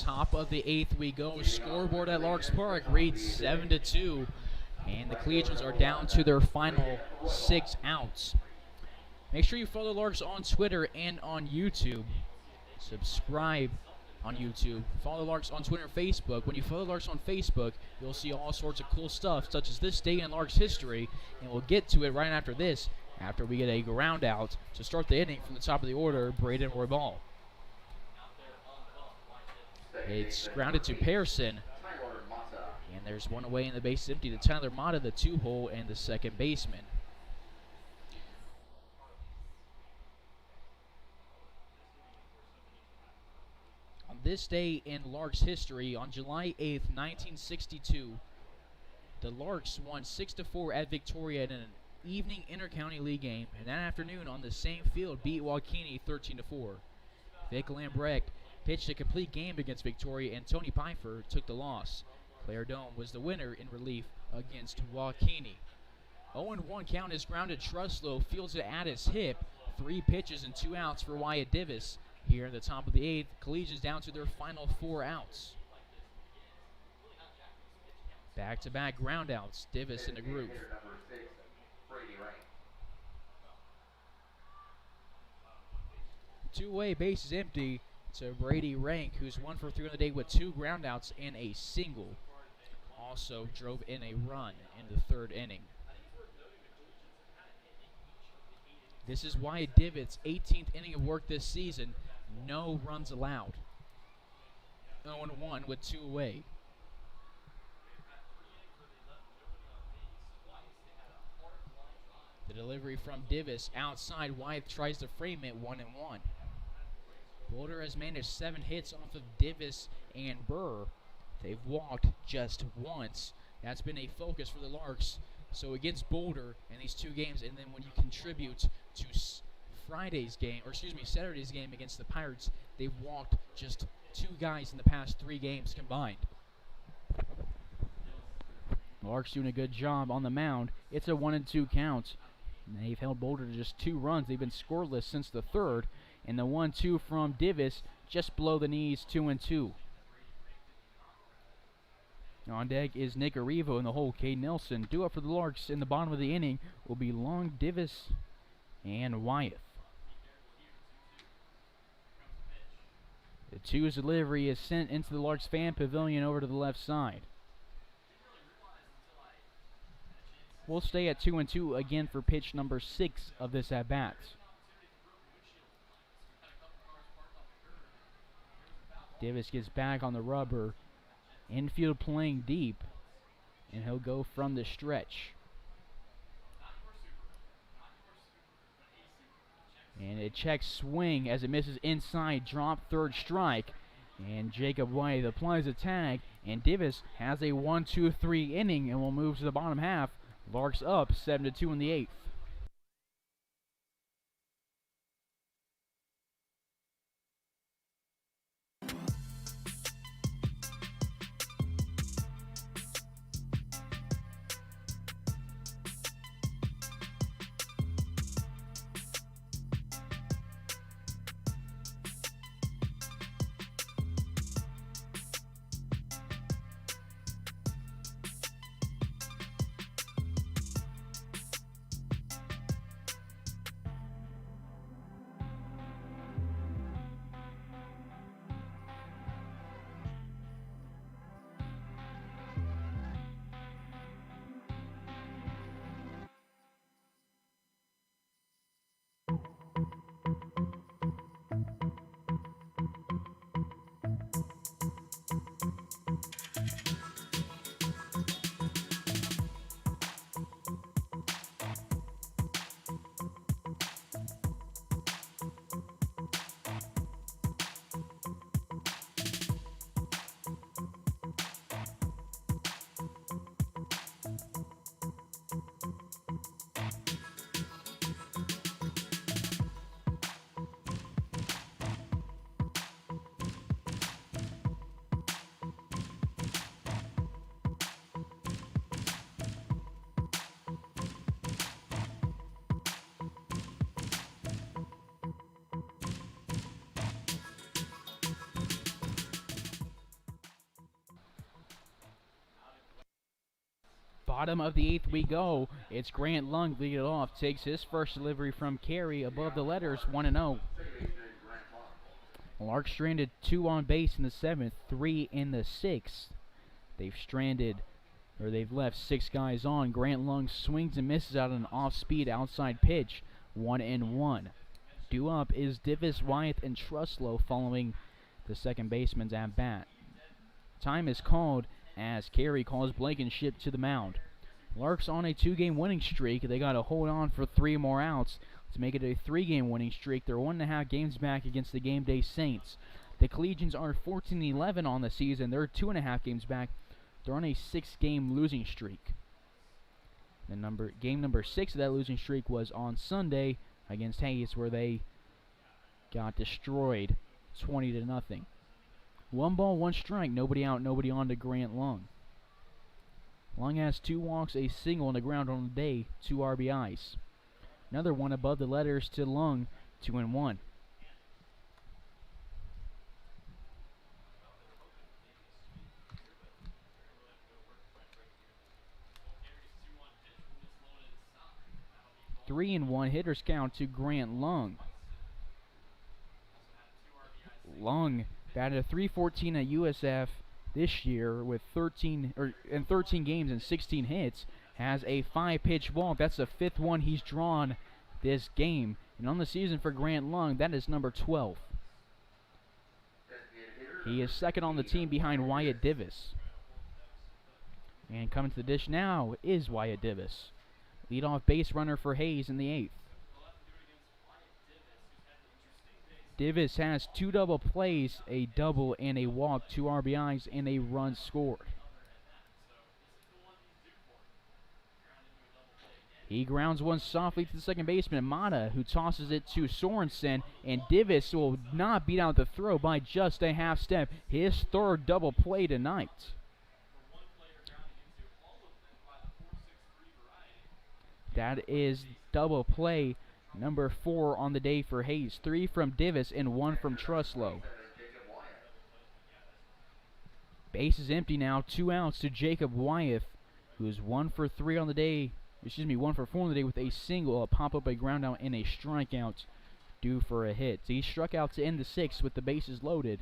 S5: Top of the 8th we go. Scoreboard at Larks Park reads 7-2. And the Collegians are down to their final 6 outs. Make sure you follow Larks on Twitter and on YouTube. Subscribe on YouTube. Follow Larks on Twitter and Facebook. When you follow Larks on Facebook, you'll see all sorts of cool stuff, such as this day in Larks history. And we'll get to it right after this, after we get a ground out to start the inning from the top of the order, Braden Roybal. It's grounded to Pearson. And there's one away in the base empty to Tyler Mata, the 2-hole, and the second baseman. On this day in Larks history, on July 8th, 1962, the Larks won 6-4 at Victoria in an evening Intercounty League game, and that afternoon on the same field beat Waukene 13-4. Vic Lambrecht pitched a complete game against Victoria, and Tony Pfeiffer took the loss. Claire Dome was the winner in relief against Waukene. 0-1 count is grounded. Truslow fields it at his hip. 3 pitches and 2 outs for Wyatt Divis. Here in the top of the 8th, Collegians down to their final 4 outs. Back-to-back groundouts. Divis in the groove. Two-way base is empty to Brady Rank, who's 1 for 3 on the day with 2 groundouts and a single. Also drove in a run in the 3rd inning. This is Wyatt Divis' 18th inning of work this season. No runs allowed. 0-1 with 2 away. The delivery from Divis outside. Wyatt tries to frame it 1-1. Boulder has managed 7 hits off of Divis and Burr. They've walked just once. That's been a focus for the Larks. So against Boulder in these 2 games, and then when you contribute to Saturday's game against the Pirates, they've walked just 2 guys in the past 3 games combined. Larks doing a good job on the mound. It's a 1-2 count. And they've held Boulder to just 2 runs. They've been scoreless since the 3rd. And the 1-2 from Divis just below the knees, 2-2. On deck is Nick Arrivo in the hole. Cade Nelson. Due up for the Larks in the bottom of the inning will be Long, Divis, and Wyeth. The 2's delivery is sent into the Larks fan pavilion over to the left side. We'll stay at 2-2 again for pitch number 6 of this at-bat. Divis gets back on the rubber. Infield playing deep. And he'll go from the stretch. And a check swing as it misses inside. Drop, 3rd strike. And Jacob White applies a tag. And Divis has a 1-2-3 inning and will move to the bottom half. Larks up 7-2 in the 8th. Bottom of the 8th we go. It's Grant Lung leading it off. Takes his first delivery from Carey above the letters, 1-0. Larks stranded 2 on base in the 7th, 3 in the 6th. They've left 6 guys on. Grant Lung swings and misses out an off-speed outside pitch, 1-1. Due up is Divis, Wyeth, and Truslow following the second baseman's at-bat. Time is called as Carey calls Blankenship to the mound. Larks on a 2-game winning streak. They got to hold on for 3 more outs to make it a 3-game winning streak. They're 1.5 games back against the Game Day Saints. The Collegians are 14-11 on the season. They're 2.5 games back. They're on a 6-game losing streak. And game number 6 of that losing streak was on Sunday against Hayes, where they got destroyed 20-0. 1 ball, 1 strike, nobody out, nobody on to Grant Lung. Lung has 2 walks, a single on the ground on the day, 2 RBIs. Another one above the letters to Lung, 2-1. Three and 1 hitters count to Grant Lung. Lung batted a .314 at USF this year with 13 games and 16 hits. Has a 5-pitch walk. That's the 5th one he's drawn this game. And on the season for Grant Lung, that is number 12. He is second on the team behind Wyatt Divis. And coming to the dish now is Wyatt Divis. Leadoff base runner for Hayes in the 8th. Divis has 2 double plays, a double and a walk, 2 RBIs, and a run scored. He grounds one softly to the second baseman, Mata, who tosses it to Sorensen, and Divis will not beat out the throw by just a half step. His 3rd double play tonight. That is double play number 4 on the day for Hayes. 3 from Divis and 1 from Truslow. Base is empty now. 2 outs to Jacob Wyeth, who is 1 for 4 on the day with a single, a pop-up, a ground out, and a strikeout due for a hit. So he struck out to end the 6th with the bases loaded.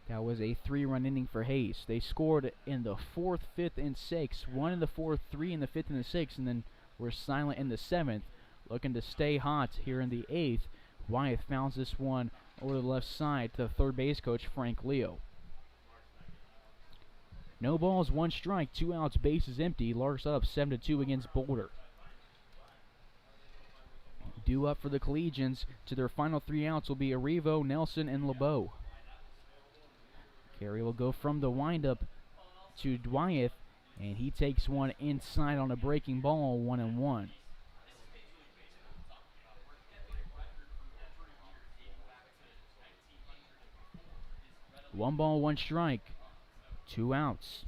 S5: That was a 3-run inning for Hayes. They scored in the 4th, 5th, and 6th. 1 in the 4th, 3 in the 5th, and the 6th, and then were silent in the 7th. Looking to stay hot here in the 8th. Wyeth fouls this one over the left side to third base coach Frank Leo. No balls, 1 strike, 2 outs, bases empty. Larks up 7-2 against Boulder. Due up for the Collegians to their final 3 outs will be Arrivo, Nelson, and LeBeau. Carey will go from the windup to Wyeth, and he takes one inside on a breaking ball, 1-1. One ball, 1 strike, 2 outs.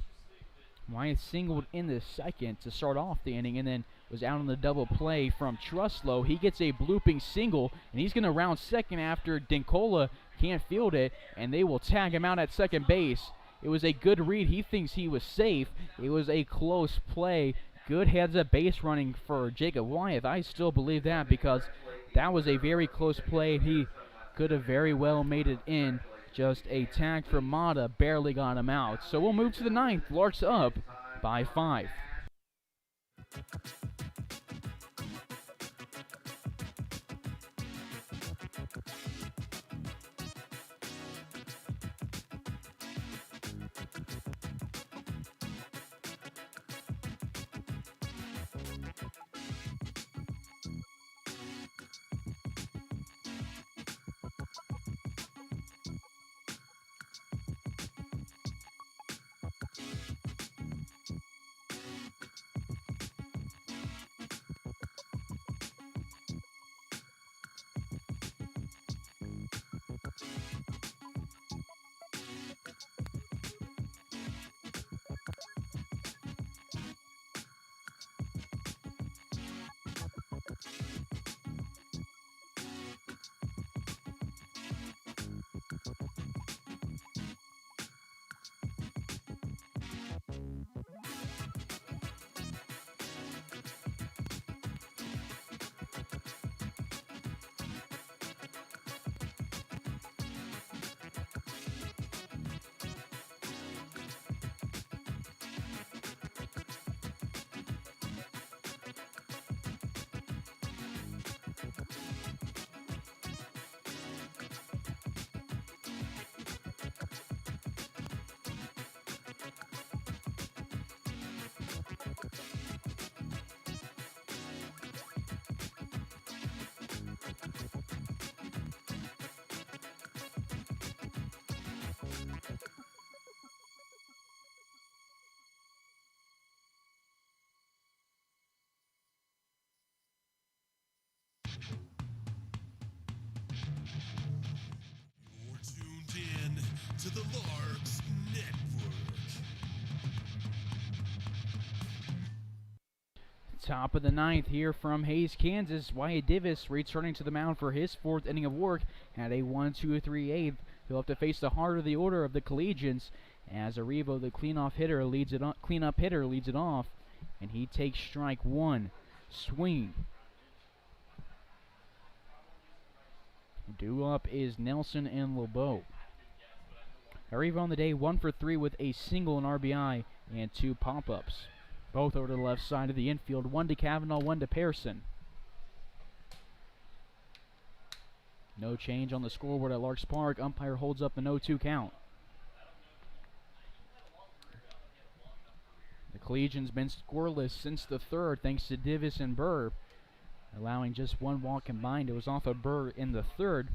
S5: Wyeth singled in the 2nd to start off the inning, and then was out on the double play from Truslow. He gets a blooping single, and he's going to round second after Dincola can't field it, and they will tag him out at second base. It was a good read. He thinks he was safe. It was a close play. Good heads-up base running for Jacob Wyeth. I still believe that because that was a very close play. He could have very well made it in. Just a tag from Mata barely got him out. So we'll move to the 9th. Larks up by 5.
S6: to the Larks Network.
S5: Top of the ninth here from Hays, Kansas. Wyatt Divis returning to the mound for his fourth inning of work at a 1-2-3-8. He'll have to face the heart of the order of the Collegians as Arrivo, the cleanup hitter, leads it off, and he takes strike one. Swing. Due up is Nelson and LeBeau. Arrivo on the day 1 for 3 with a single, an RBI, and 2 pop-ups. Both over to the left side of the infield. 1 to Kavanaugh, 1 to Pearson. No change on the scoreboard at Larks Park. Umpire holds up the 0-2 count. The Collegians been scoreless since the third thanks to Divis and Burr, allowing just 1 walk combined. It was off of Burr in the third,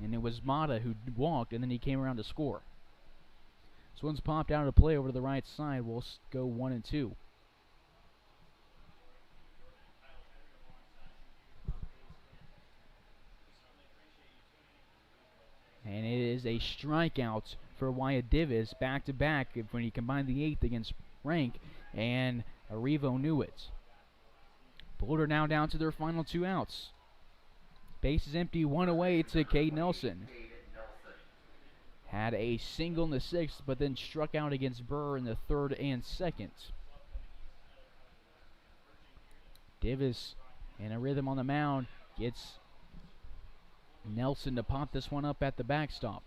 S5: and it was Mata who walked, and then he came around to score. This one's popped out of play over to the right side. We'll go 1-2. And it is a strikeout for Wyatt Divis, back-to-back when he combined the 8th against Rank, and Arrivo knew it. Boulder now down to their final 2 outs. Base is empty, 1 away to Cade Nelson. Had a single in the 6th, but then struck out against Burr in the 3rd and 2nd. Divis in a rhythm on the mound gets Nelson to pop this one up at the backstop.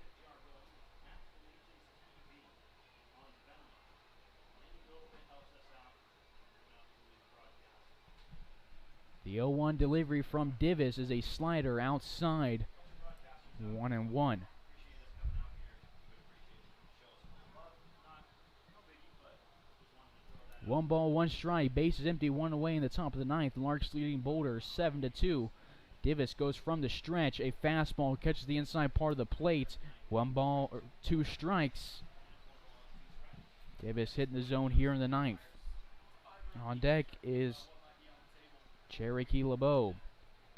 S5: The 0-1 delivery from Divis is a slider outside. 1-1. One ball, 1 strike. Base is empty, 1 away in the top of the 9th. Larks leading Boulder 7-2. Divis goes from the stretch. A fastball catches the inside part of the plate. 1 ball, 2 strikes. Divis hitting the zone here in the 9th. On deck is Cherokee LeBeau.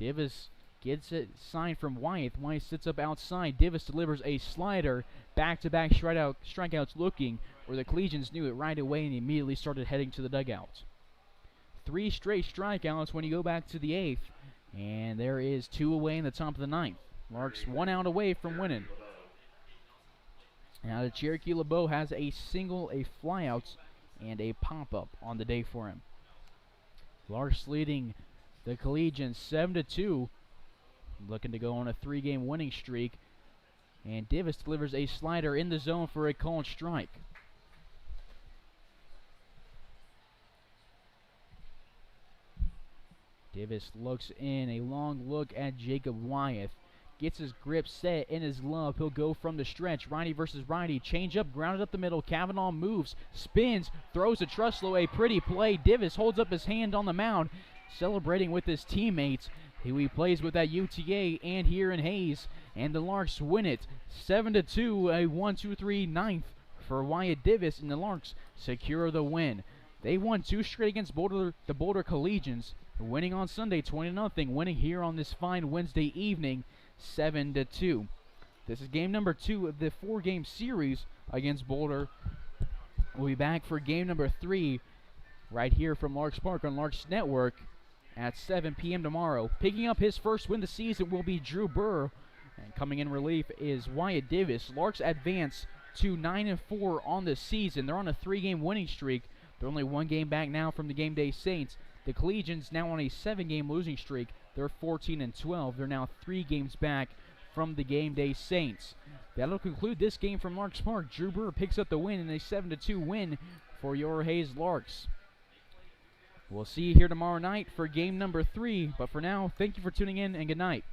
S5: Divis gets it signed from Wyatt. Wyatt sits up outside. Divis delivers a slider. Back-to-back strikeouts looking, where the Collegians knew it right away and immediately started heading to the dugout. 3 straight strikeouts when you go back to the 8th. And there is 2 away in the top of the 9th. Larks 1 out away from winning. Now the Cherokee LeBeau has a single, a flyout, and a pop-up on the day for him. Larks leading the Collegians 7-2. Looking to go on a 3-game winning streak. And Divis delivers a slider in the zone for a called strike. Divis looks in, a long look at Jacob Wyeth. Gets his grip set in his glove. He'll go from the stretch. Righty versus righty. Change up, grounded up the middle. Kavanaugh moves, spins, throws to Truslow. A pretty play. Divis holds up his hand on the mound, celebrating with his teammates. He plays with that UTA and here in Hays. And the Larks win it 7-2, a 1-2-3 ninth for Wyatt Divis, and the Larks secure the win. They won 2 straight against Boulder, the Boulder Collegians, winning on Sunday 20-0, winning here on this fine Wednesday evening 7-2. This is game number 2 of the 4-game series against Boulder. We'll be back for game number 3 right here from Larks Park on Larks Network at 7 p.m. tomorrow. Picking up his first win of the season will be Drew Burr, and coming in relief is Wyatt Divis. Larks advance to 9-4 on the season. They're on a 3-game winning streak. They're only 1 game back now from the Game Day Saints. The Collegians now on a 7-game losing streak. They're 14-12. They're now 3 games back from the Game Day Saints. That'll conclude this game from Larks Park. Drew Burr picks up the win in a 7-2 win for your Hays Larks. We'll see you here tomorrow night for game number 3. But for now, thank you for tuning in and good night.